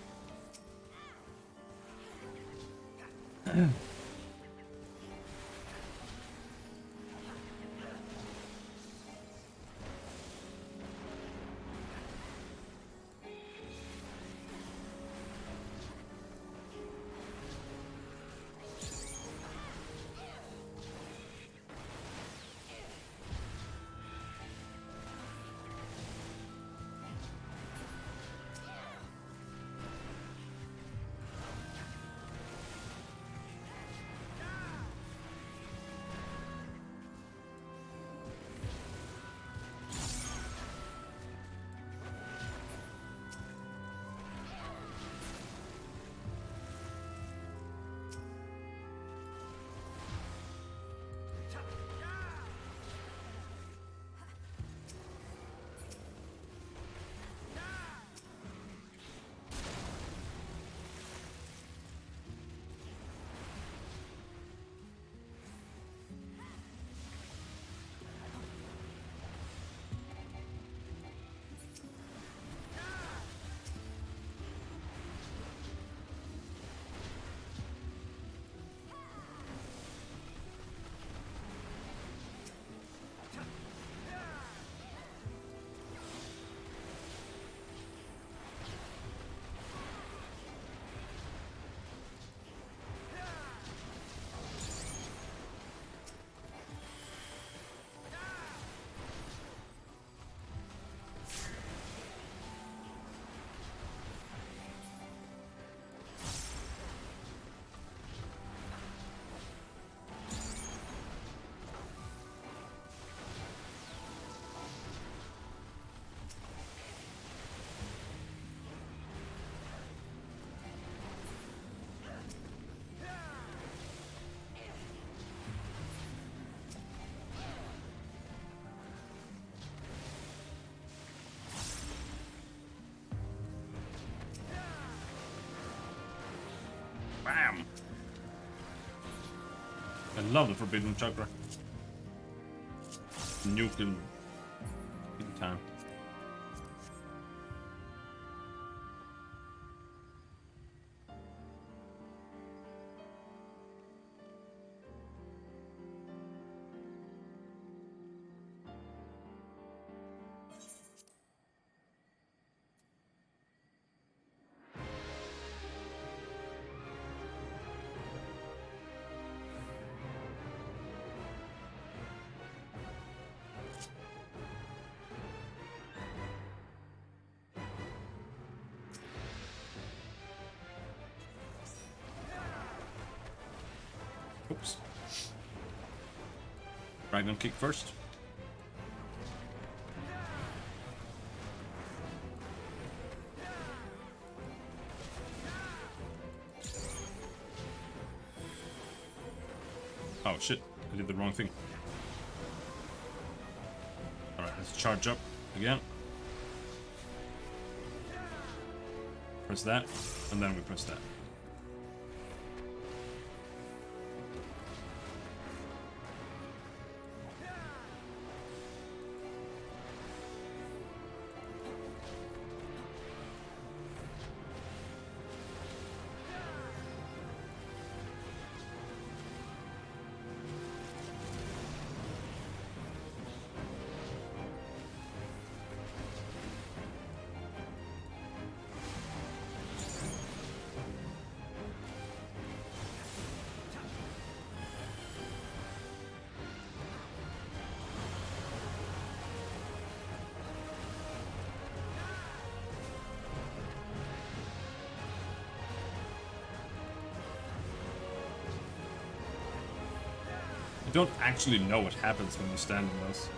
Bam! I love the Forbidden Chakra. Nuking in time. Oops. Dragon kick first. Oh shit, I did the wrong thing. Alright, let's charge up again. Press that, and then we press that. I don't actually know what happens when you stand in those.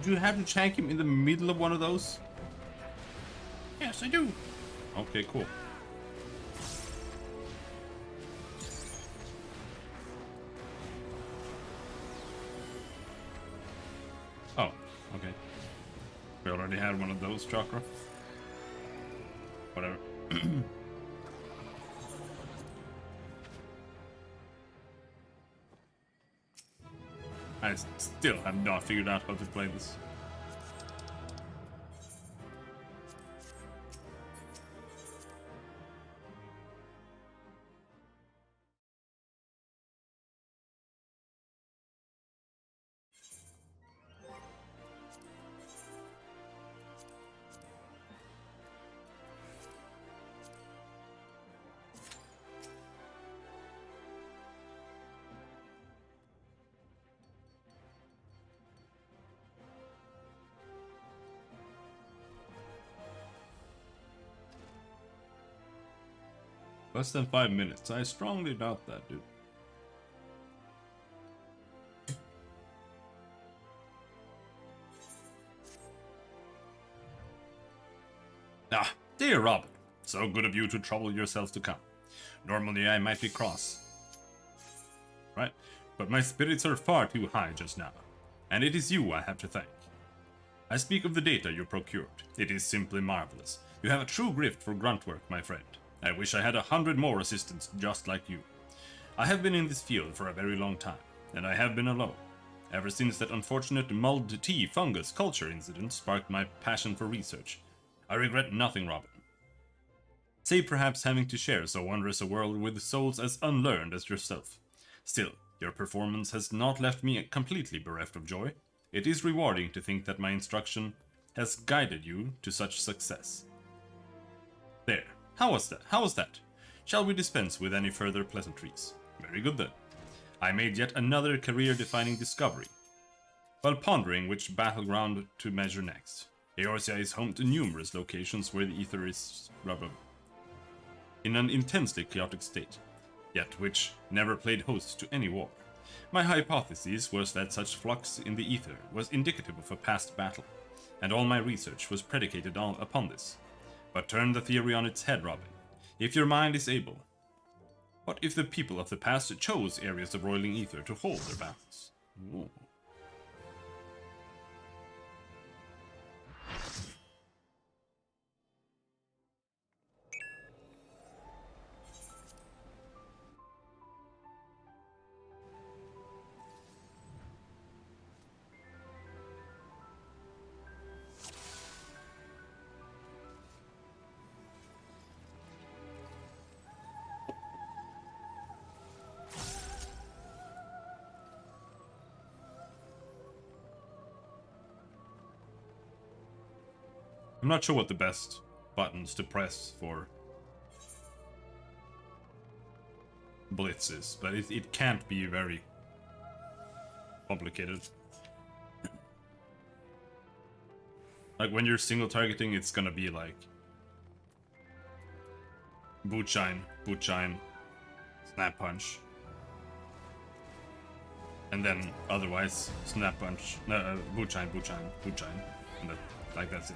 do you have to shank him in the middle of one of those? Yes, I do. Okay, cool. Oh, okay. We already had one of those, Chakra. Whatever. I still have not figured out how to play this. Less than 5 minutes. I strongly doubt that, dude. Ah, dear Robin. So good of you to trouble yourself to come. Normally I might be cross. Right? But my spirits are far too high just now. And it is you I have to thank. I speak of the data you procured. It is simply marvelous. You have a true gift for grunt work, my friend. I wish I had 100 more assistants just like you. I have been in this field for a very long time, and I have been alone. Ever since that unfortunate mulled tea fungus culture incident sparked my passion for research. I regret nothing, Robin. Save perhaps having to share so wondrous a world with souls as unlearned as yourself. Still, your performance has not left me completely bereft of joy. It is rewarding to think that my instruction has guided you to such success. There. How was that? How was that? Shall we dispense with any further pleasantries? Very good then. I made yet another career-defining discovery. While pondering which battleground to measure next, Eorzea is home to numerous locations where the ether is in an intensely chaotic state, yet which never played host to any war. My hypothesis was that such flux in the ether was indicative of a past battle, and all my research was predicated upon this. But turn the theory on its head, Robin. If your mind is able, what if the people of the past chose areas of roiling ether to hold their battles? Ooh. I'm not sure what the best buttons to press for Blitz is, but it can't be very complicated. Like when you're single targeting, it's gonna be like boot shine, snap punch. And then otherwise snap punch, boot shine, and that's it.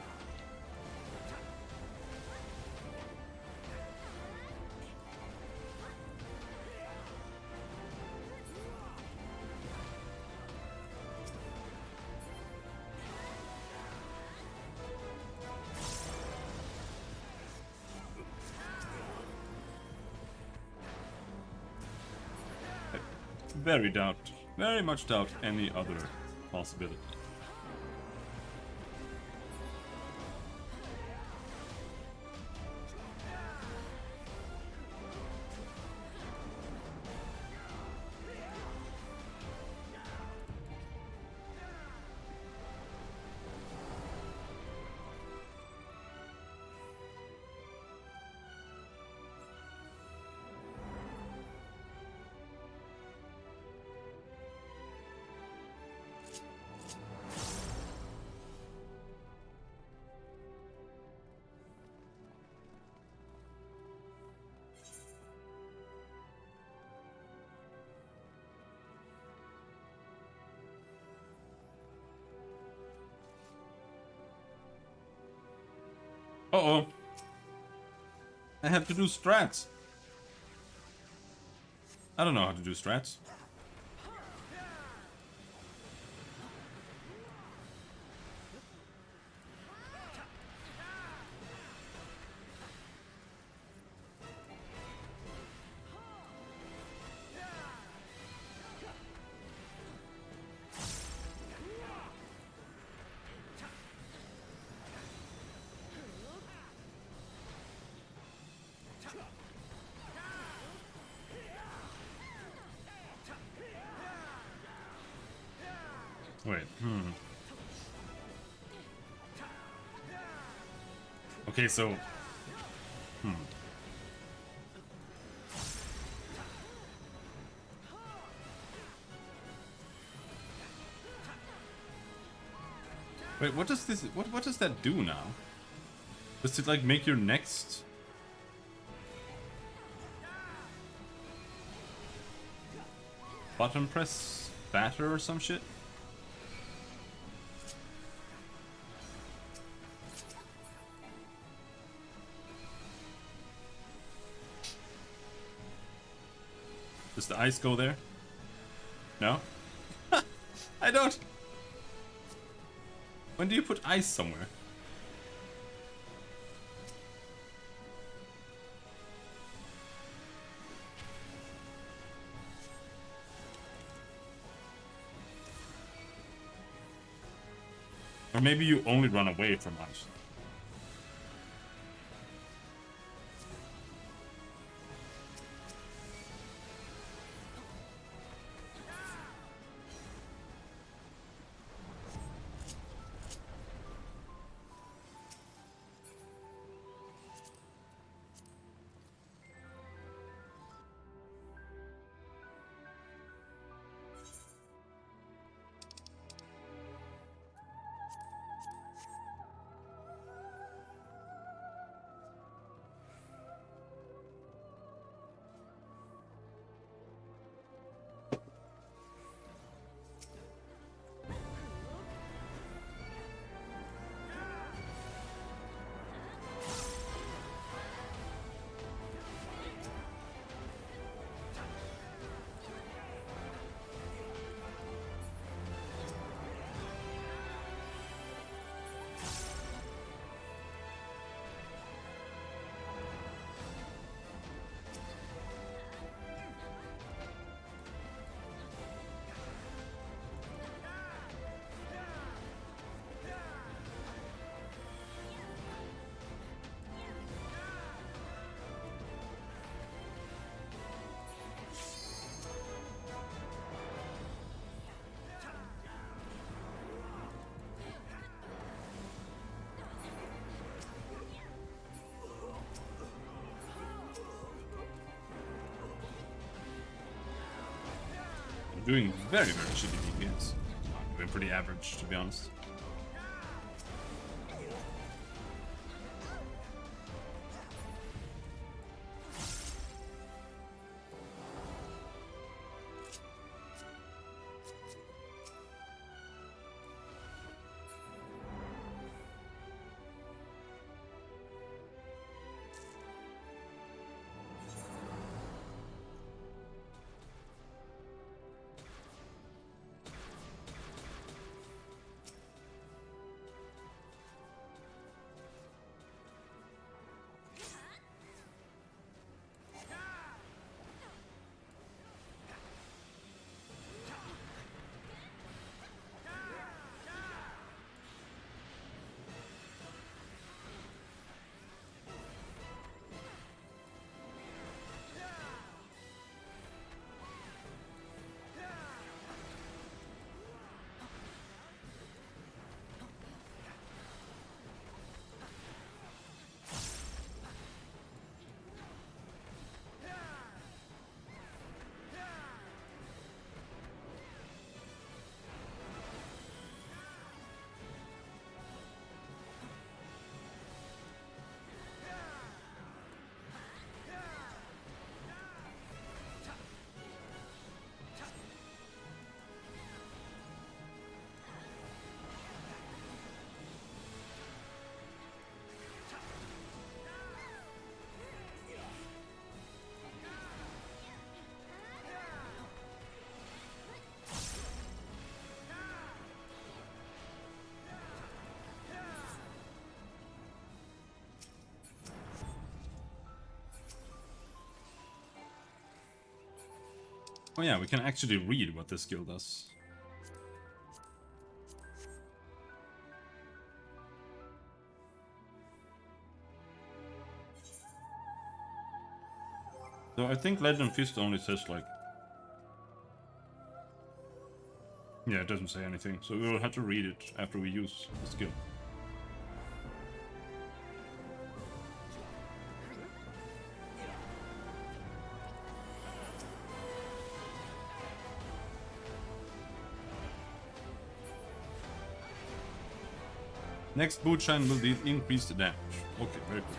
Very much doubt any other possibility. Uh-oh. I have to do strats. I don't know how to do strats. Wait, Okay, so... Wait, what does this... What does that do now? Does it, like, make your next... button press fatter or some shit? Does the ice go there? No? I don't... When do you put ice somewhere? Or maybe you only run away from ice. Doing very, very shitty DPS. I'm doing pretty average, to be honest. Oh yeah, we can actually read what this skill does. So I think Legend Fist only says like... Yeah, it doesn't say anything, so we will have to read it after we use the skill. Next boot shine will deal increased damage. Okay, very cool.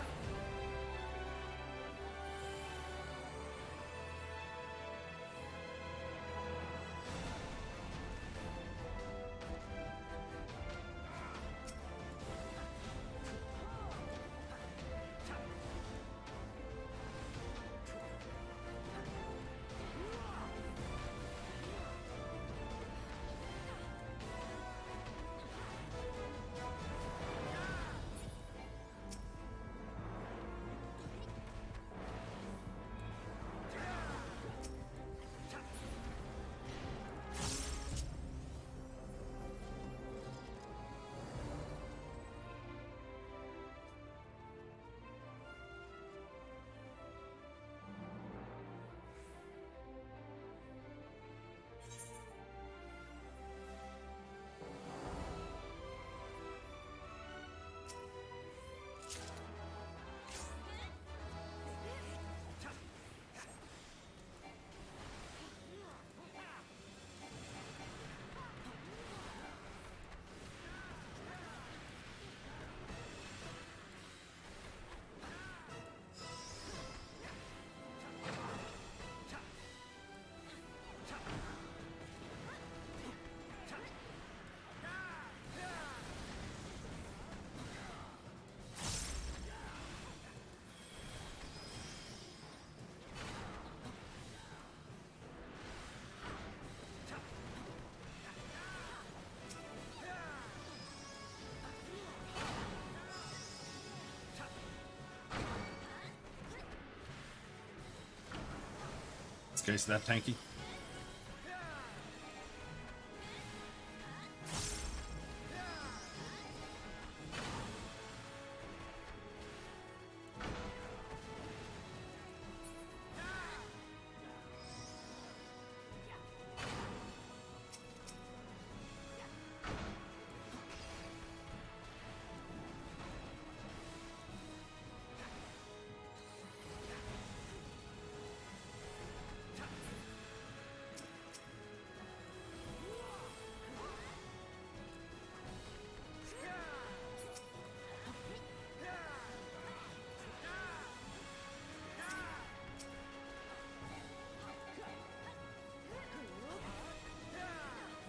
This guy's that tanky.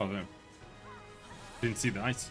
Oh, damn. Didn't see the ice.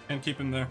Can't keep him there.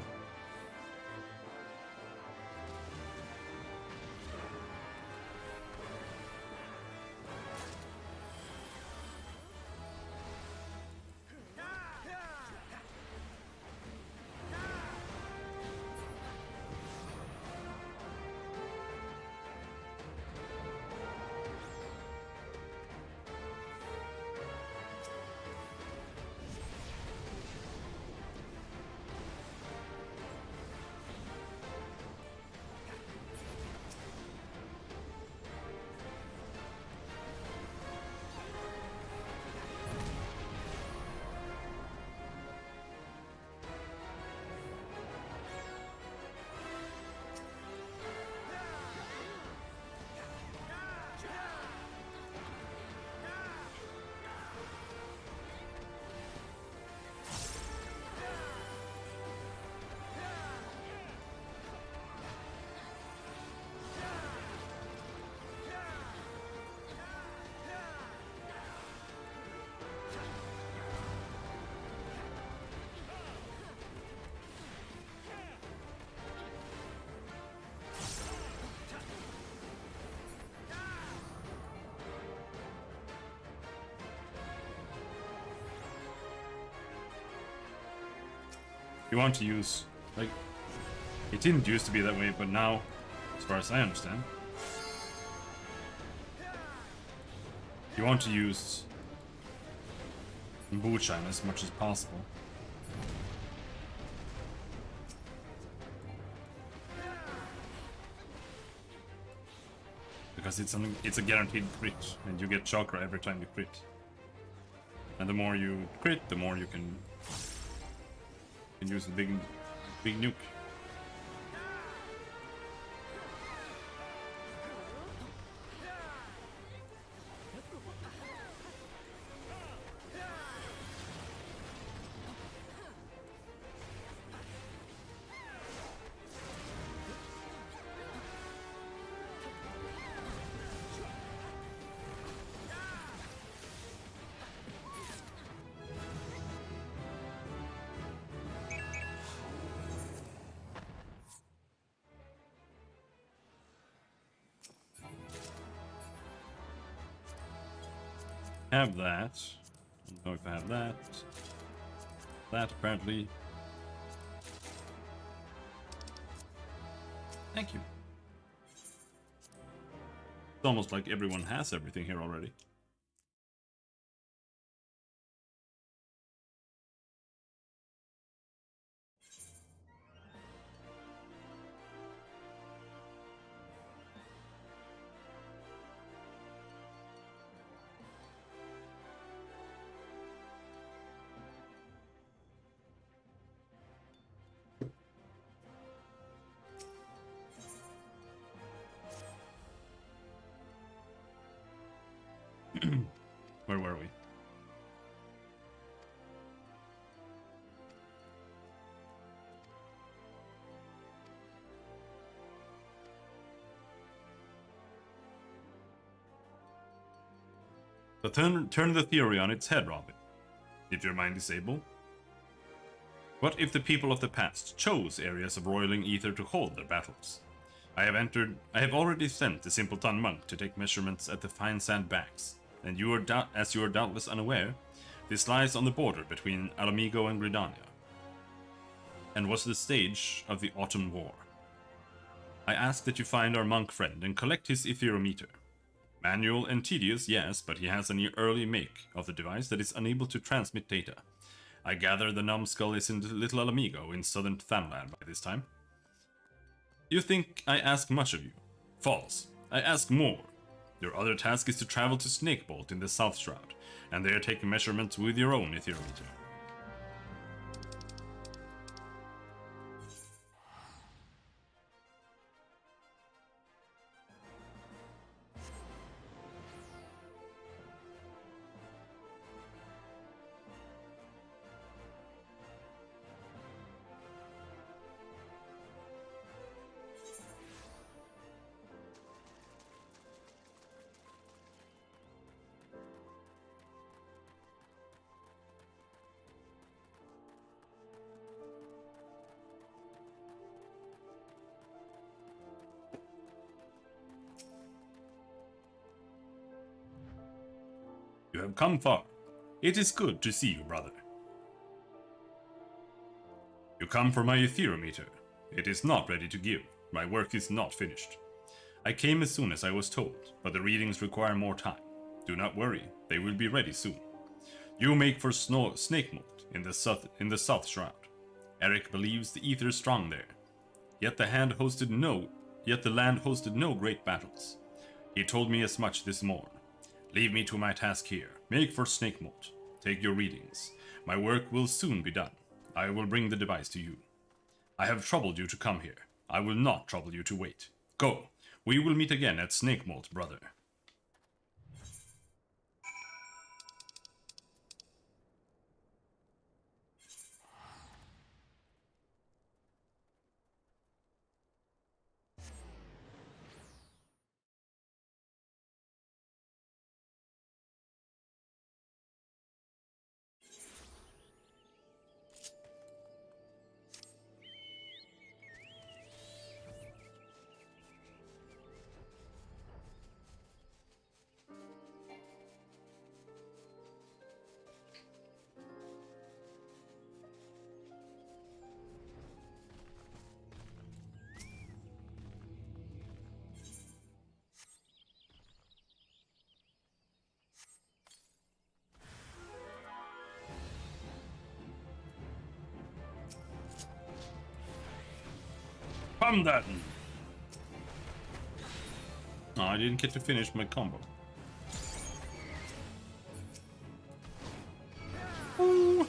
You want to use, like, it didn't used to be that way, but now, as far as I understand, you want to use Bushine as much as possible. Because it's a guaranteed crit, and you get chakra every time you crit. And the more you crit, the more you can use the big nuke. Have that. I don't know if I have that. That apparently. Thank you. It's almost like everyone has everything here already. Where were we? But turn the theory on its head, Robin. If your mind is able. What if the people of the past chose areas of roiling ether to hold their battles? I have already sent the simpleton monk to take measurements at the fine sand banks, and as you are doubtless unaware, this lies on the border between Alamigo and Gridania, and was the stage of the Autumn War. I ask that you find our monk friend and collect his etherometer. Manual and tedious, yes, but he has an early make of the device that is unable to transmit data. I gather the numbskull is in Little Alamigo in southern Thanland by this time. You think I ask much of you? False. I ask more. Your other task is to travel to Snakebolt in the South Shroud, and there take measurements with your own etherometer. You have come far. It is good to see you, brother. You come for my etherometer. It is not ready to give. My work is not finished. I came as soon as I was told, but the readings require more time. Do not worry, they will be ready soon. You make for Snakemold in the South Shroud. Eric believes the ether is strong there. Yet the land hosted no great battles. He told me as much this morn. Leave me to my task here. Make for Snakemold. Take your readings. My work will soon be done. I will bring the device to you. I have troubled you to come here. I will not trouble you to wait. Go. We will meet again at Snakemold, brother. Come then! Oh, I didn't get to finish my combo. Ooh.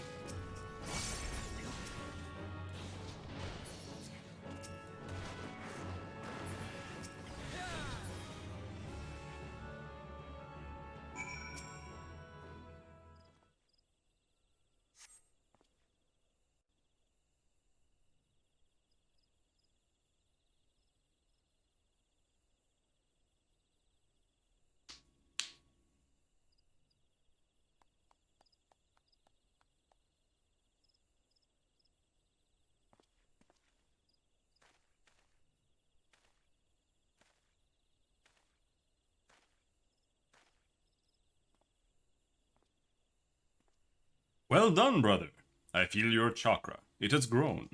Well done, brother. I feel your chakra. It has grown.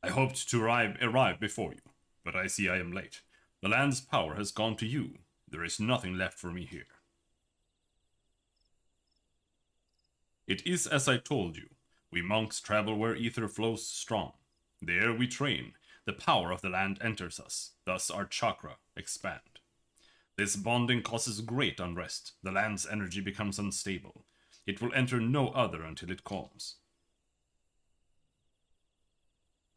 I hoped to arrive before you, but I see I am late. The land's power has gone to you. There is nothing left for me here. It is as I told you. We monks travel where ether flows strong. There we train. The power of the land enters us. Thus our chakra expand. This bonding causes great unrest. The land's energy becomes unstable. It will enter no other until it calms.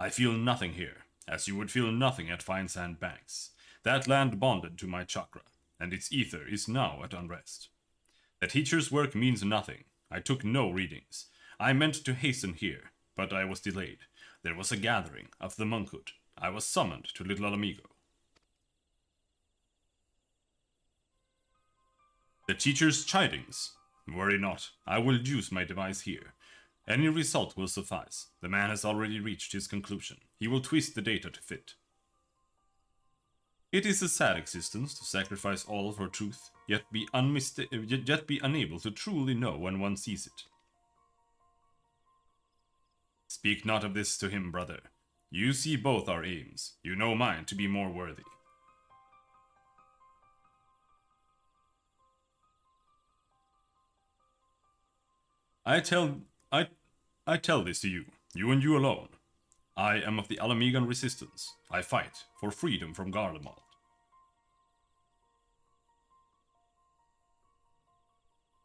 I feel nothing here, as you would feel nothing at Fine Sand Banks. That land bonded to my chakra, and its ether is now at unrest. The teacher's work means nothing. I took no readings. I meant to hasten here, but I was delayed. There was a gathering of the monkhood. I was summoned to Little Amigo. The teacher's chidings. Worry not, I will use my device here. Any result will suffice. The man has already reached his conclusion. He will twist the data to fit. It is a sad existence to sacrifice all for truth, yet be unable to truly know when one sees it. Speak not of this to him, brother. You see both our aims. You know mine to be more worthy. I tell this to you and you alone. I am of the Alamigan resistance. I fight for freedom from Garlemald.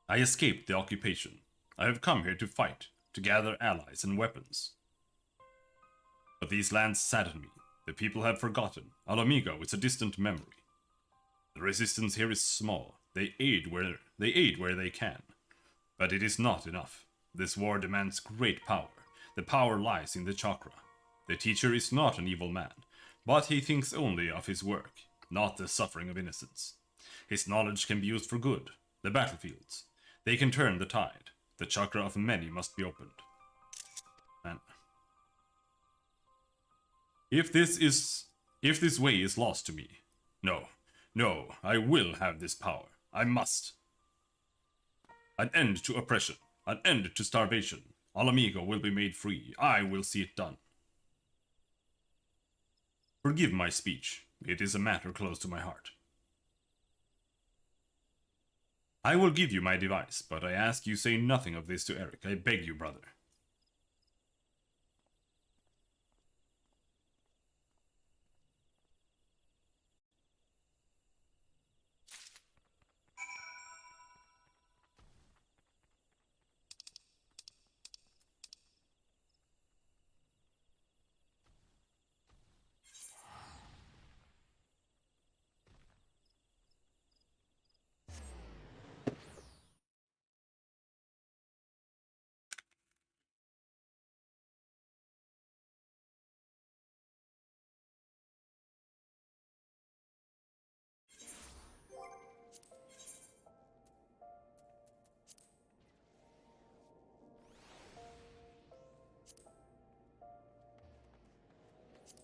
I escaped the occupation. I have come here to fight, to gather allies and weapons. But these lands sadden me. The people have forgotten. Alamigo is a distant memory. The resistance here is small. They aid where they can. But it is not enough. This war demands great power. The power lies in the chakra. The teacher is not an evil man, but he thinks only of his work, not the suffering of innocents. His knowledge can be used for good. The battlefields. They can turn the tide. The chakra of many must be opened. And if this way is lost to me, no, I will have this power. I must. An end to oppression. An end to starvation. Alamigo will be made free. I will see it done. Forgive my speech. It is a matter close to my heart. I will give you my device, but I ask you say nothing of this to Eric. I beg you, brother.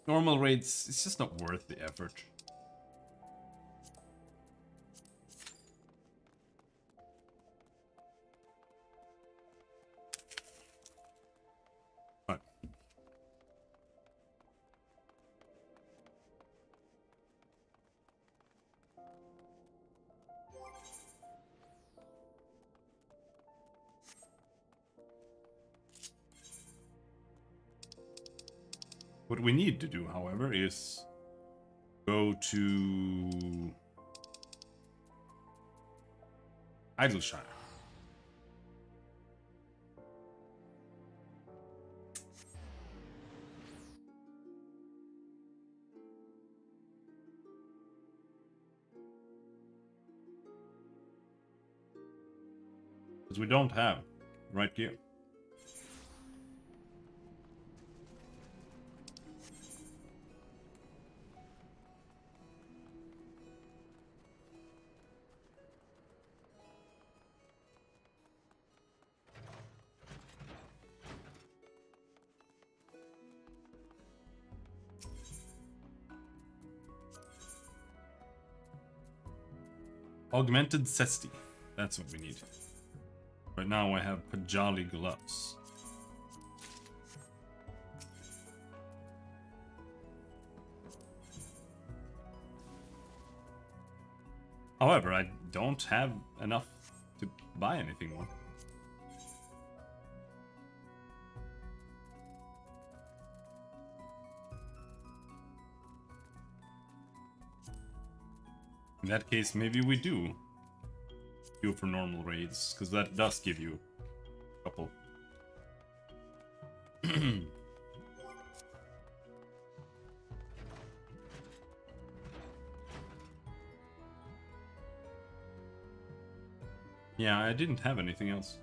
Normal raids, it's just not worth the effort. Right. What we need to do, however, is go to Idleshire. Because we don't have right here. Augmented Cesti. That's what we need. Right now I have Pajali gloves. However, I don't have enough to buy anything more. In that case, maybe we do go for normal raids, because that does give you a couple. Yeah, I didn't have anything else.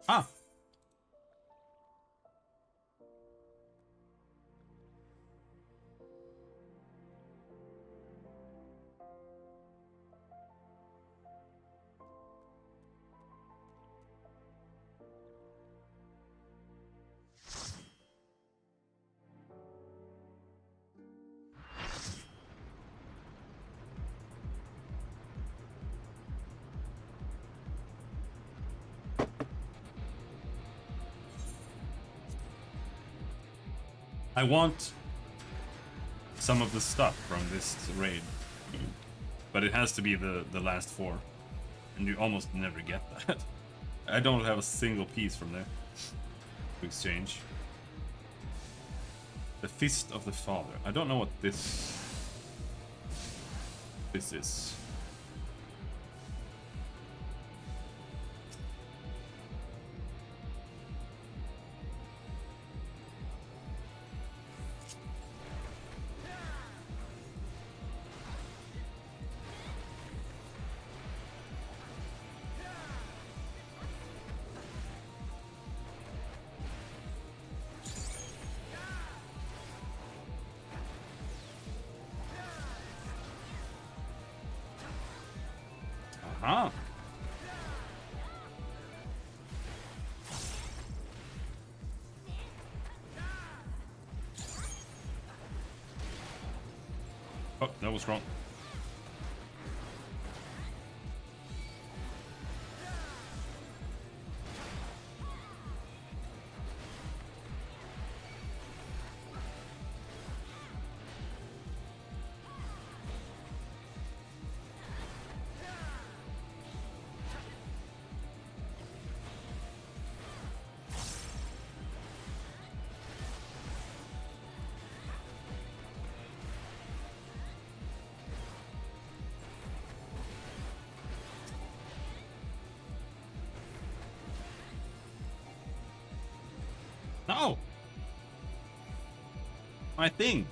Ah! I want some of the stuff from this raid, but it has to be the last 4, and you almost never get that. I don't have a single piece from there to exchange. The Fist of the Father. I don't know what this is. Ah. Oh, that was wrong. No! My thing!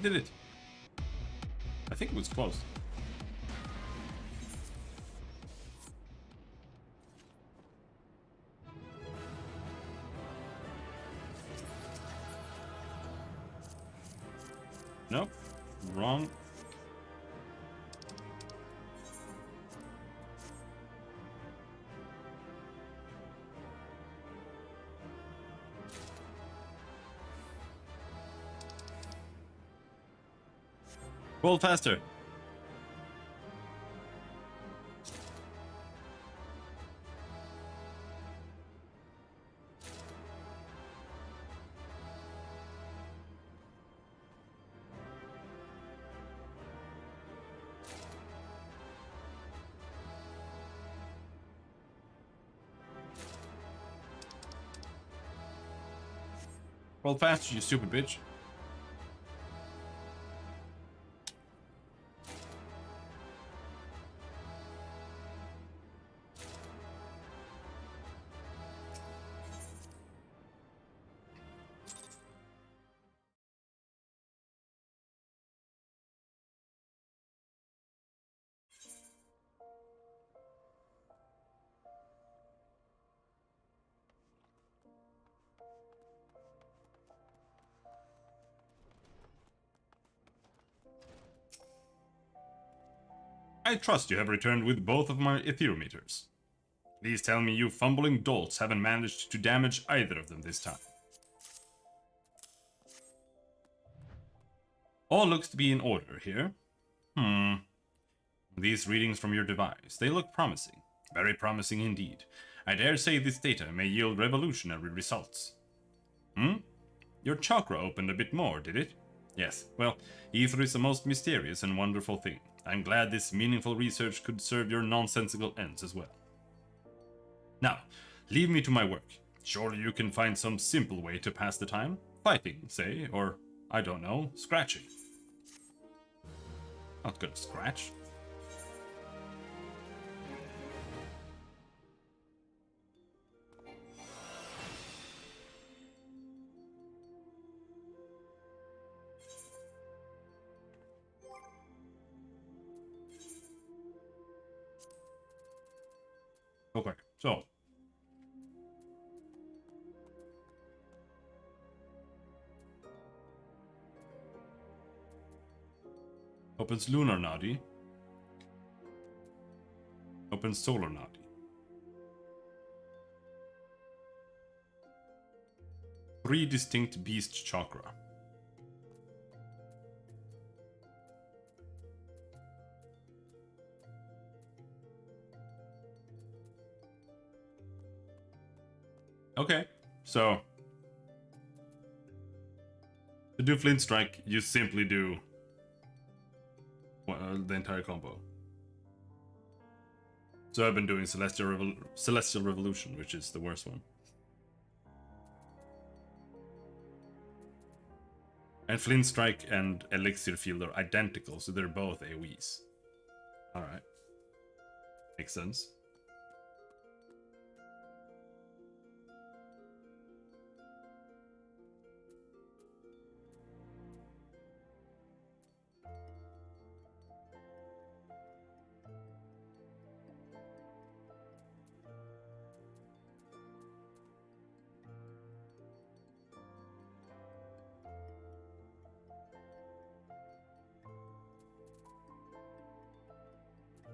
Did it? I think it was close. Nope. Wrong. Roll faster. Roll faster, you stupid bitch. I trust you have returned with both of my etherometers. Please tell me you fumbling dolts haven't managed to damage either of them this time. All looks to be in order here. These readings from your device, they look promising. Very promising indeed. I dare say this data may yield revolutionary results. Your chakra opened a bit more, did it? Yes, well, ether is a most mysterious and wonderful thing. I'm glad this meaningful research could serve your nonsensical ends as well. Now, leave me to my work. Surely you can find some simple way to pass the time? Fighting, say, or, I don't know, scratching. Not gonna scratch. Okay, so opens Lunar Nadi, opens Solar Nadi. Three distinct beast chakra. Okay, so to do Flint Strike, you simply do the entire combo. So I've been doing Celestial Revolution, which is the worst one. And Flint Strike and Elixir Field are identical, so they're both AoEs. Alright. Makes sense.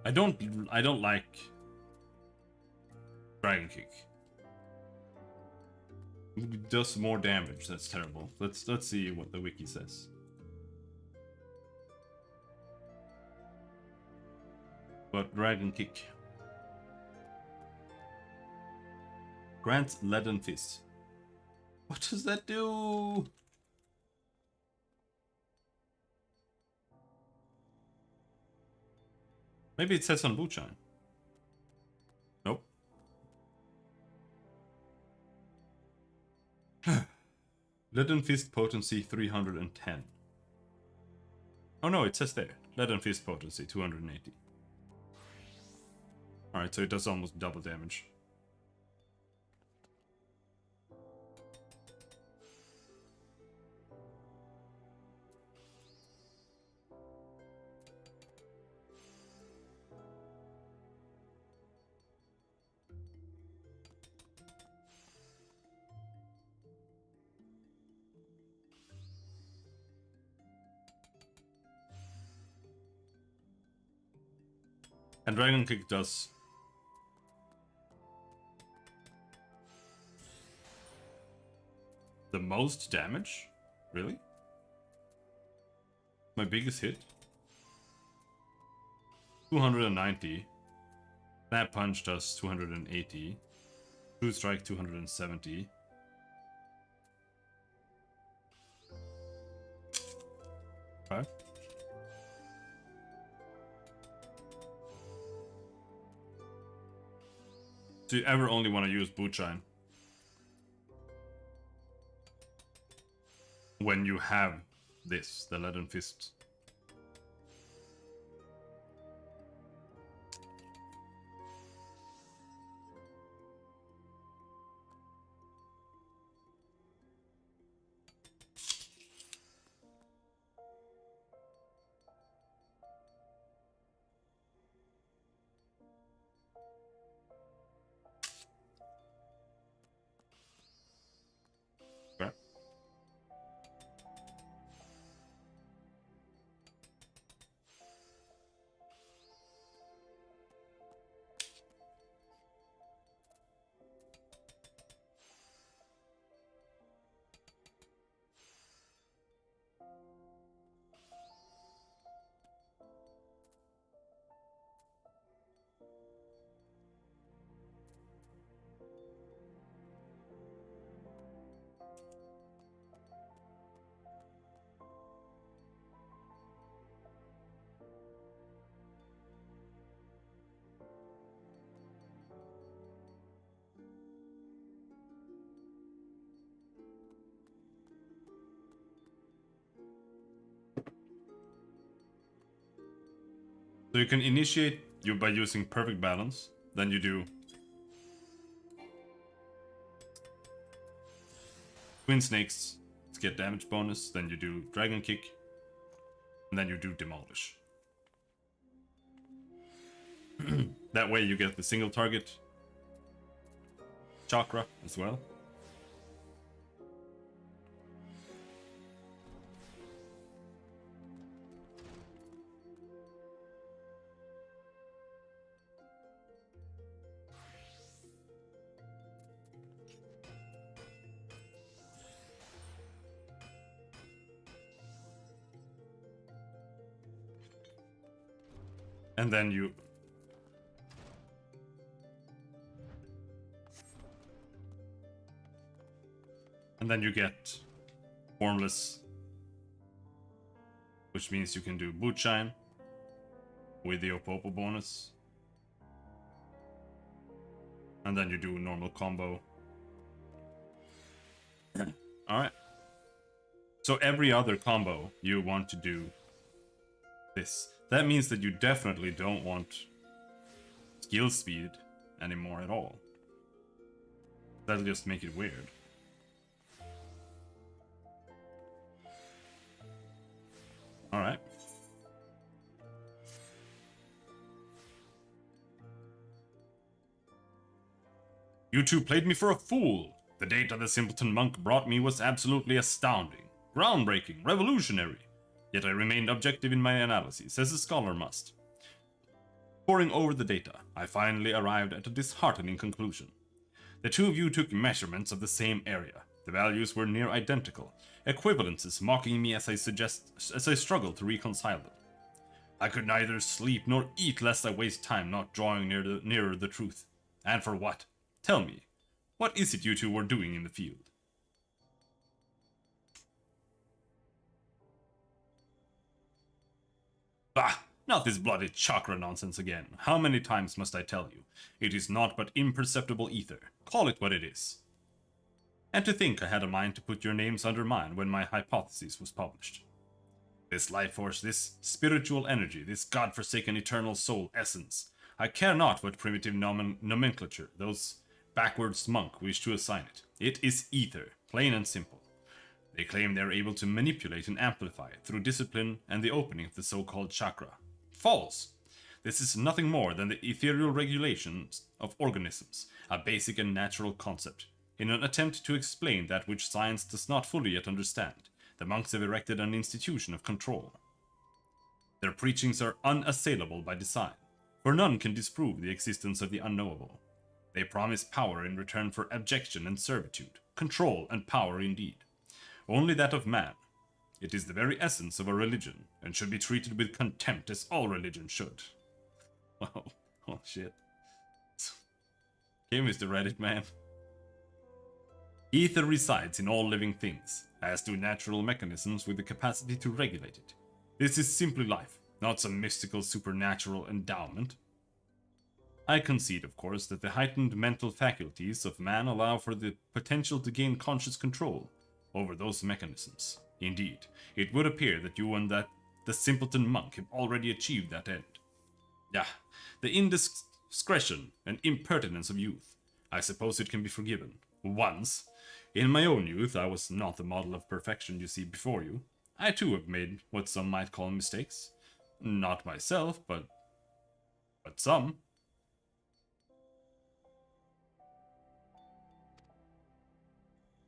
I don't like Dragon Kick. It does more damage. That's terrible. Let's see what the wiki says. But Dragon Kick grants Leaden Fist. What does that do? Maybe it says on Bootshine. Nope. Leaden Fist potency 310. Oh no, it says there. Leaden Fist potency 280. Alright, so it does almost double damage. And Dragon Kick does the most damage? Really? My biggest hit? 290. Snap Punch does 280. True Strike 270. Okay. Do you ever only want to use Bootshine when you have this, the Leaden Fist? Okay. So you can initiate you by using Perfect Balance, then you do Twin Snakes to get damage bonus, then you do Dragon Kick, and then you do Demolish. That way you get the single target, chakra as well. And then you... And then you get Formless, which means you can do Boot Shine with the Opopo bonus. And then you do normal combo. Alright. So every other combo you want to do this. That means that you definitely don't want skill speed anymore at all. That'll just make it weird. Alright. You two played me for a fool. The data the simpleton monk brought me was absolutely astounding. Groundbreaking, revolutionary. Yet I remained objective in my analyses, as a scholar must. Poring over the data, I finally arrived at a disheartening conclusion. The two of you took measurements of the same area. The values were near identical, equivalences mocking me as I struggled to reconcile them. I could neither sleep nor eat lest I waste time not drawing nearer the truth. And for what? Tell me, what is it you two were doing in the field? Bah! Not this bloody chakra nonsense again. How many times must I tell you? It is naught but imperceptible ether. Call it what it is. And to think I had a mind to put your names under mine when my hypothesis was published. This life force, this spiritual energy, this godforsaken eternal soul essence. I care not what primitive nomenclature those backwards monk wish to assign it. It is ether, plain and simple. They claim they are able to manipulate and amplify it through discipline and the opening of the so-called chakra. False! This is nothing more than the ethereal regulations of organisms, a basic and natural concept. In an attempt to explain that which science does not fully yet understand, the monks have erected an institution of control. Their preachings are unassailable by design, for none can disprove the existence of the unknowable. They promise power in return for abjection and servitude, control and power indeed. Only that of man. It is the very essence of a religion, and should be treated with contempt as all religion should. Wow. Oh shit. Okay, Mr. Reddit man. Ether resides in all living things, as do natural mechanisms with the capacity to regulate it. This is simply life, not some mystical supernatural endowment. I concede, of course, that the heightened mental faculties of man allow for the potential to gain conscious control over those mechanisms. Indeed, it would appear that you and the simpleton monk have already achieved that end. Yeah, the indiscretion and impertinence of youth. I suppose it can be forgiven. Once, in my own youth, I was not the model of perfection you see before you. I too have made what some might call mistakes. Not myself, but some.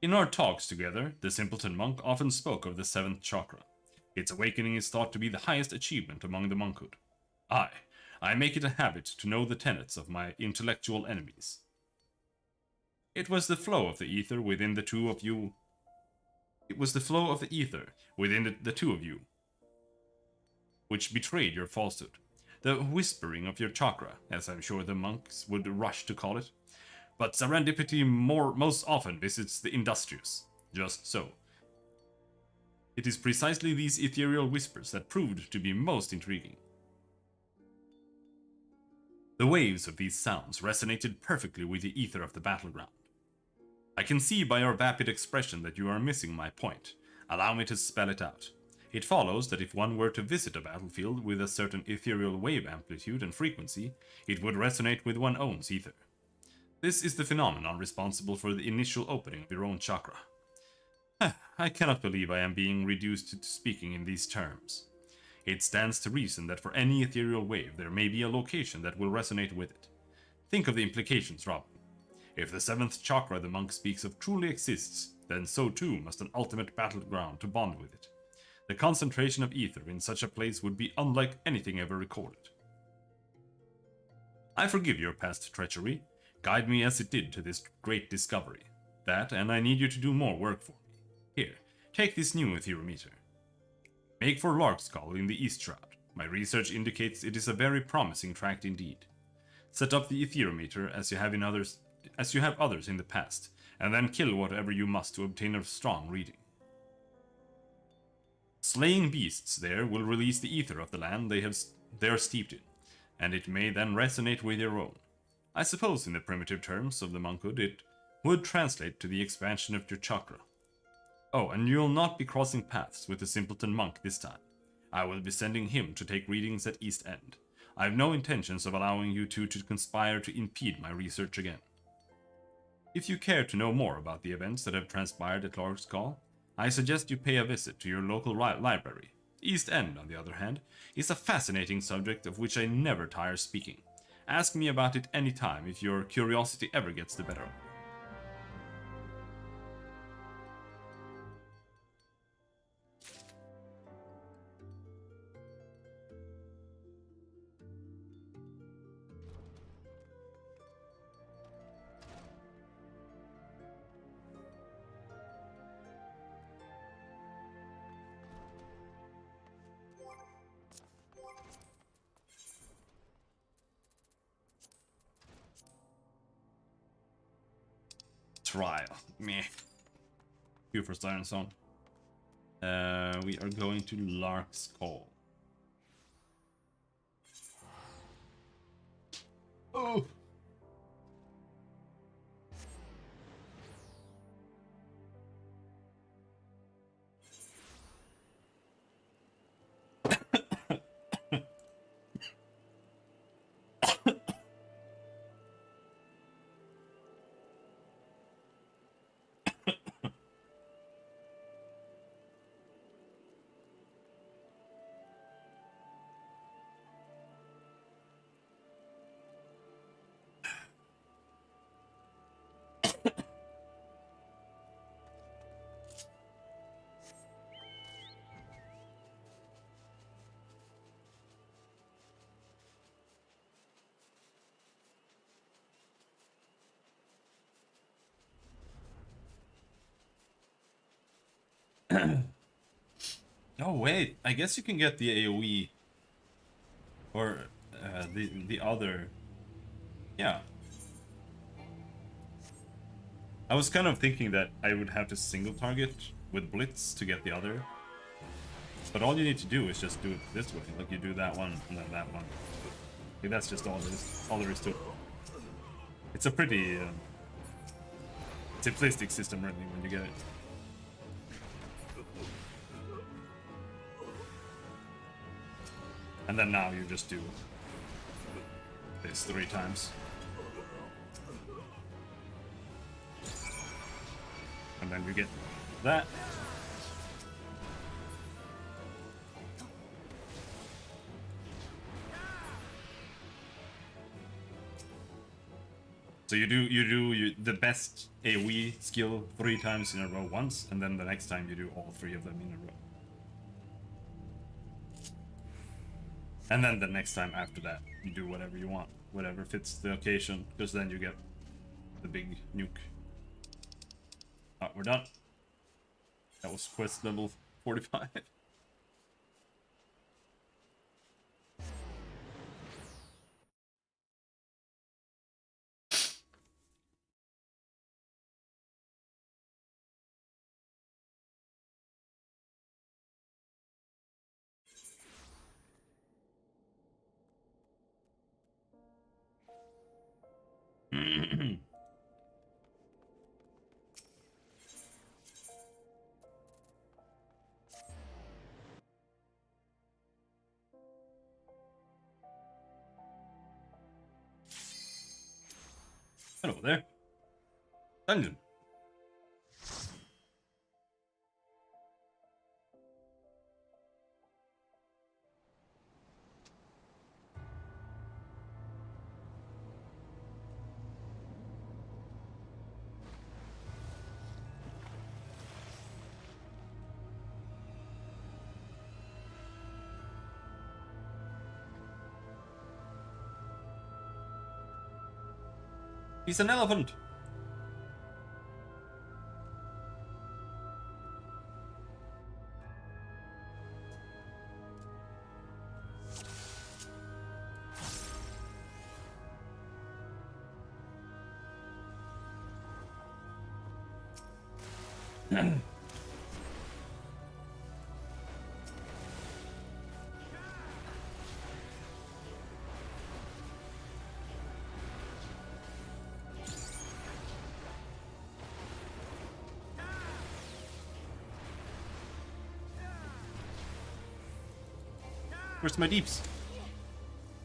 In our talks together, the simpleton monk often spoke of the 7th chakra. Its awakening is thought to be the highest achievement among the monkhood. I make it a habit to know the tenets of my intellectual enemies. It was the flow of the ether within the two of you. It was the flow of the ether within the two of you which betrayed your falsehood. The whispering of your chakra, as I'm sure the monks would rush to call it. But serendipity most often visits the industrious. Just so. It is precisely these ethereal whispers that proved to be most intriguing. The waves of these sounds resonated perfectly with the ether of the battleground. I can see by your vapid expression that you are missing my point. Allow me to spell it out. It follows that if one were to visit a battlefield with a certain ethereal wave amplitude and frequency, it would resonate with one's own ether. This is the phenomenon responsible for the initial opening of your own chakra. I cannot believe I am being reduced to speaking in these terms. It stands to reason that for any ethereal wave there may be a location that will resonate with it. Think of the implications, Robin. If the seventh chakra the monk speaks of truly exists, then so too must an ultimate battleground to bond with it. The concentration of ether in such a place would be unlike anything ever recorded. I forgive your past treachery. Guide me as it did to this great discovery. That, and I need you to do more work for me. Here, take this new etherometer. Make for Larkskull in the East Shroud. My research indicates it is a very promising tract indeed. Set up the etherometer as you have others in the past, and then kill whatever you must to obtain a strong reading. Slaying beasts there will release the ether of the land they are steeped in, and it may then resonate with your own. I suppose in the primitive terms of the monkhood it would translate to the expansion of your chakra. Oh, and you'll not be crossing paths with the simpleton monk this time. I will be sending him to take readings at East End. I have no intentions of allowing you two to conspire to impede my research again. If you care to know more about the events that have transpired at Larkskull, I suggest you pay a visit to your local library. East End, on the other hand, is a fascinating subject of which I never tire speaking. Ask me about it any time if your curiosity ever gets the better of me. Trial. Meh. Q for Siren Song. We are going to Larkskull. Oh! Oh wait, I guess you can get the AoE or the other. Yeah. I was kind of thinking that I would have to single target with Blitz to get the other. But all you need to do is just do it this way. Like you do that one and then that one. Like that's just all there is to it. It's a pretty simplistic system really when you get it. And then now you just do this 3 times. And then you get that. So you do the best AoE skill 3 times in a row once, and then the next time you do all 3 of them in a row. And then the next time after that, you do whatever you want, whatever fits the occasion, because then you get the big nuke. Oh, we're done. That was quest level 45. Hello there. Dungeon. He's an elephant. Where's my deeps?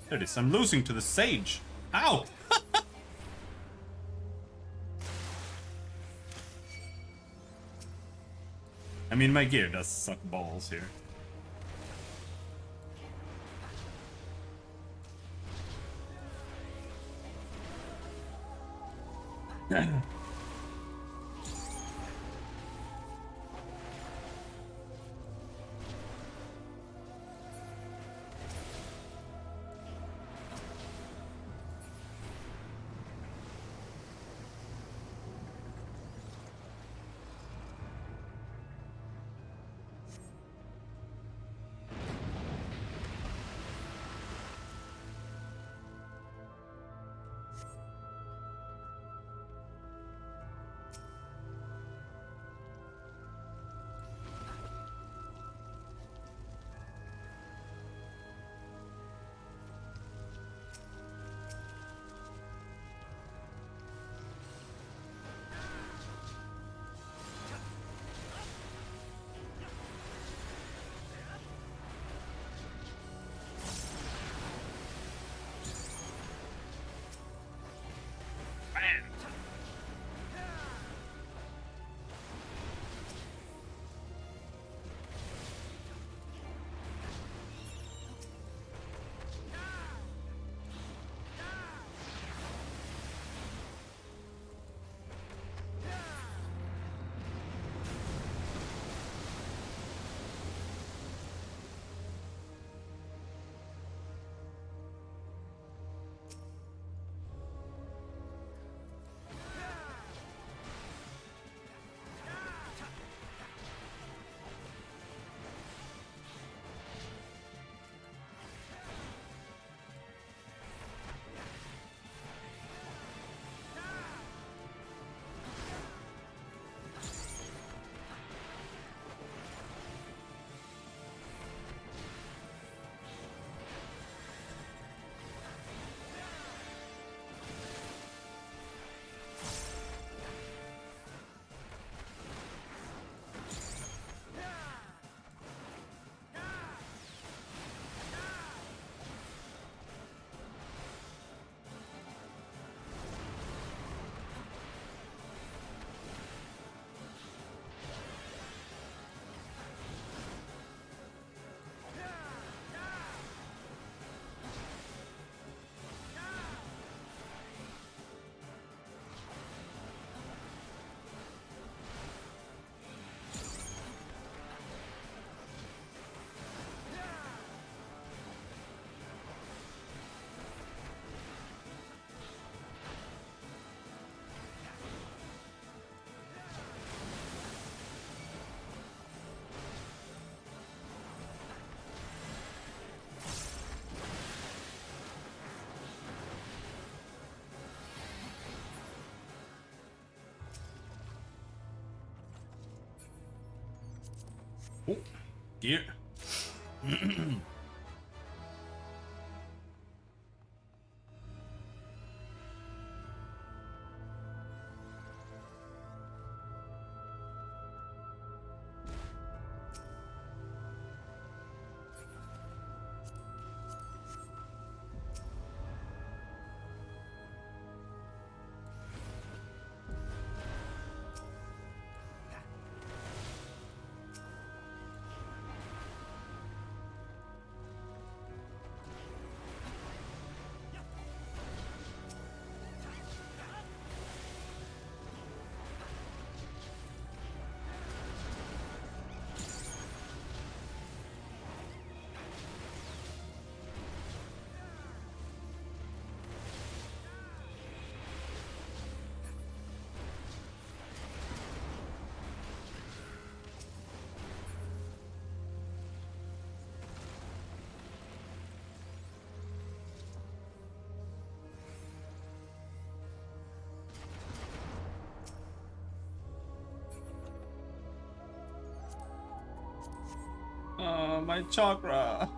There it is. I'm losing to the sage. Ow! I mean, my gear does suck balls here. Oh, gear. my chakra.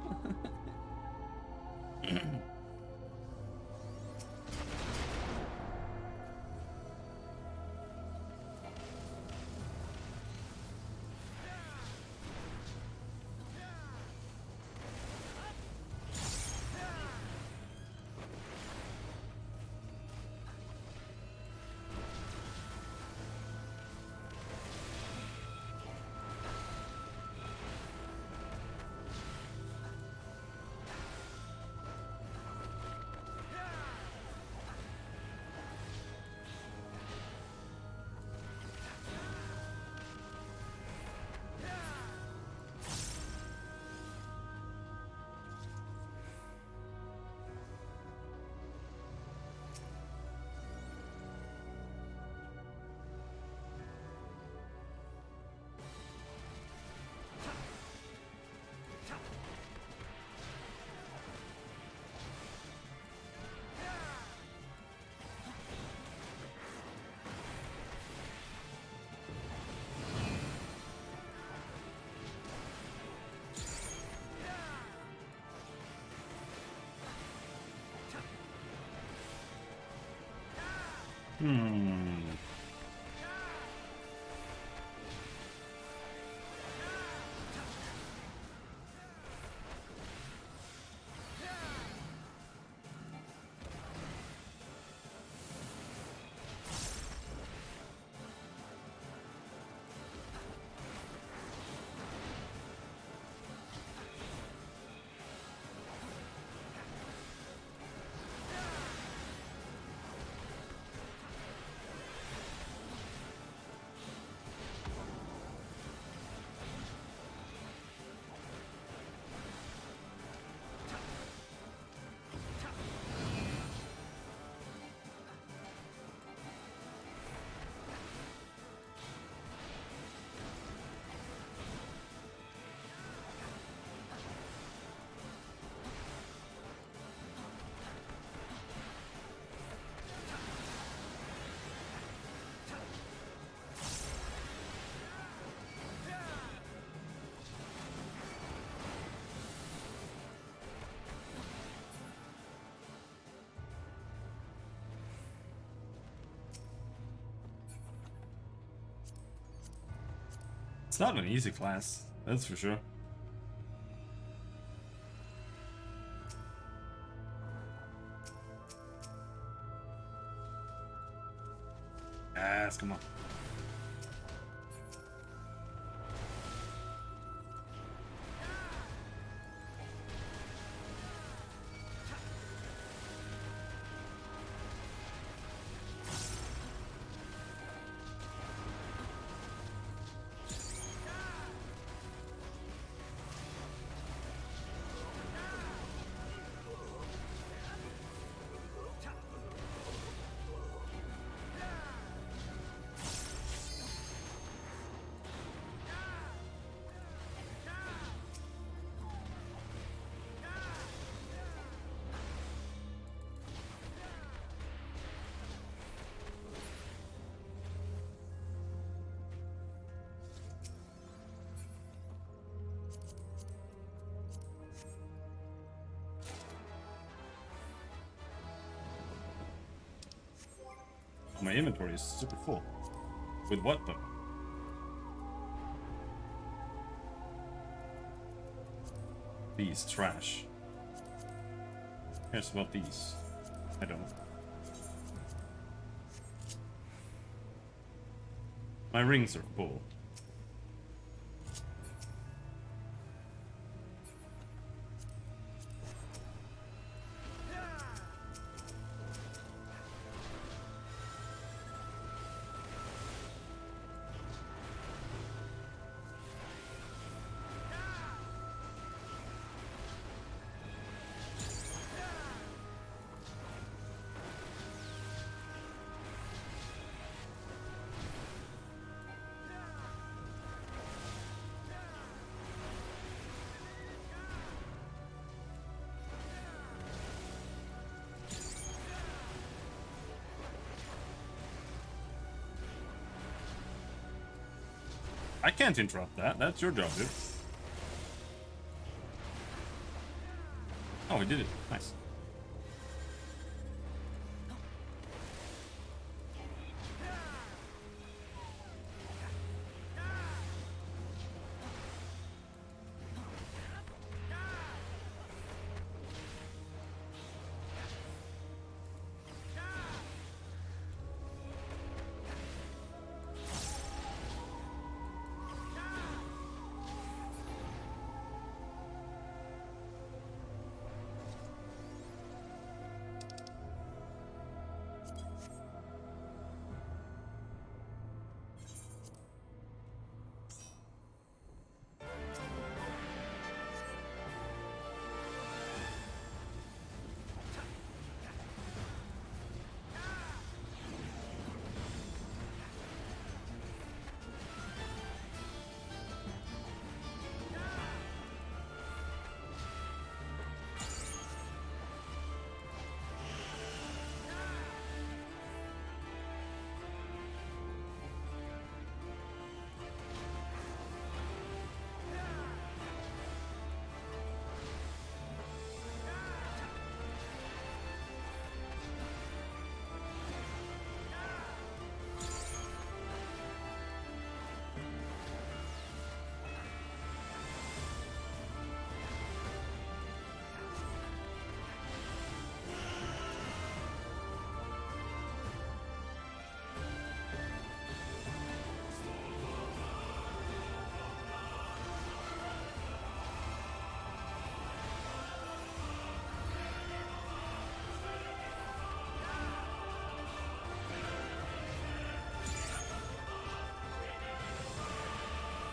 It's not an easy class, that's for sure. Yes, come on. My inventory is super full. With what though? These trash. Cares about these? I don't. My rings are full. I can't interrupt that. That's your job, dude. Oh, we did it. Nice.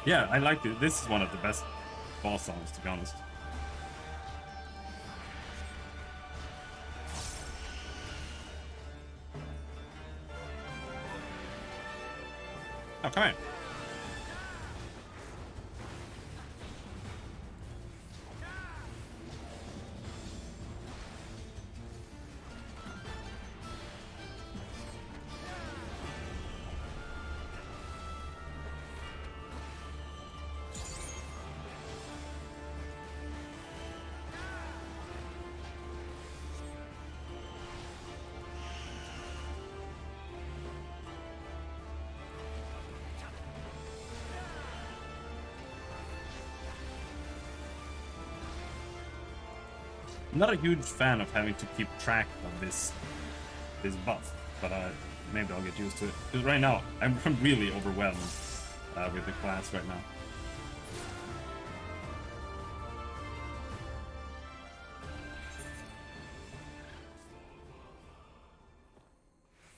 Yeah, I like it. This is one of the best boss songs, to be honest. Oh, come on. I'm not a huge fan of having to keep track of this buff, but maybe I'll get used to it. Because right now, I'm really overwhelmed with the class right now.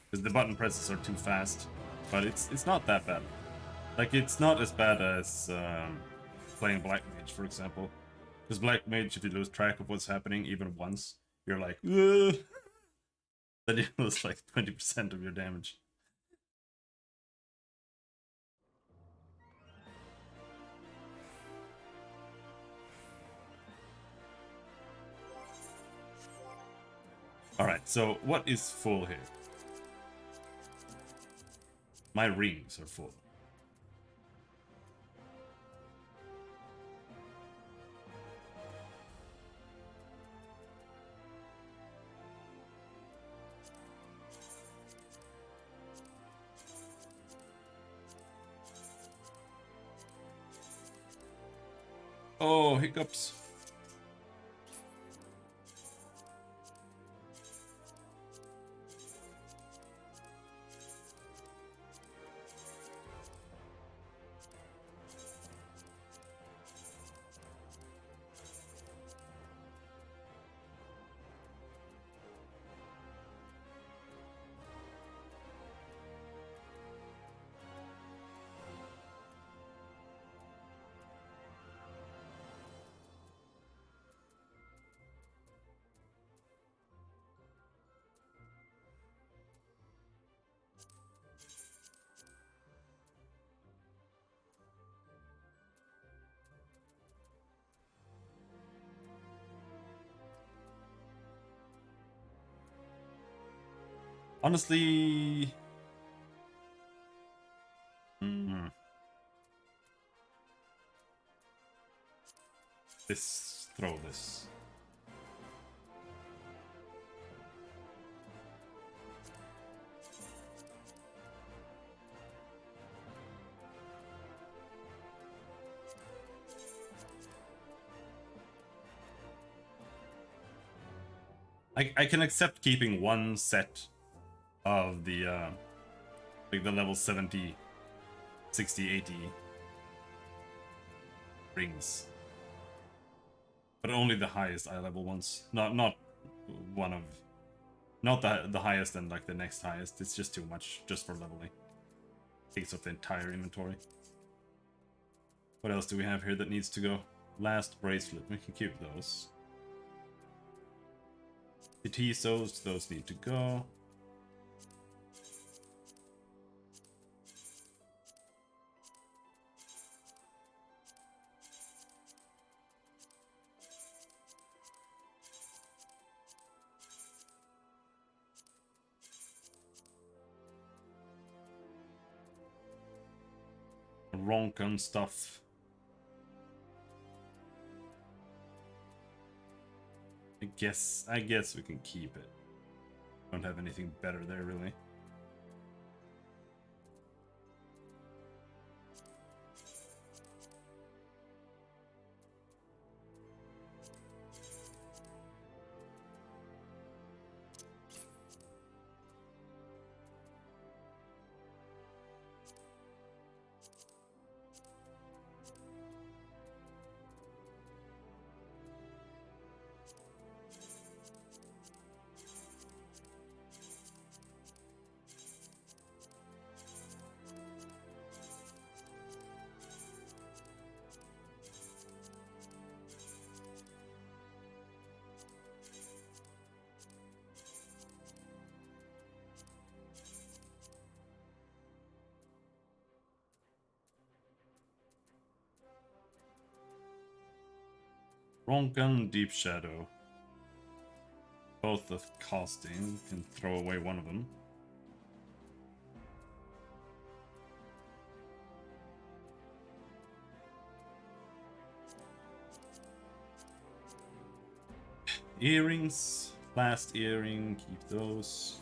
Because the button presses are too fast, but it's not that bad. Like, it's not as bad as playing Black Mage, for example. Because Black Mage, if you lose track of what's happening even once, you're like, ugh! Then you lose like 20% of your damage. Alright, so what is full here? My rings are full. Oh, hiccups. Honestly... Throw this. I can accept keeping one set of the like the level 70, 60, 80 rings. But only the highest eye level ones. Not one of not the highest and like the next highest. It's just too much just for leveling. Takes up the entire inventory. What else do we have here that needs to go? Last bracelet. We can keep those. The T-Sos, those need to go. Ronkan stuff. I guess we can keep it. Don't have anything better there really. Ronkan, Deep Shadow. Both of casting. Can throw away one of them. Earrings. Last earring. Keep those.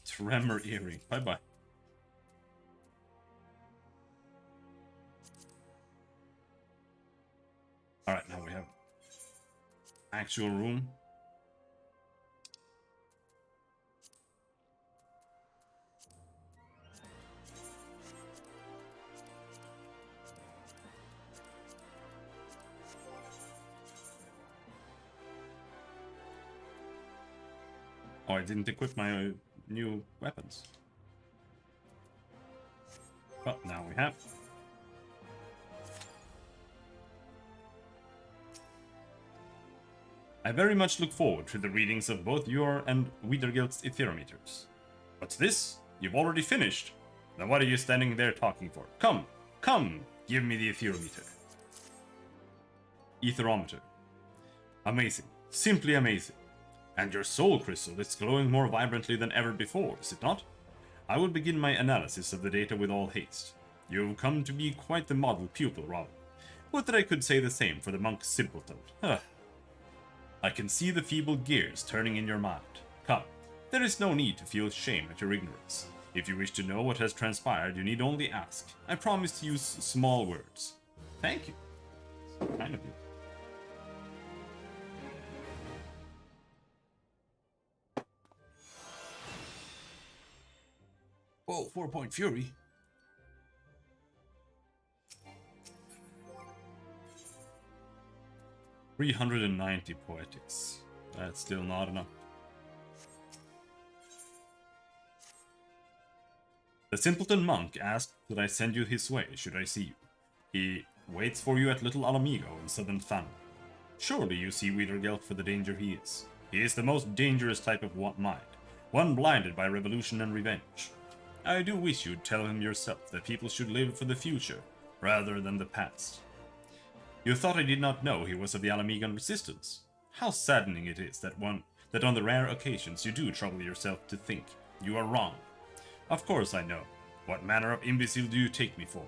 Tremor earring. Bye bye. Alright, now we have actual room. Oh, I didn't equip my new weapons. Well, now we have. I very much look forward to the readings of both your and Withergilt's Etherometers. What's this? You've already finished? Then what are you standing there talking for? Come, come, give me the Etherometer. Etherometer. Amazing, simply amazing. And your soul crystal is glowing more vibrantly than ever before, is it not? I will begin my analysis of the data with all haste. You have come to be quite the model pupil, Rob. Would that I could say the same for the monk Simpleton. I can see the feeble gears turning in your mind. Come, there is no need to feel shame at your ignorance. If you wish to know what has transpired, you need only ask. I promise to use small words. Thank you. So kind of you. Oh, 4-point fury. $390 poetics. That's still not enough. The simpleton monk asked that I send you his way should I see you. He waits for you at Little Alamigo in southern Fan. Surely you see Withergelt for the danger he is. He is the most dangerous type of mind, one blinded by revolution and revenge. I do wish you'd tell him yourself that people should live for the future, rather than the past. You thought I did not know he was of the Alamegan resistance? How saddening it is that on the rare occasions you do trouble yourself to think you are wrong. Of course I know. What manner of imbecile do you take me for?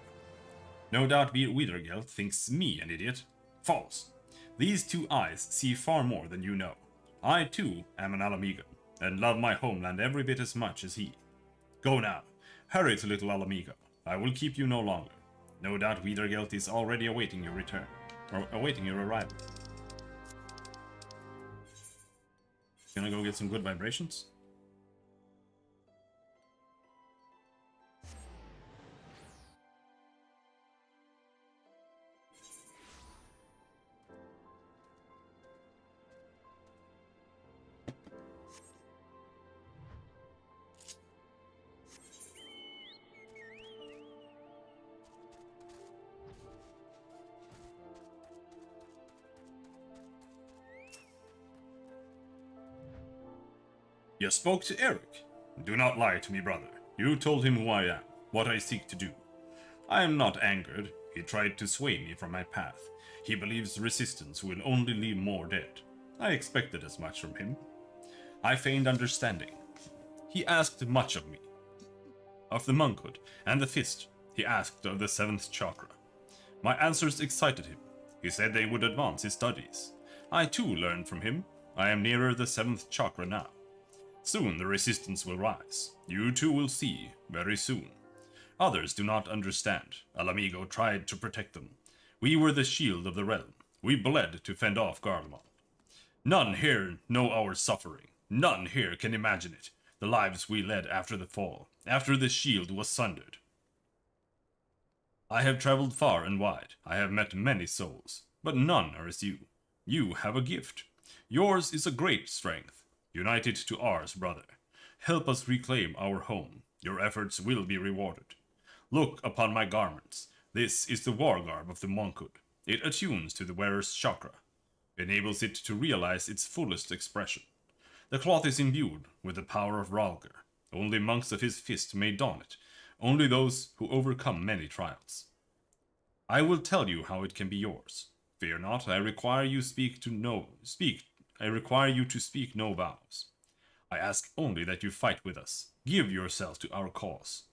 No doubt Wiedergeld thinks me an idiot. False. These two eyes see far more than you know. I too am an Alamegan, and love my homeland every bit as much as he. Go now. Hurry to little Alamego. I will keep you no longer. No doubt Wiedergeld is already awaiting your return, or awaiting your arrival. Gonna go get some good vibrations? You spoke to Eric. Do not lie to me, brother. You told him who I am, what I seek to do. I am not angered. He tried to sway me from my path. He believes resistance will only leave more dead. I expected as much from him. I feigned understanding. He asked much of me. Of the monkhood and the fist, he asked of the 7th chakra. My answers excited him. He said they would advance his studies. I too learned from him. I am nearer the 7th chakra now. Soon the resistance will rise. You too will see, very soon. Others do not understand. Alamigo tried to protect them. We were the shield of the realm. We bled to fend off Garlemald. None here know our suffering. None here can imagine it. The lives we led after the fall, after the shield was sundered. I have traveled far and wide. I have met many souls, but none are as you. You have a gift. Yours is a great strength. Unite it to ours, brother. Help us reclaim our home. Your efforts will be rewarded. Look upon my garments. This is the war garb of the monkhood. It attunes to the wearer's chakra, enables it to realize its fullest expression. The cloth is imbued with the power of Ralger. Only monks of his fist may don it. Only those who overcome many trials. I will tell you how it can be yours. Fear not, I require you to speak no vows. I ask only that you fight with us. Give yourself to our cause.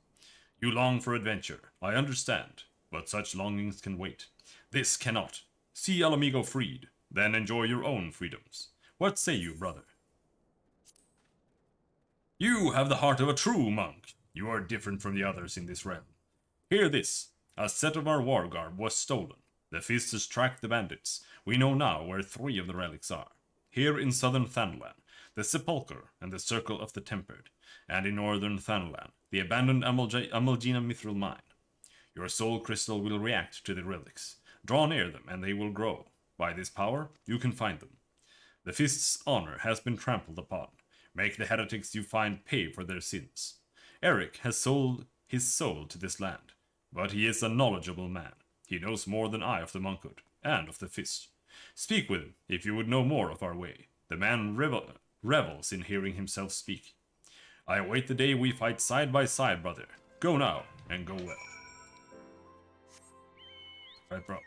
You long for adventure, I understand, but such longings can wait. This cannot. See Alamigo freed, then enjoy your own freedoms. What say you, brother? You have the heart of a true monk. You are different from the others in this realm. Hear this. A set of our war garb was stolen. The Fists tracked the bandits. We know now where 3 of the relics are. Here in southern Thanalan, the Sepulchre and the Circle of the Tempered, and in northern Thanalan, the abandoned Amalgina Mithril Mine. Your soul crystal will react to the relics. Draw near them and they will grow. By this power, you can find them. The Fist's honor has been trampled upon. Make the heretics you find pay for their sins. Eric has sold his soul to this land, but he is a knowledgeable man. He knows more than I of the monkhood, and of the Fist. Speak with him, if you would know more of our way. The man revels in hearing himself speak. I await the day we fight side by side, brother. Go now, and go well. Right, bro.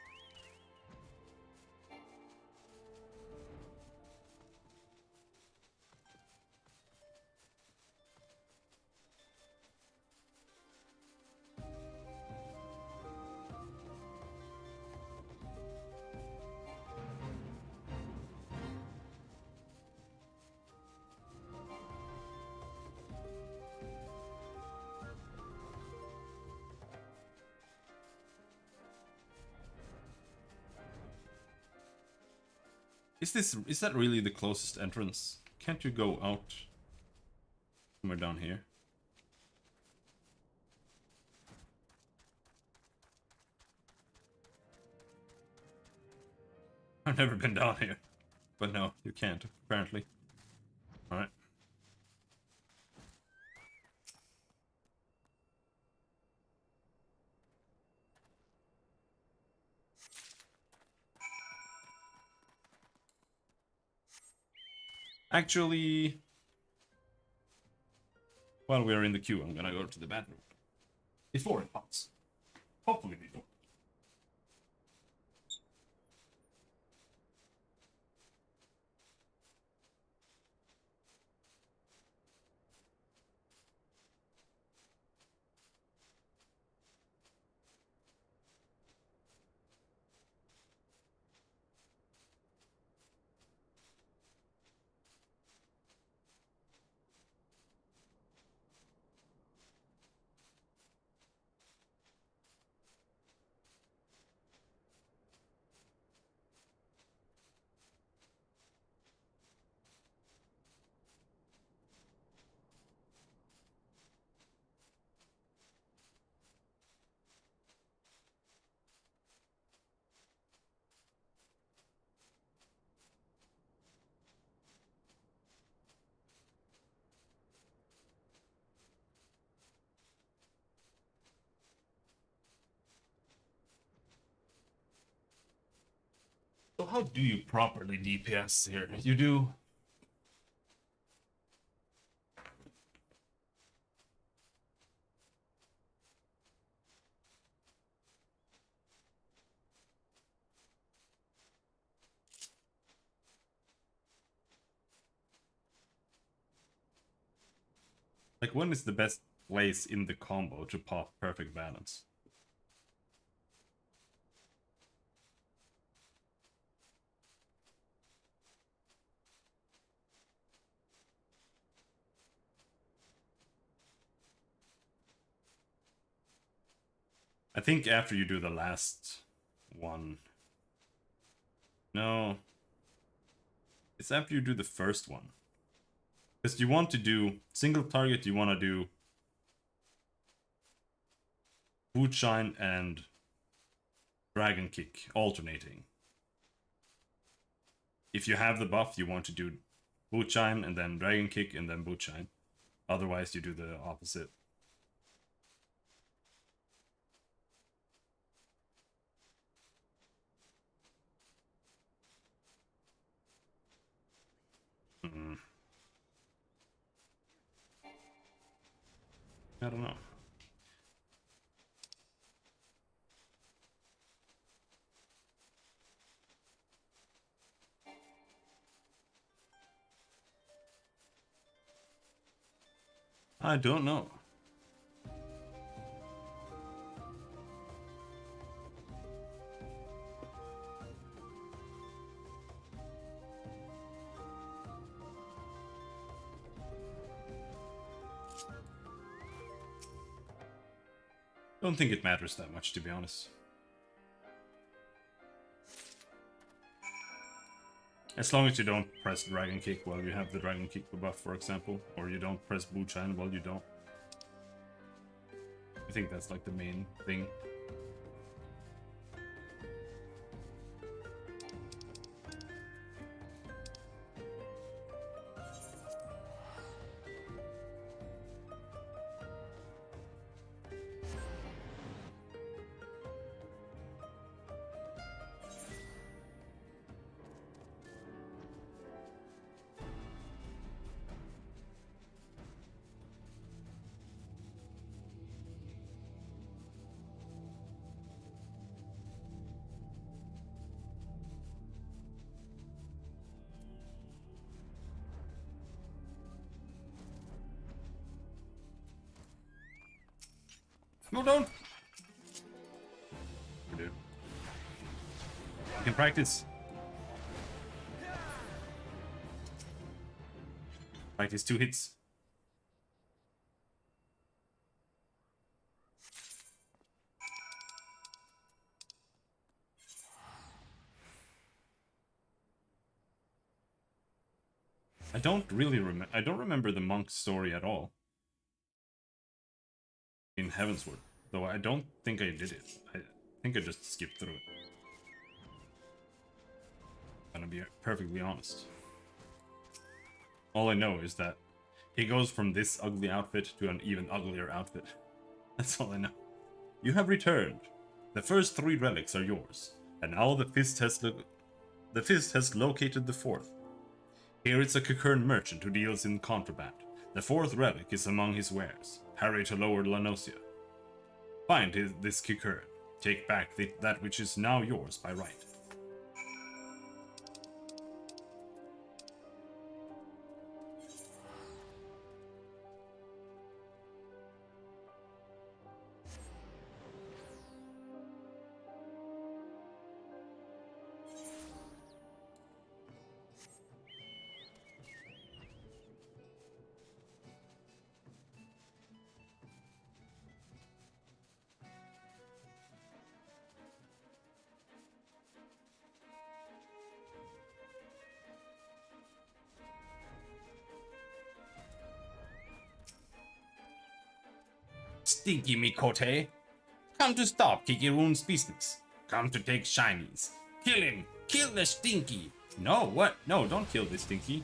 Is that really the closest entrance? Can't you go out somewhere down here? I've never been down here. But no, you can't, apparently. Alright. Actually, While we are in the queue, I'm gonna go to the bathroom. Before it pops. Hopefully before. So how do you properly DPS here? You do... Like, when is the best place in the combo to pop perfect balance? I think after you do the last one. No. It's after you do the first one. Because you want to do single target, you want to do boot shine and dragon kick alternating. If you have the buff, you want to do boot shine and then dragon kick and then boot shine. Otherwise, you do the opposite. I don't know. I don't know. Don't think it matters that much, to be honest. As long as you don't press Dragon Kick while you have the Dragon Kick buff, for example, or you don't press Boot Shine while you don't. I think that's like the main thing. No, don't! We do. You can practice. Practice 2 hits. I don't really remember. I don't remember the monk's story at all. In Heavensward, though I don't think I did it. I think I just skipped through it. I'm gonna be perfectly honest. All I know is that he goes from this ugly outfit to an even uglier outfit. That's all I know. You have returned. The first 3 relics are yours, and now the fist has located the 4th. Here it's a Cocoon merchant who deals in contraband. The fourth relic is among his wares. Hurry to Lower Lanosia. Find this Kikurin. Take back that which is now yours by right. Stinky Mikote! Come to stop Kikirun's business. Come to take shinies. Kill him! Kill the Stinky! No, what? No, don't kill the Stinky.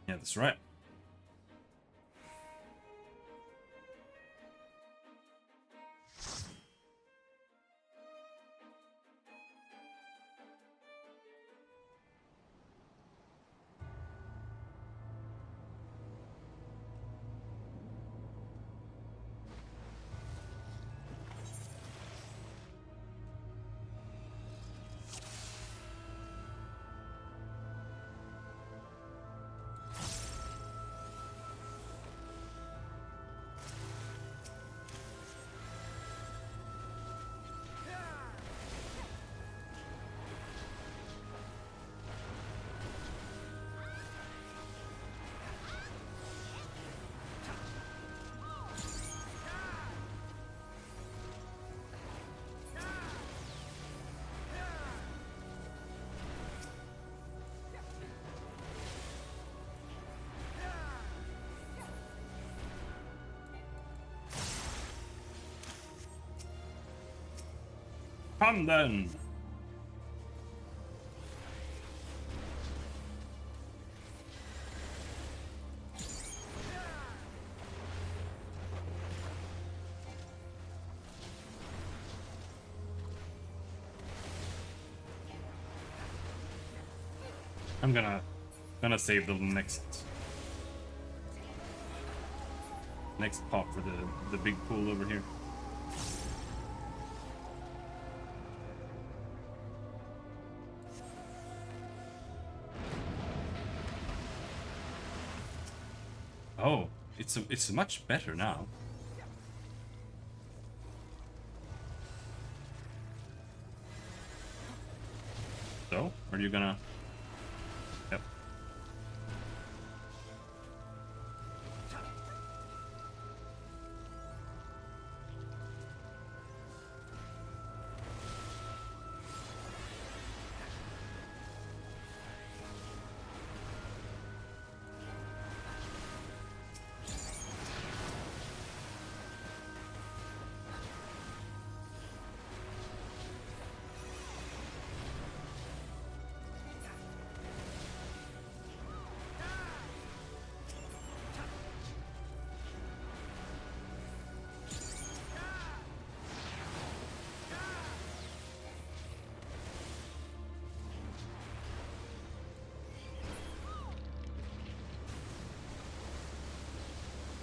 Yeah, that's right. Come then! I'm gonna save the next pop for the big pool over here. Oh, it's much better now. So, are you gonna? Yep.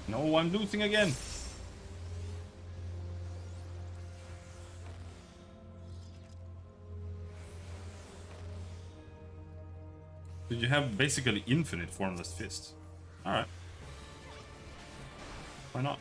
No, I'm losing again. Did you have basically infinite formless fist? Alright. Why not?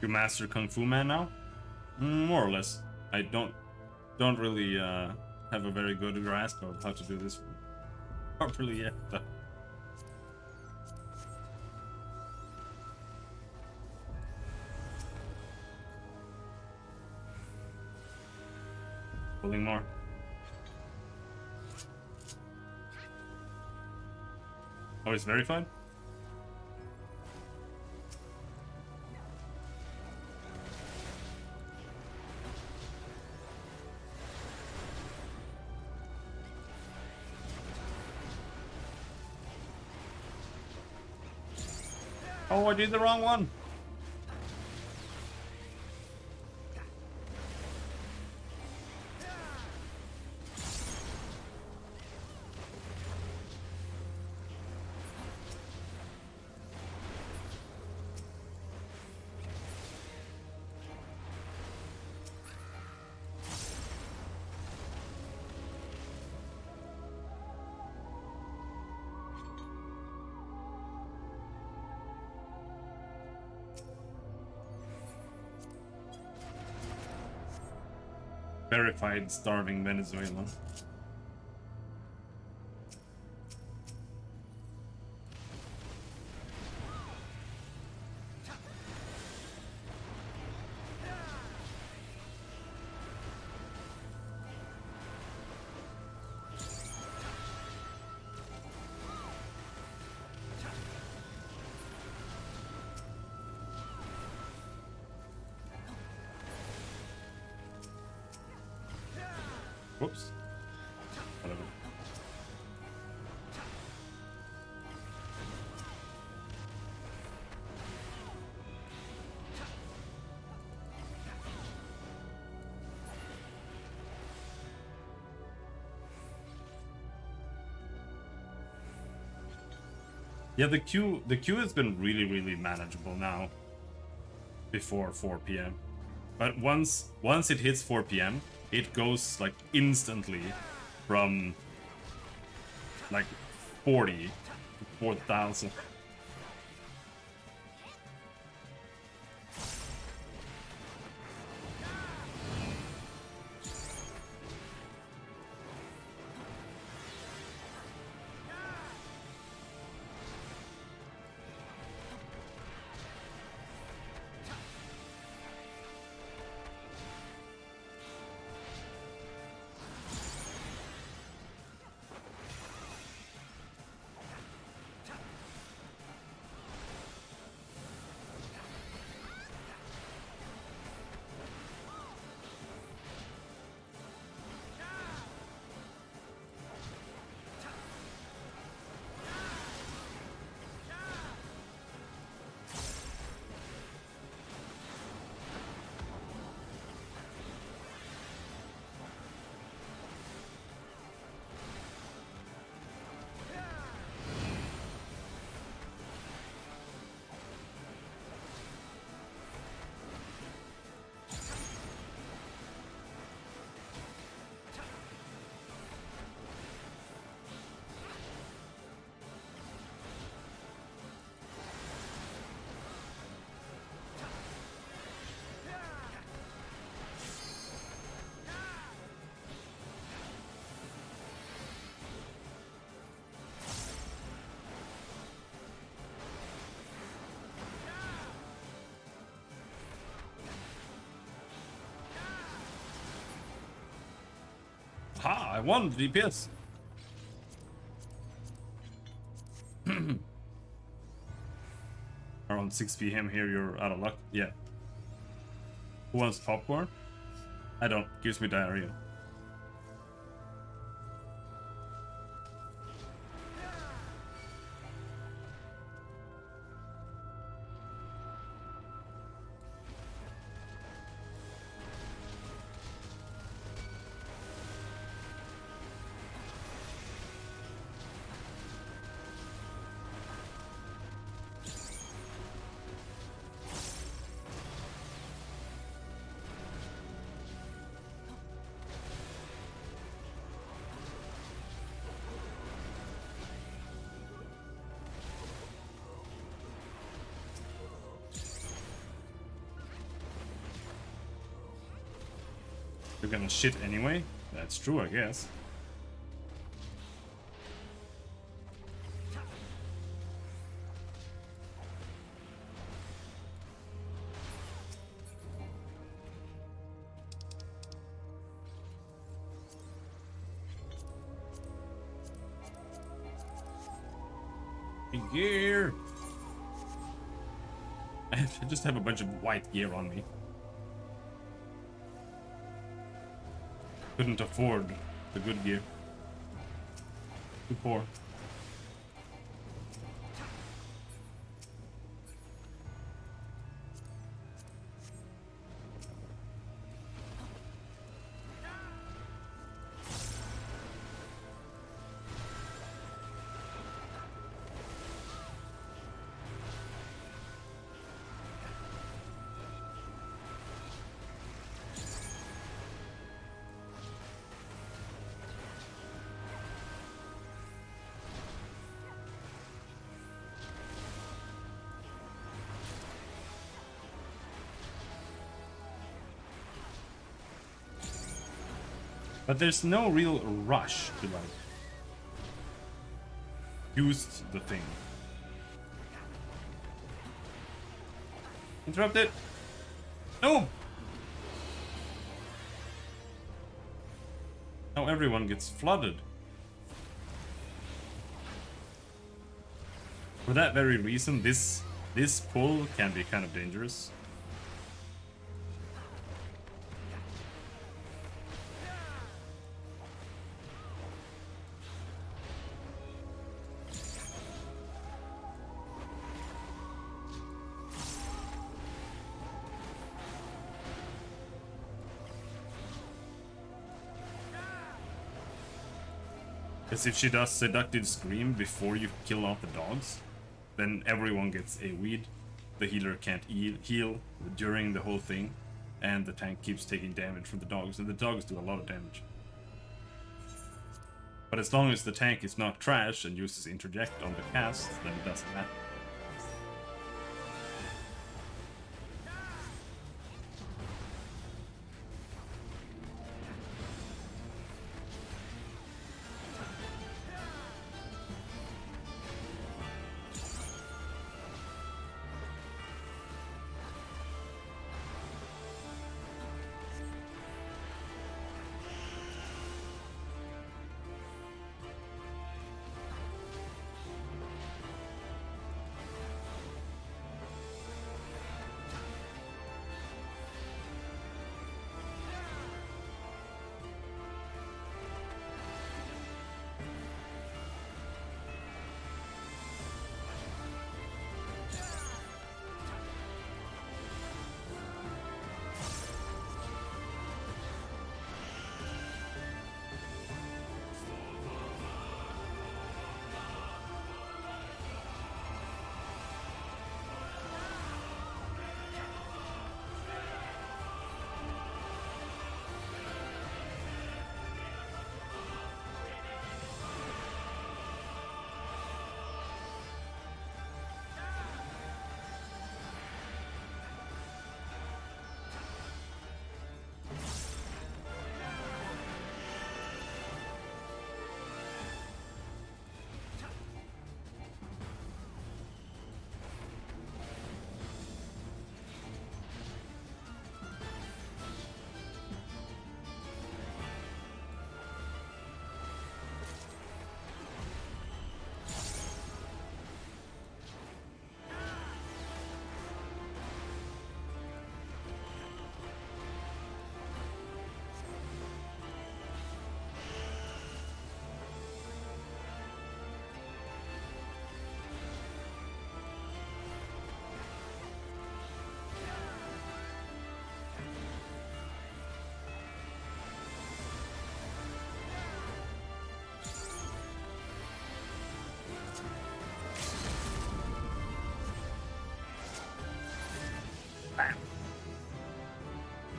Master Kung Fu Man now? More or less. I don't really have a very good grasp of how to do this properly yet. But pulling more. Oh, it's verified? Oh, I did the wrong one. Verified starving Venezuelan. Whoops. Whatever. Yeah, the queue has been really manageable now before 4 p.m. But once it hits 4 p.m., it goes like instantly from like 40 to 4,000. Ha! I won the DPS. Around 6 p.m. here, you're out of luck. Yeah. Who wants popcorn? I don't. Gives me diarrhea. You're gonna shit anyway? That's true, I guess. Gear! I just have a bunch of white gear on me. Couldn't afford the good gear. Too poor. But there's no real rush to like use the thing. Interrupt it. No. Now everyone gets flooded. For that very reason, this pull can be kind of dangerous. Because if she does Seductive Scream before you kill off the dogs, then everyone gets a weed. The healer can't heal during the whole thing, and the tank keeps taking damage from the dogs, and the dogs do a lot of damage. But as long as the tank is not trash and uses Interject on the cast, then it doesn't matter.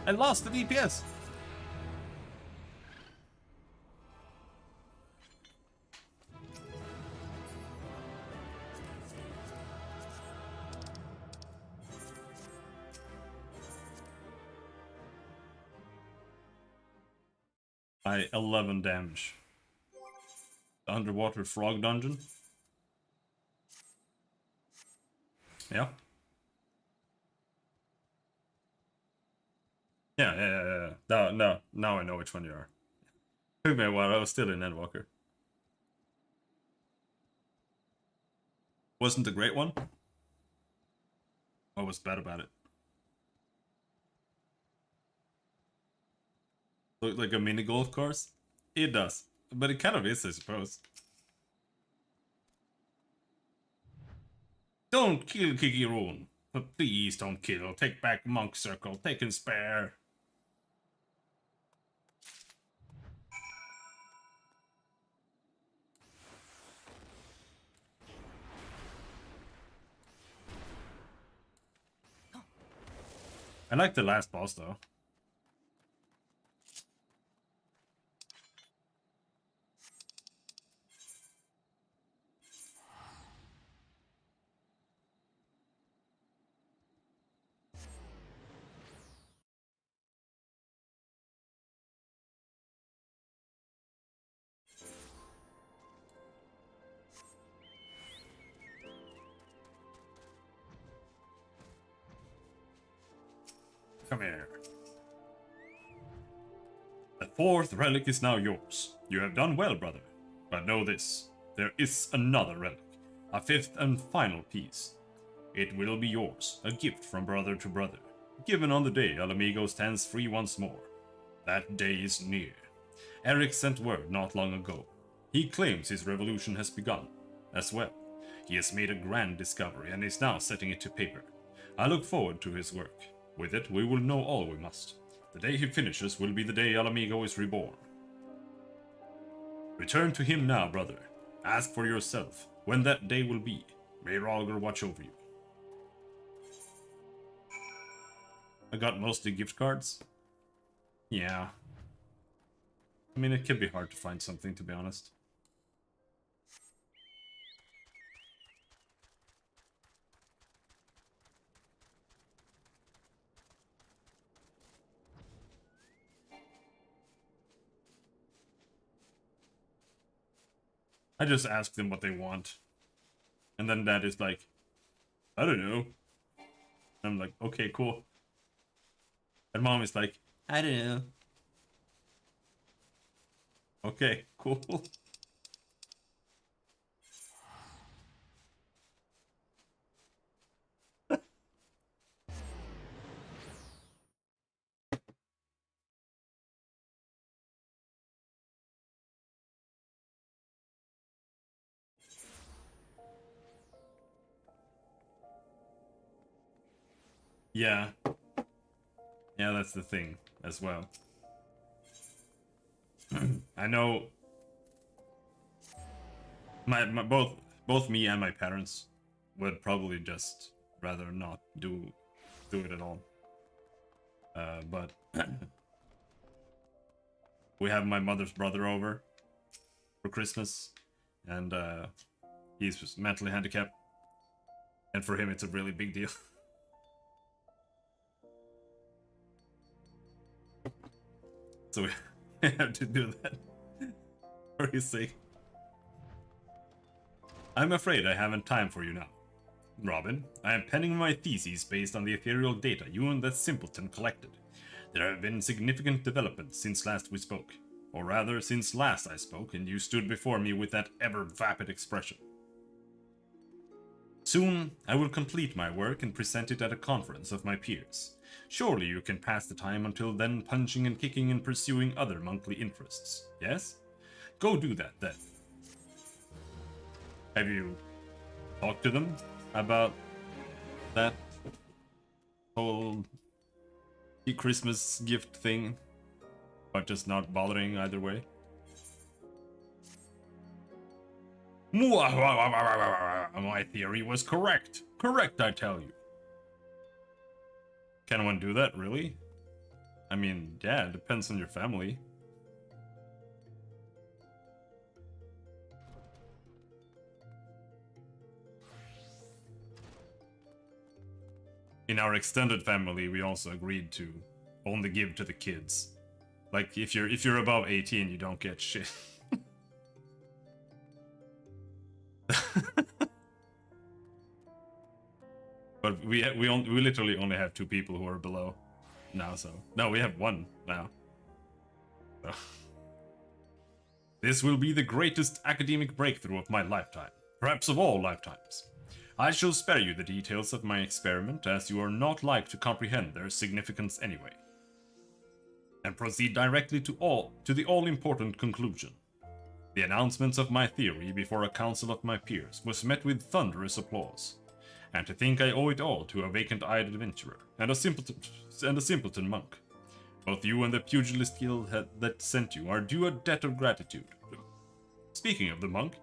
I lost the DPS. I 11 damage. The underwater frog dungeon. Yeah. Yeah. No, now I know which one you are. Took me a while, I was still in Endwalker. Wasn't a great one? What was bad about it? Looked like a mini golf course? It does. But it kind of is, I suppose. Don't kill Kikirun. Please don't kill. Take back Monk Circle. Take and spare. I like the last boss though. Come here. The fourth relic is now yours. You have done well, brother. But know this. There is another relic. A fifth and final piece. It will be yours. A gift from brother to brother. Given on the day Alamigo stands free once more. That day is near. Eric sent word not long ago. He claims his revolution has begun. As well. He has made a grand discovery and is now setting it to paper. I look forward to his work. With it, we will know all we must. The day he finishes will be the day Alamigo is reborn. Return to him now, brother. Ask for yourself when that day will be. May Ralger watch over you. I got mostly gift cards. Yeah. I mean, it can be hard to find something, to be honest. I just ask them what they want. And then Dad is like, I don't know. I'm like, okay, cool. And Mom is like, I don't know. Okay, cool. Yeah. Yeah, that's the thing as well. I know my both me and my parents would probably just rather not do it at all. But we have my mother's brother over for Christmas, and he's mentally handicapped, and for him it's a really big deal. So we have to do that for his sake. I'm afraid I haven't time for you now. Robin, I am penning my theses based on the ethereal data you and that simpleton collected. There have been significant developments since last we spoke. Or rather, since last I spoke and you stood before me with that ever-vapid expression. Soon, I will complete my work and present it at a conference of my peers. Surely you can pass the time until then punching and kicking and pursuing other monkly interests, yes? Go do that then. Have you talked to them about that whole Christmas gift thing? But just not bothering either way? My theory was correct. Correct, I tell you. Can one do that, really? I mean, yeah, it depends on your family. In our extended family, we also agreed to only give to the kids. Like if you're above 18, you don't get shit. But we literally only have 2 people who are below now, so no, we have 1 now. So. This will be the greatest academic breakthrough of my lifetime, perhaps of all lifetimes. I shall spare you the details of my experiment, as you are not like to comprehend their significance anyway, and proceed directly to the all-important conclusion. The announcement of my theory before a council of my peers was met with thunderous applause, and to think I owe it all to a vacant-eyed adventurer and a simpleton monk. Both you and the pugilist guild that sent you are due a debt of gratitude. Speaking of the monk,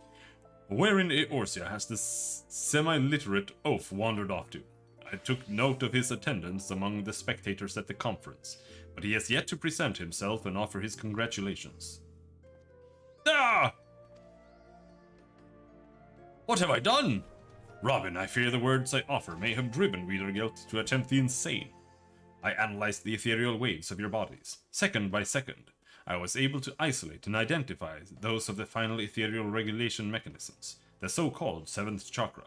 where in Eorzea has this semi-literate oaf wandered off to? I took note of his attendance among the spectators at the conference, but he has yet to present himself and offer his congratulations. Ah! What have I done? Robin, I fear the words I offer may have driven Wiedergelt to attempt the insane. I analyzed the ethereal waves of your bodies, second by second. I was able to isolate and identify those of the final ethereal regulation mechanisms, the so-called 7th chakra.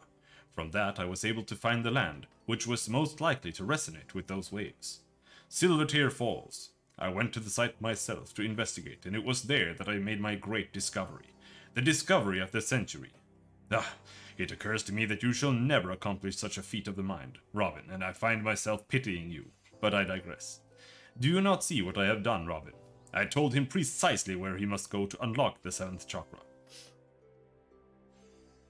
From that, I was able to find the land, which was most likely to resonate with those waves. Silvertear Falls. I went to the site myself to investigate, and it was there that I made my great discovery. The discovery of the century. It occurs to me that you shall never accomplish such a feat of the mind, Robin, and I find myself pitying you. But I digress. Do you not see what I have done, Robin? I told him precisely where he must go to unlock the 7th chakra.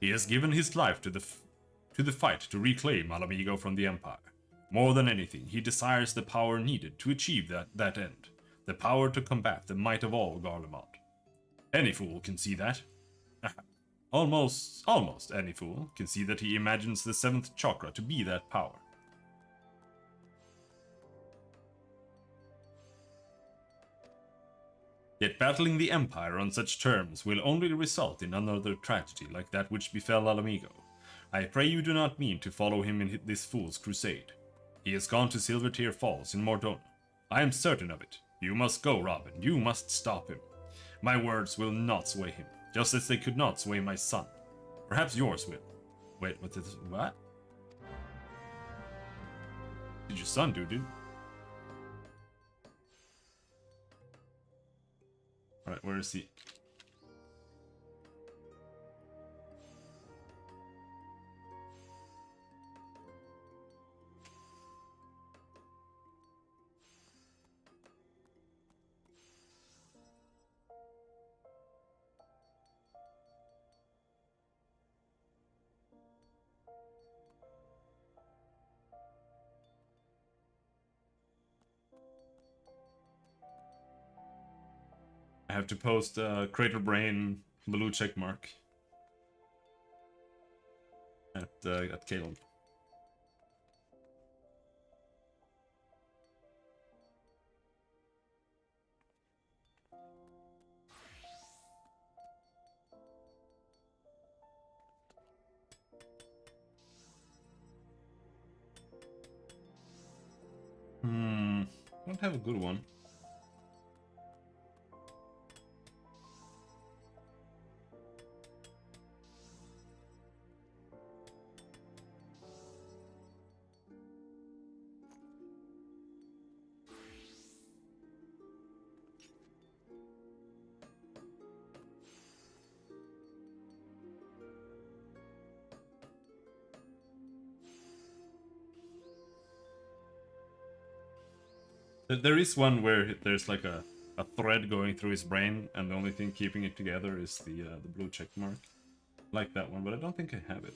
He has given his life to the fight to reclaim Alamigo from the Empire. More than anything, he desires the power needed to achieve that end. The power to combat the might of all Garlemald. Any fool can see that. Almost any fool can see that he imagines the 7th chakra to be that power. Yet battling the Empire on such terms will only result in another tragedy like that which befell Alamigo. I pray you do not mean to follow him in this fool's crusade. He has gone to Silvertear Falls in Mordona. I am certain of it. You must go, Robin. You must stop him. My words will not sway him, just as they could not sway my son. Perhaps yours will. Wait, what? What did your son do, dude? Alright, where is he? I have to post Crater Brain blue check mark at Caleb. I don't have a good one. There is one where there's like a thread going through his brain, and the only thing keeping it together is the blue check mark. I like that one, but I don't think I have it.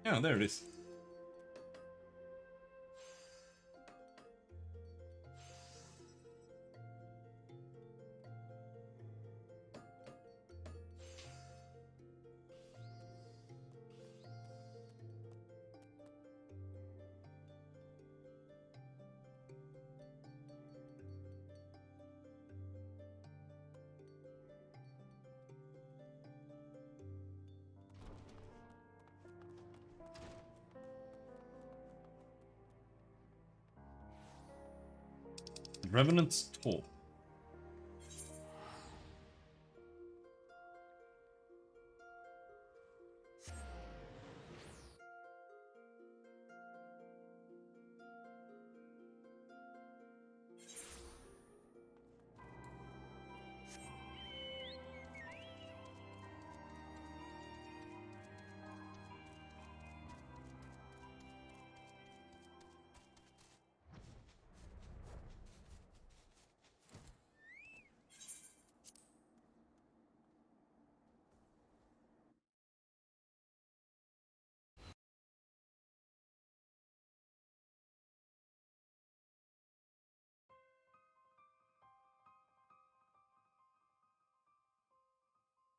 Yeah, there it is. Revenant's Toll.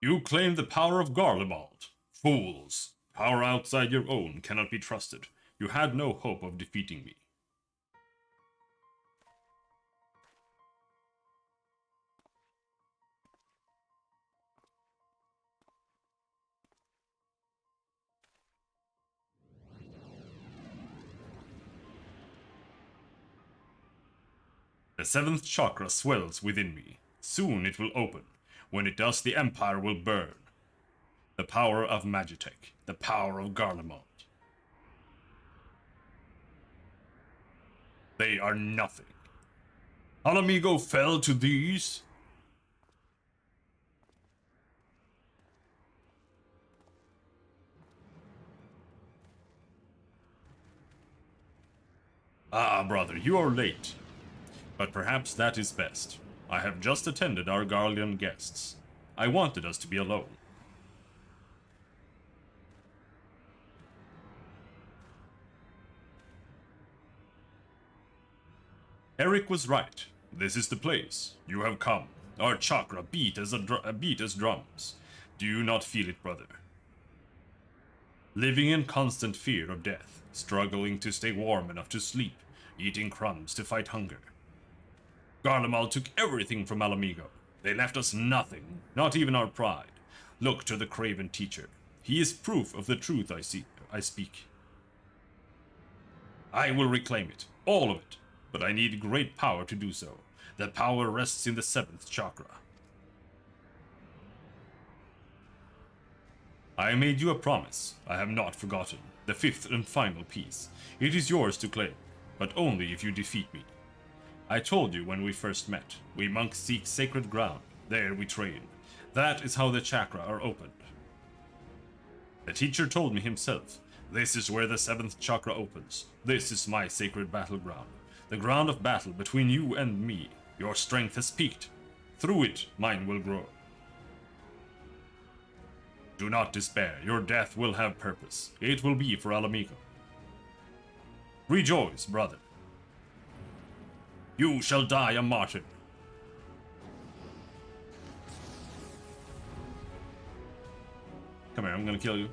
You claim the power of Garlemald. Fools! Power outside your own cannot be trusted. You had no hope of defeating me. The seventh chakra swells within me. Soon it will open. When it does, the Empire will burn. The power of Magitech. The power of Garlemald. They are nothing. Alamigo fell to these? Ah, brother, you are late. But perhaps that is best. I have just attended our Garlean guests. I wanted us to be alone. Eric was right. This is the place. You have come. Our chakra beat as drums. Do you not feel it, brother? Living in constant fear of death, struggling to stay warm enough to sleep, eating crumbs to fight hunger. Garlemald took everything from Alamigo. They left us nothing, not even our pride. Look to the craven teacher. He is proof of the truth I speak. I will reclaim it, all of it, but I need great power to do so. The power rests in the seventh chakra. I made you a promise. I have not forgotten. The fifth and final piece. It is yours to claim, but only if you defeat me. I told you when we first met. We monks seek sacred ground. There we train. That is how the chakra are opened. The teacher told me himself. This is where the seventh chakra opens. This is my sacred battleground. The ground of battle between you and me. Your strength has peaked. Through it, mine will grow. Do not despair. Your death will have purpose. It will be for Alamigo. Rejoice, brother. You shall die a martyr. Come here, I'm gonna kill you.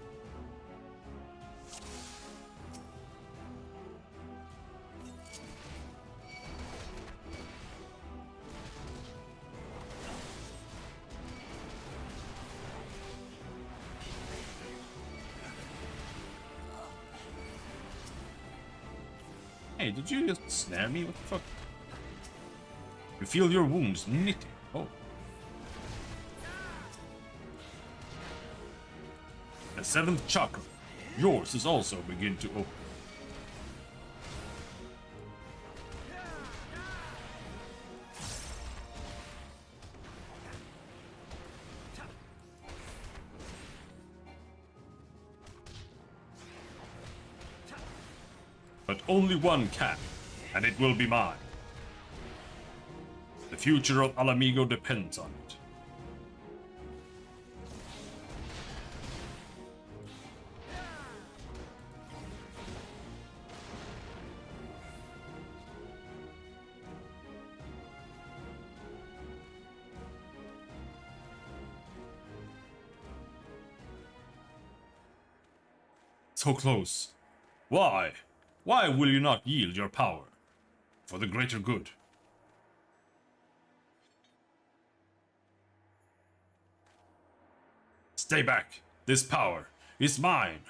Hey, did you just snare me? What the fuck? You feel your wounds knitting. Oh. The seventh chakra. Yours is also begin to open. But only one can, and it will be mine. The future of Alamigo depends on it. So close. Why? Why will you not yield your power? For the greater good. Stay back. This power is mine.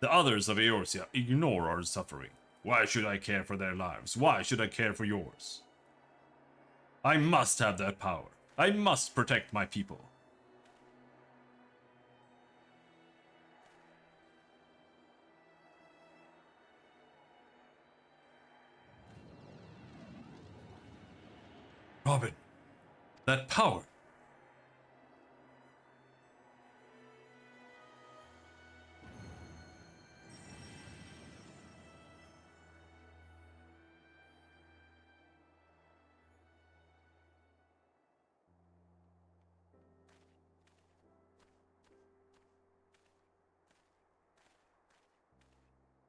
The others of Eorzea ignore our suffering. Why should I care for their lives? Why should I care for yours? I must have that power. I must protect my people. Robin, that power.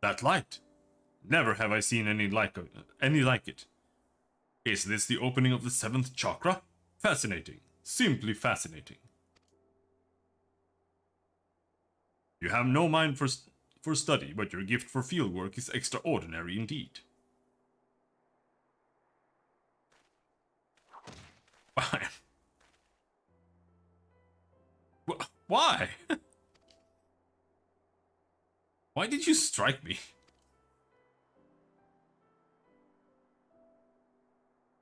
That light. Never have I seen any like it. Is this the opening of the 7th chakra? Fascinating. Simply fascinating. You have no mind for study, but your gift for fieldwork is extraordinary indeed. Fine. Why? Why did you strike me?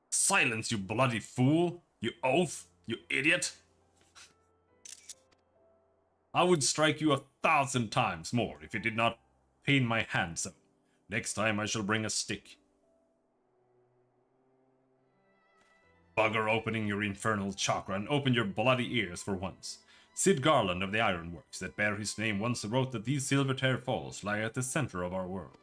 Silence, you bloody fool! You oaf! You idiot! I would strike you 1,000 times more if it did not pain my hand so. Next time I shall bring a stick. Bugger opening your infernal chakra and open your bloody ears for once. Sid Garland of the Ironworks that bear his name once wrote that these Silvertear Falls lie at the center of our world.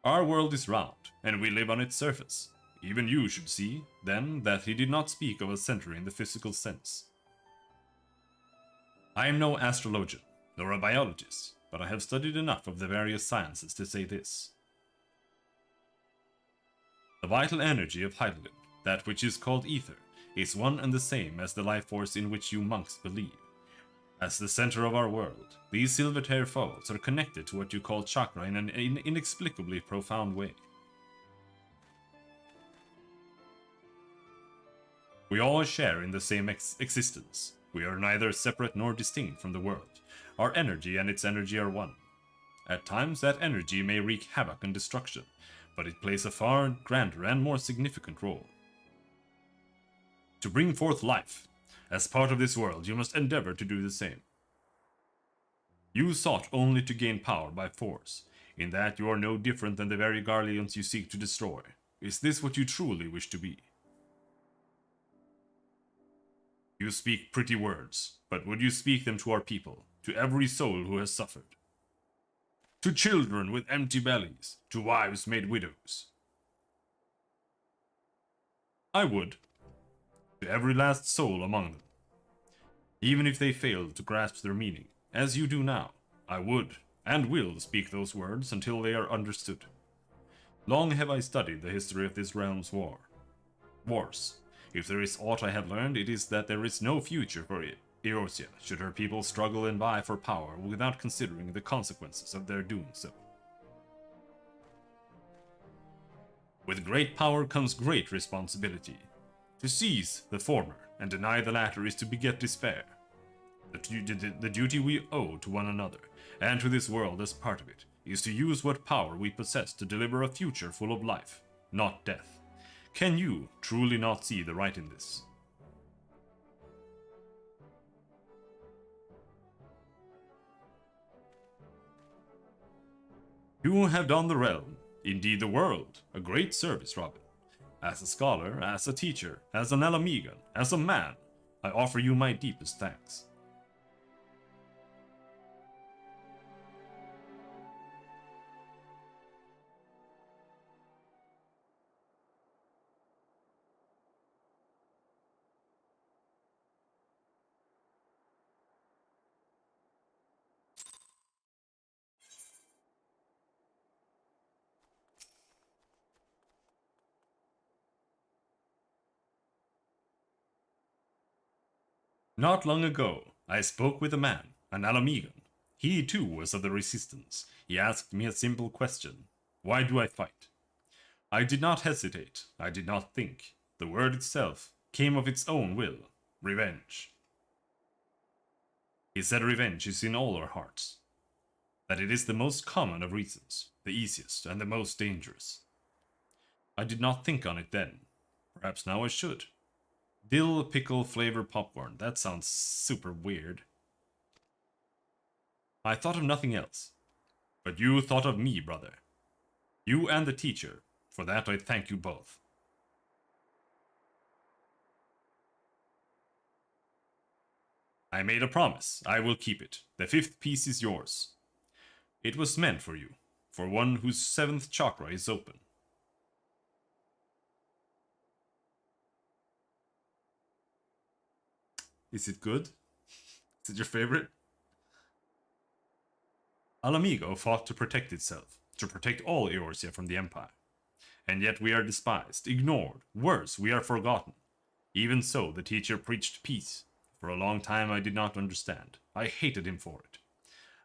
Our world is round, and we live on its surface. Even you should see, then, that he did not speak of a center in the physical sense. I am no astrologian, nor a biologist, but I have studied enough of the various sciences to say this. The vital energy of hydrogen, that which is called ether, is one and the same as the life force in which you monks believe. As the center of our world, these Silvertear Falls are connected to what you call chakra in an inexplicably profound way. We all share in the same existence. We are neither separate nor distinct from the world. Our energy and its energy are one. At times that energy may wreak havoc and destruction, but it plays a far grander and more significant role. To bring forth life, as part of this world, you must endeavor to do the same. You sought only to gain power by force. In that you are no different than the very Garleans you seek to destroy. Is this what you truly wish to be? You speak pretty words, but would you speak them to our people, to every soul who has suffered? To children with empty bellies, to wives made widows? I would. To every last soul among them. Even if they failed to grasp their meaning, as you do now, I would, and will, speak those words until they are understood. Long have I studied the history of this realm's wars. If there is aught I have learned, it is that there is no future for Eorzea should her people struggle and vie for power without considering the consequences of their doing so. With great power comes great responsibility. To seize the former and deny the latter is to beget despair. The duty we owe to one another, and to this world as part of it, is to use what power we possess to deliver a future full of life, not death. Can you truly not see the right in this? You have done the realm, indeed the world, a great service, Robin. As a scholar, as a teacher, as an Alamegan, as a man, I offer you my deepest thanks. Not long ago, I spoke with a man, an Alamegan. He too was of the Resistance. He asked me a simple question. Why do I fight? I did not hesitate. I did not think. The word itself came of its own will. Revenge. He said revenge is in all our hearts. That it is the most common of reasons, the easiest and the most dangerous. I did not think on it then. Perhaps now I should. Dill pickle flavor popcorn. That sounds super weird. I thought of nothing else. But you thought of me, brother. You and the teacher. For that I thank you both. I made a promise. I will keep it. The 5th piece is yours. It was meant for you. For one whose 7th chakra is open. Is it good? Is it your favorite? Alamigo fought to protect itself, to protect all Eorzea from the Empire. And yet we are despised, ignored, worse, we are forgotten. Even so, the teacher preached peace. For a long time I did not understand. I hated him for it.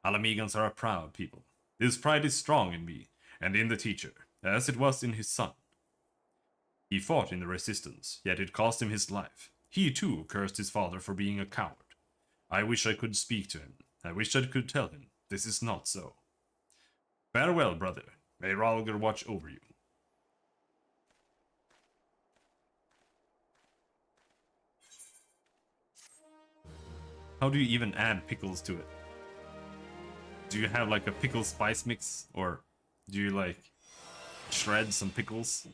Alamigans are a proud people. This pride is strong in me, and in the teacher, as it was in his son. He fought in the resistance, yet it cost him his life. He too cursed his father for being a coward. I wish I could speak to him. I wish I could tell him, this is not so. Farewell, brother. May Ralger watch over you. How do you even add pickles to it? Do you have like a pickle spice mix? Or do you like shred some pickles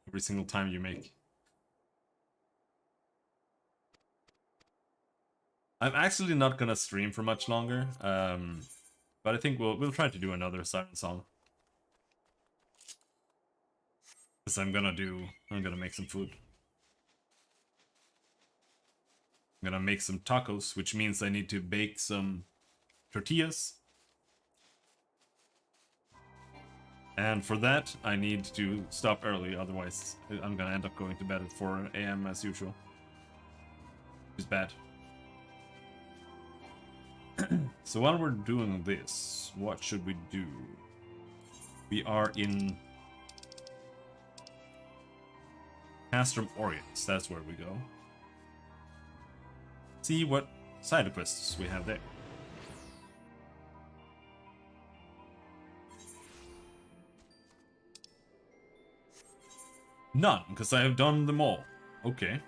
every single time you make? I'm actually not gonna stream for much longer, but I think we'll try to do another Siren Song. Because I'm gonna make some food. I'm gonna make some tacos, which means I need to bake some tortillas. And for that, I need to stop early, otherwise I'm gonna end up going to bed at 4 AM as usual. Which is bad. So while we're doing this, what should we do? We are in Castrum Orients, that's where we go. See what side quests we have there. None, because I have done them all. Okay.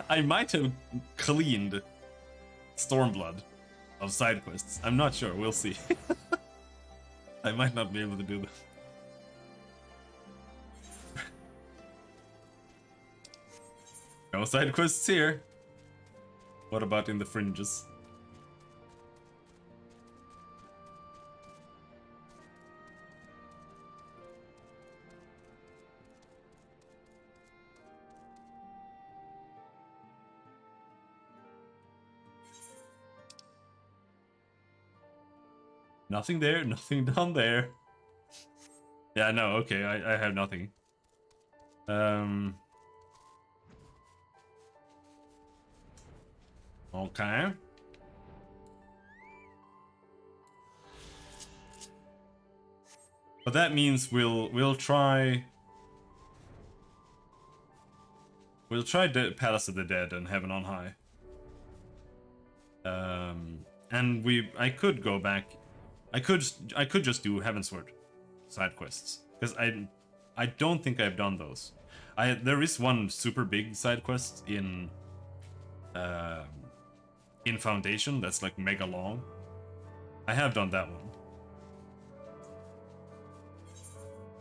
I might have cleaned Stormblood of side quests. I'm not sure, we'll see. I might not be able to do that. No side quests here. What about in the fringes? Nothing there, nothing down there. Yeah, no, okay, I have nothing. Okay. But that means we'll try the Palace of the Dead and Heaven on High. And I could go back. I could just do Heavensward side quests, because I don't think I've done those. There is one super big side quest in Foundation that's like mega long. I have done that one,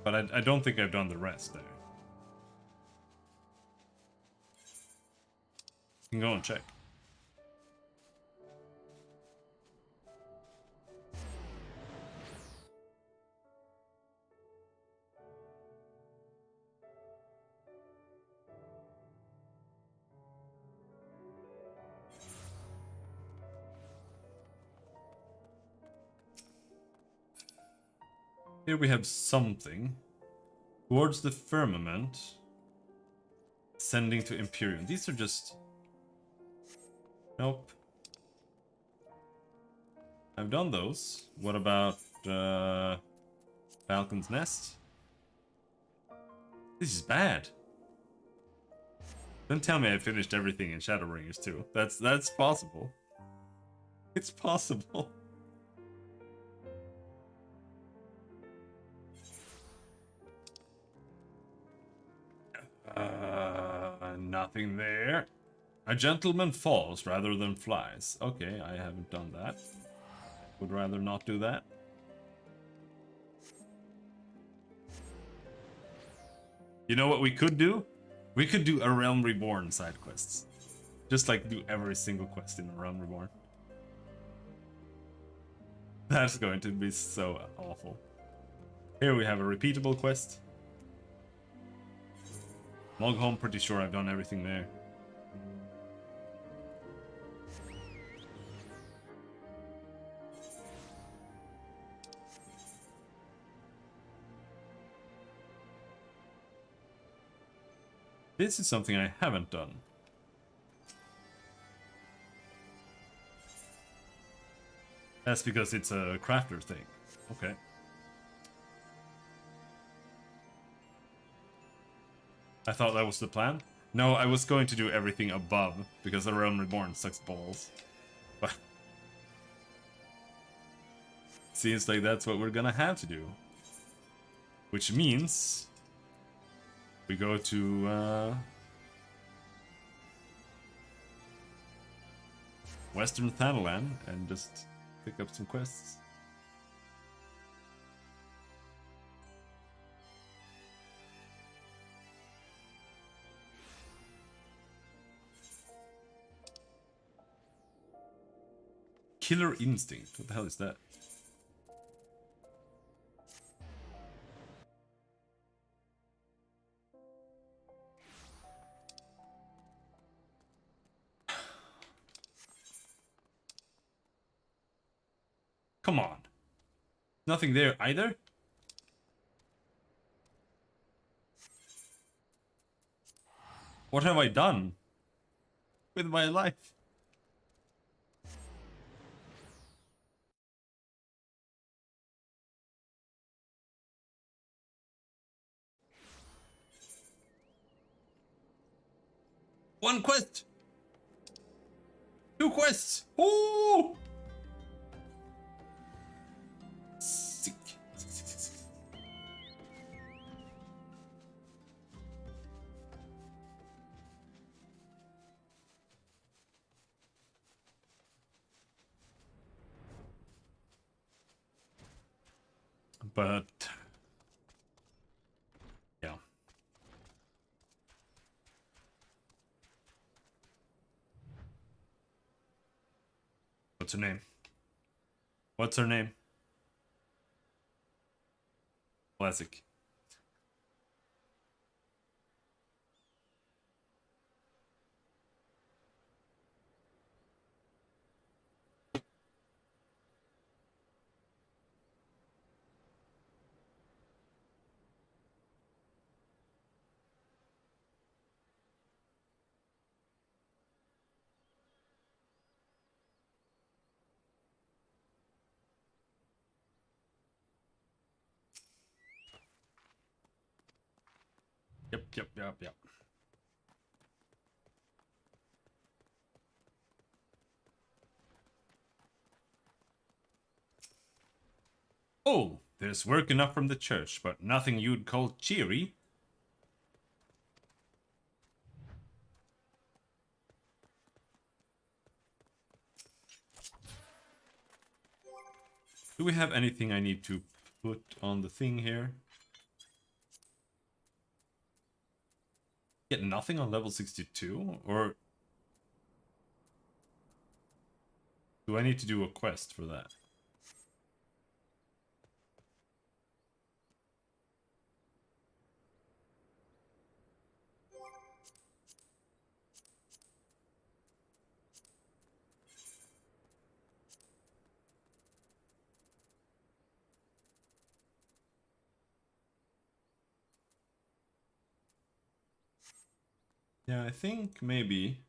but I don't think I've done the rest there. You can go and check. Here we have something. Towards the firmament. Sending to Imperium. These are just... Nope. I've done those. What about Falcon's Nest? This is bad. Don't tell me I finished everything in Shadowbringers too. That's possible. It's possible. Nothing there. A gentleman falls rather than flies. Okay, I haven't done that. Would rather not do that. You know what we could do? We could do a Realm Reborn side quests. Just like do every single quest in a Realm Reborn. That's going to be so awful. Here we have a repeatable quest. Moghome, pretty sure I've done everything there. This is something I haven't done. That's because it's a crafter thing. Okay. I thought that was the plan. No, I was going to do everything above, because the Realm Reborn sucks balls. But seems like that's what we're gonna have to do. Which means we go to Western Thanalan and just pick up some quests. Killer Instinct. What the hell is that? Come on. Nothing there either? What have I done with my life? One quest! 2 quests! Oh! Sick. But yeah. What's her name? What's her name? Classic. Yep. Oh, there's work enough from the church, but nothing you'd call cheery. Do we have anything I need to put on the thing here? Get nothing on level 62? Or do I need to do a quest for that? Yeah, I think maybe.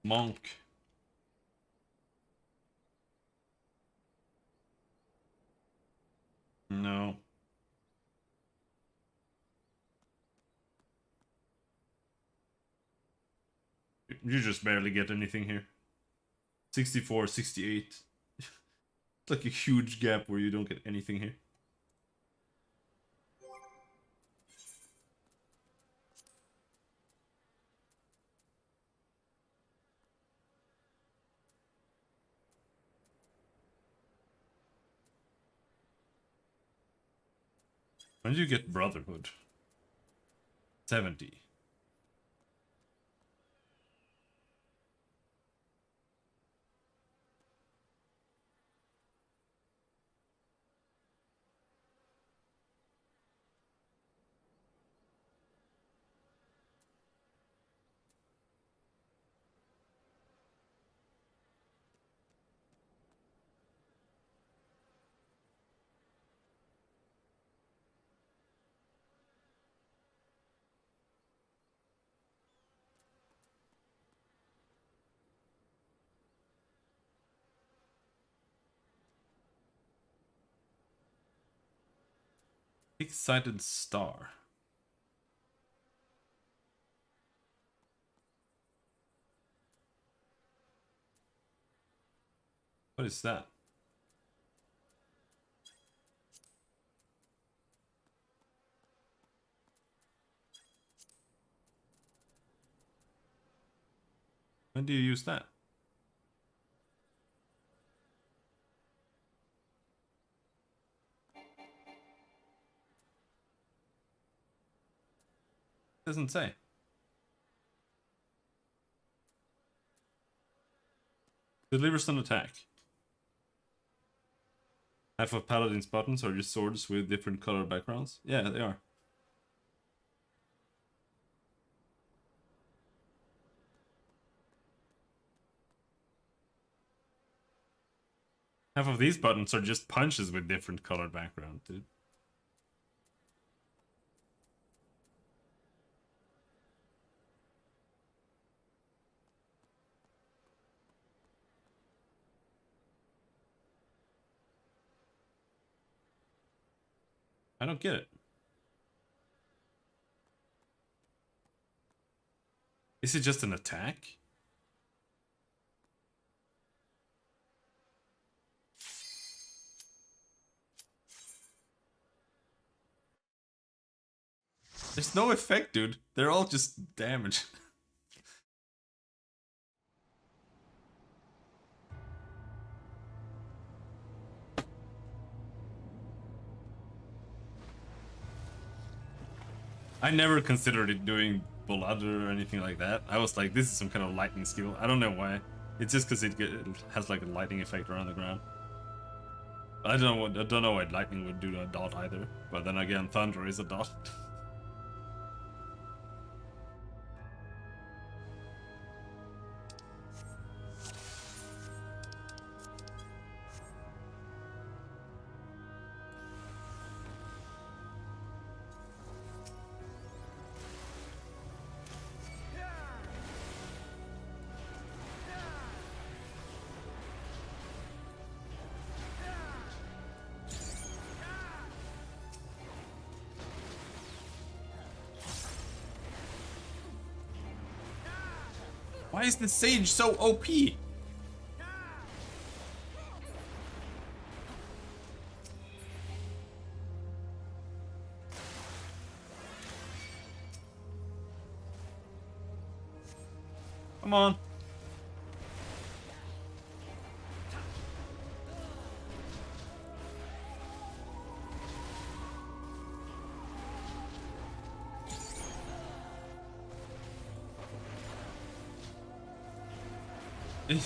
Monk. No. You just barely get anything here. 64, 68. It's like a huge gap where you don't get anything here. When do you get Brotherhood? 70. Six-sided star. What is that? When do you use that? Doesn't say. Delivers an attack. Half of Paladin's buttons are just swords with different color backgrounds. Yeah, they are. Half of these buttons are just punches with different colored background, dude. I don't get it. Is it just an attack? There's no effect, dude. They're all just damage. I never considered it doing blood or anything like that. I was like, this is some kind of lightning skill. I don't know why. It's just because it has like a lightning effect around the ground. I don't know why lightning would do a dot either. But then again, thunder is a dot. Why is the Sage so OP? Come on.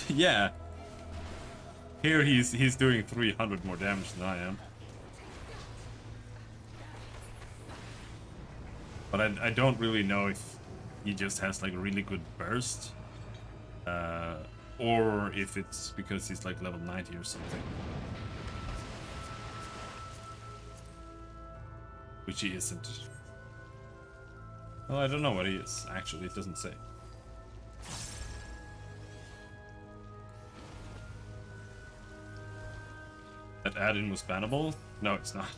Yeah. Here he's doing 300 more damage than I am. But I don't really know if he just has like a really good burst. Or if it's because he's like level 90 or something. Which he isn't. Well, I don't know what he is, actually, it doesn't say. That add-in was bannable? No, it's not.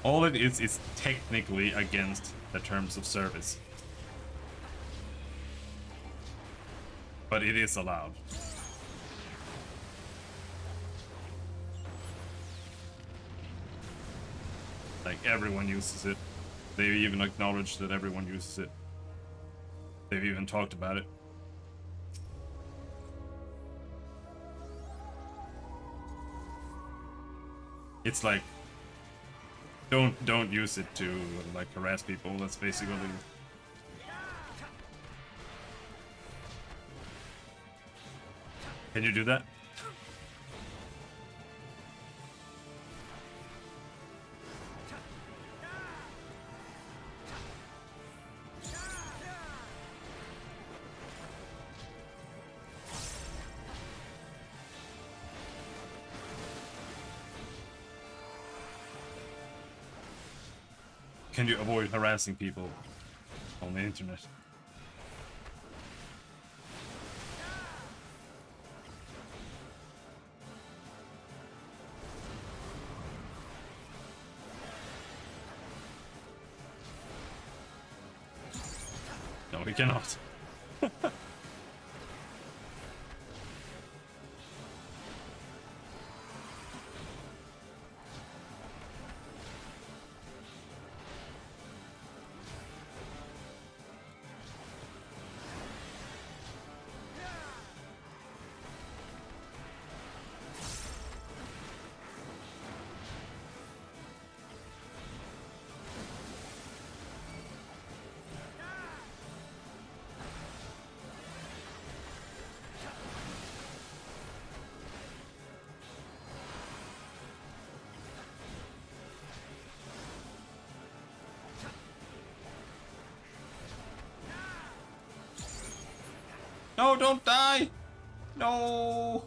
All it is technically against the terms of service. But it is allowed. Like, everyone uses it. They even acknowledged that everyone uses it. They've even talked about it. It's like, don't use it to like harass people. That's basically. Can you do that? Can you avoid harassing people on the internet? No, we cannot. No, don't die! No!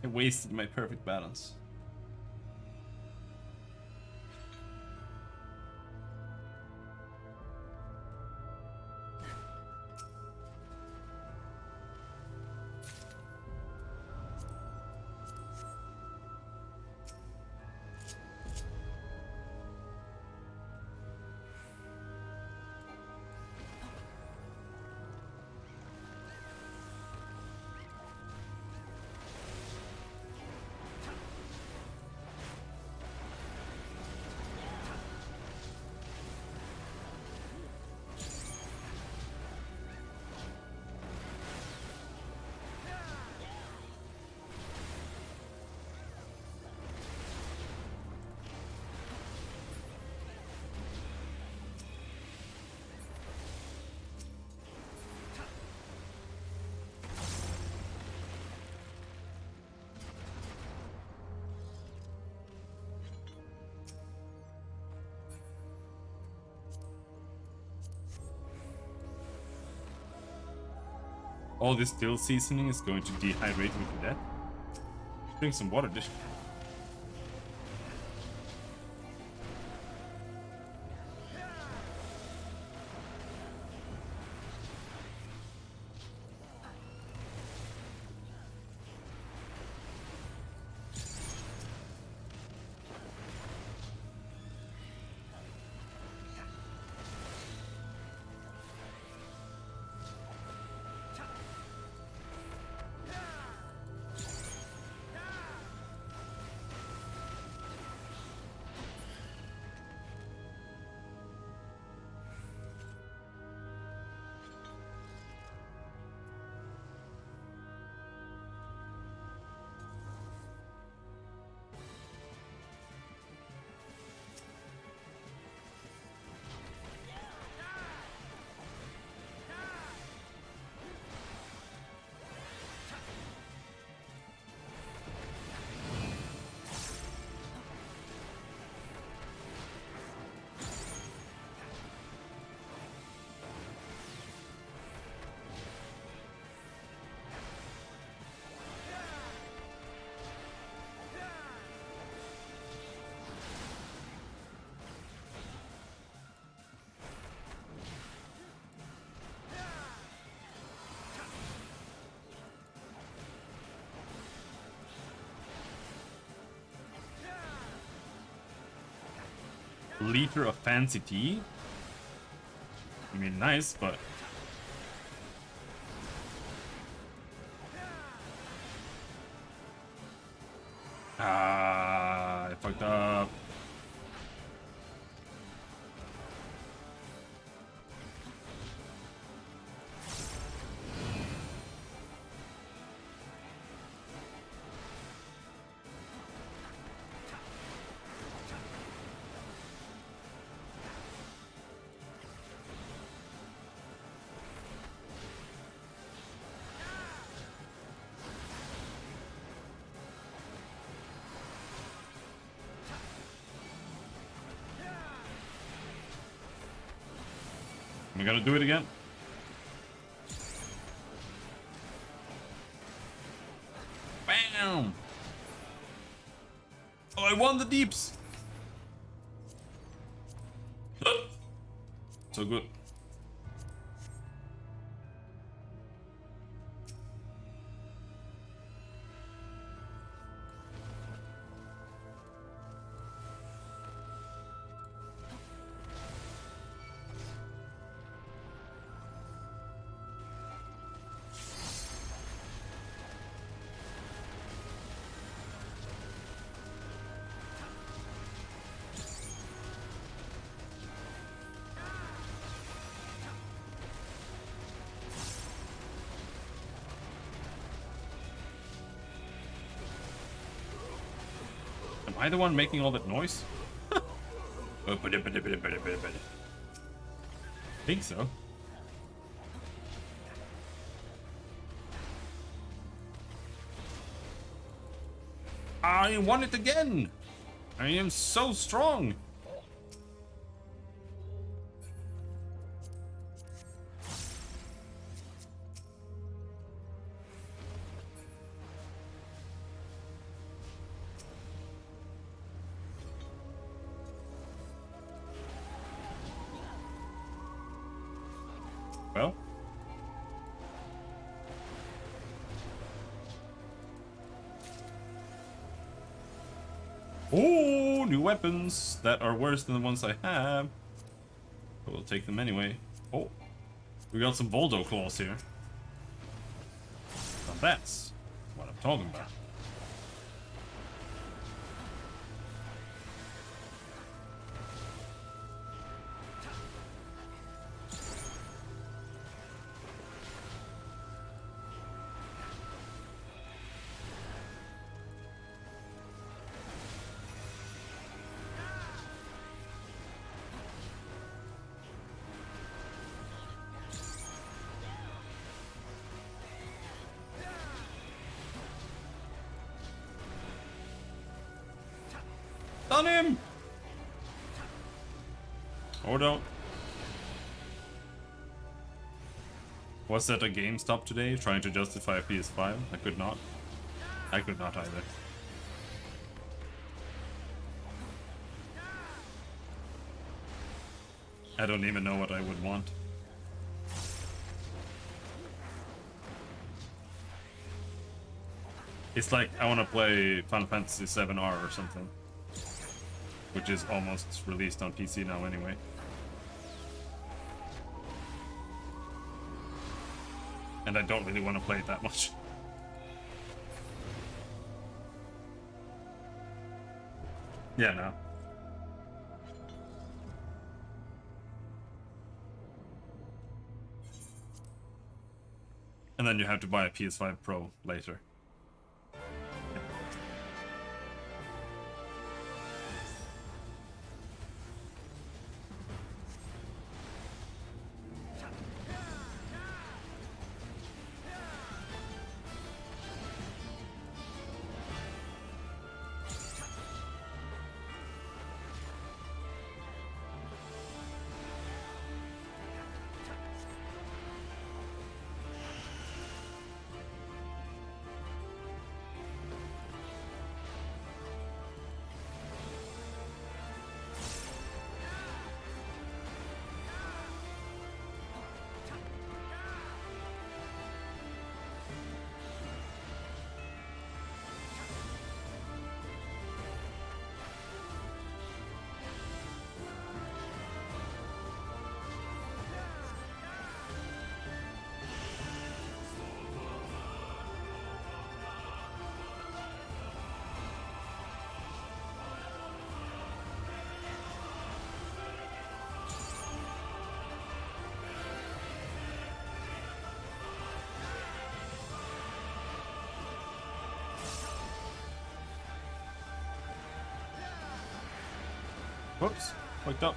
I wasted my perfect balance. All this dill seasoning is going to dehydrate me to death. Drink some water, dish. Liter of fancy tea? I mean, nice, but... Ah, I fucked up. Am I gonna do it again? Bam! Oh, I won the deeps! So good. Am I the one making all that noise? Think so. I won it again! I am so strong! Well. Oh, new weapons that are worse than the ones I have. But we'll take them anyway. Oh, we got some Voldo claws here. Now that's what I'm talking about. On him! Or don't. Was that a GameStop today, trying to justify a PS5? I could not. I could not either. I don't even know what I would want. It's like I want to play Final Fantasy 7R or something. Which is almost released on PC now anyway. And I don't really want to play it that much. Yeah, no. And then you have to buy a PS5 Pro later. Whoops, fucked up.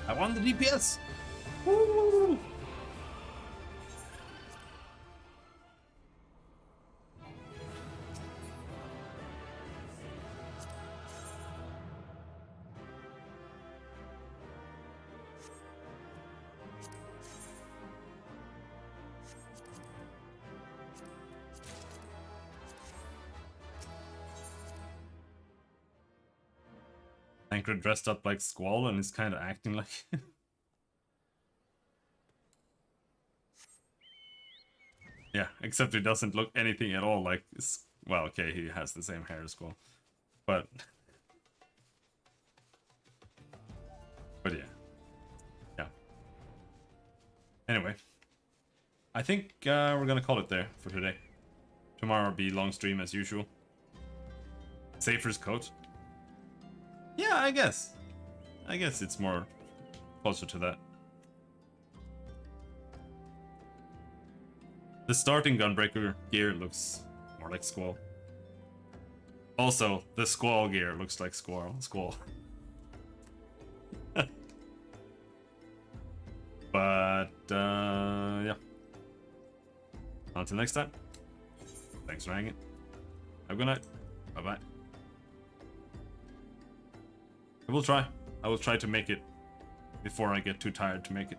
I won the DPS! Woo! Anchor dressed up like Squall and is kind of acting like yeah, except he doesn't look anything at all like... Well, okay, he has the same hair as Squall. But yeah. Yeah. Anyway. I think we're gonna call it there for today. Tomorrow will be long stream as usual. Safer's coat. Yeah, I guess. I guess it's more closer to that. The starting Gunbreaker gear looks more like Squall. Also, the Squall gear looks like Squall. But, yeah. Until next time. Thanks for hanging. Have a good night. Bye-bye. I will try to make it before I get too tired to make it.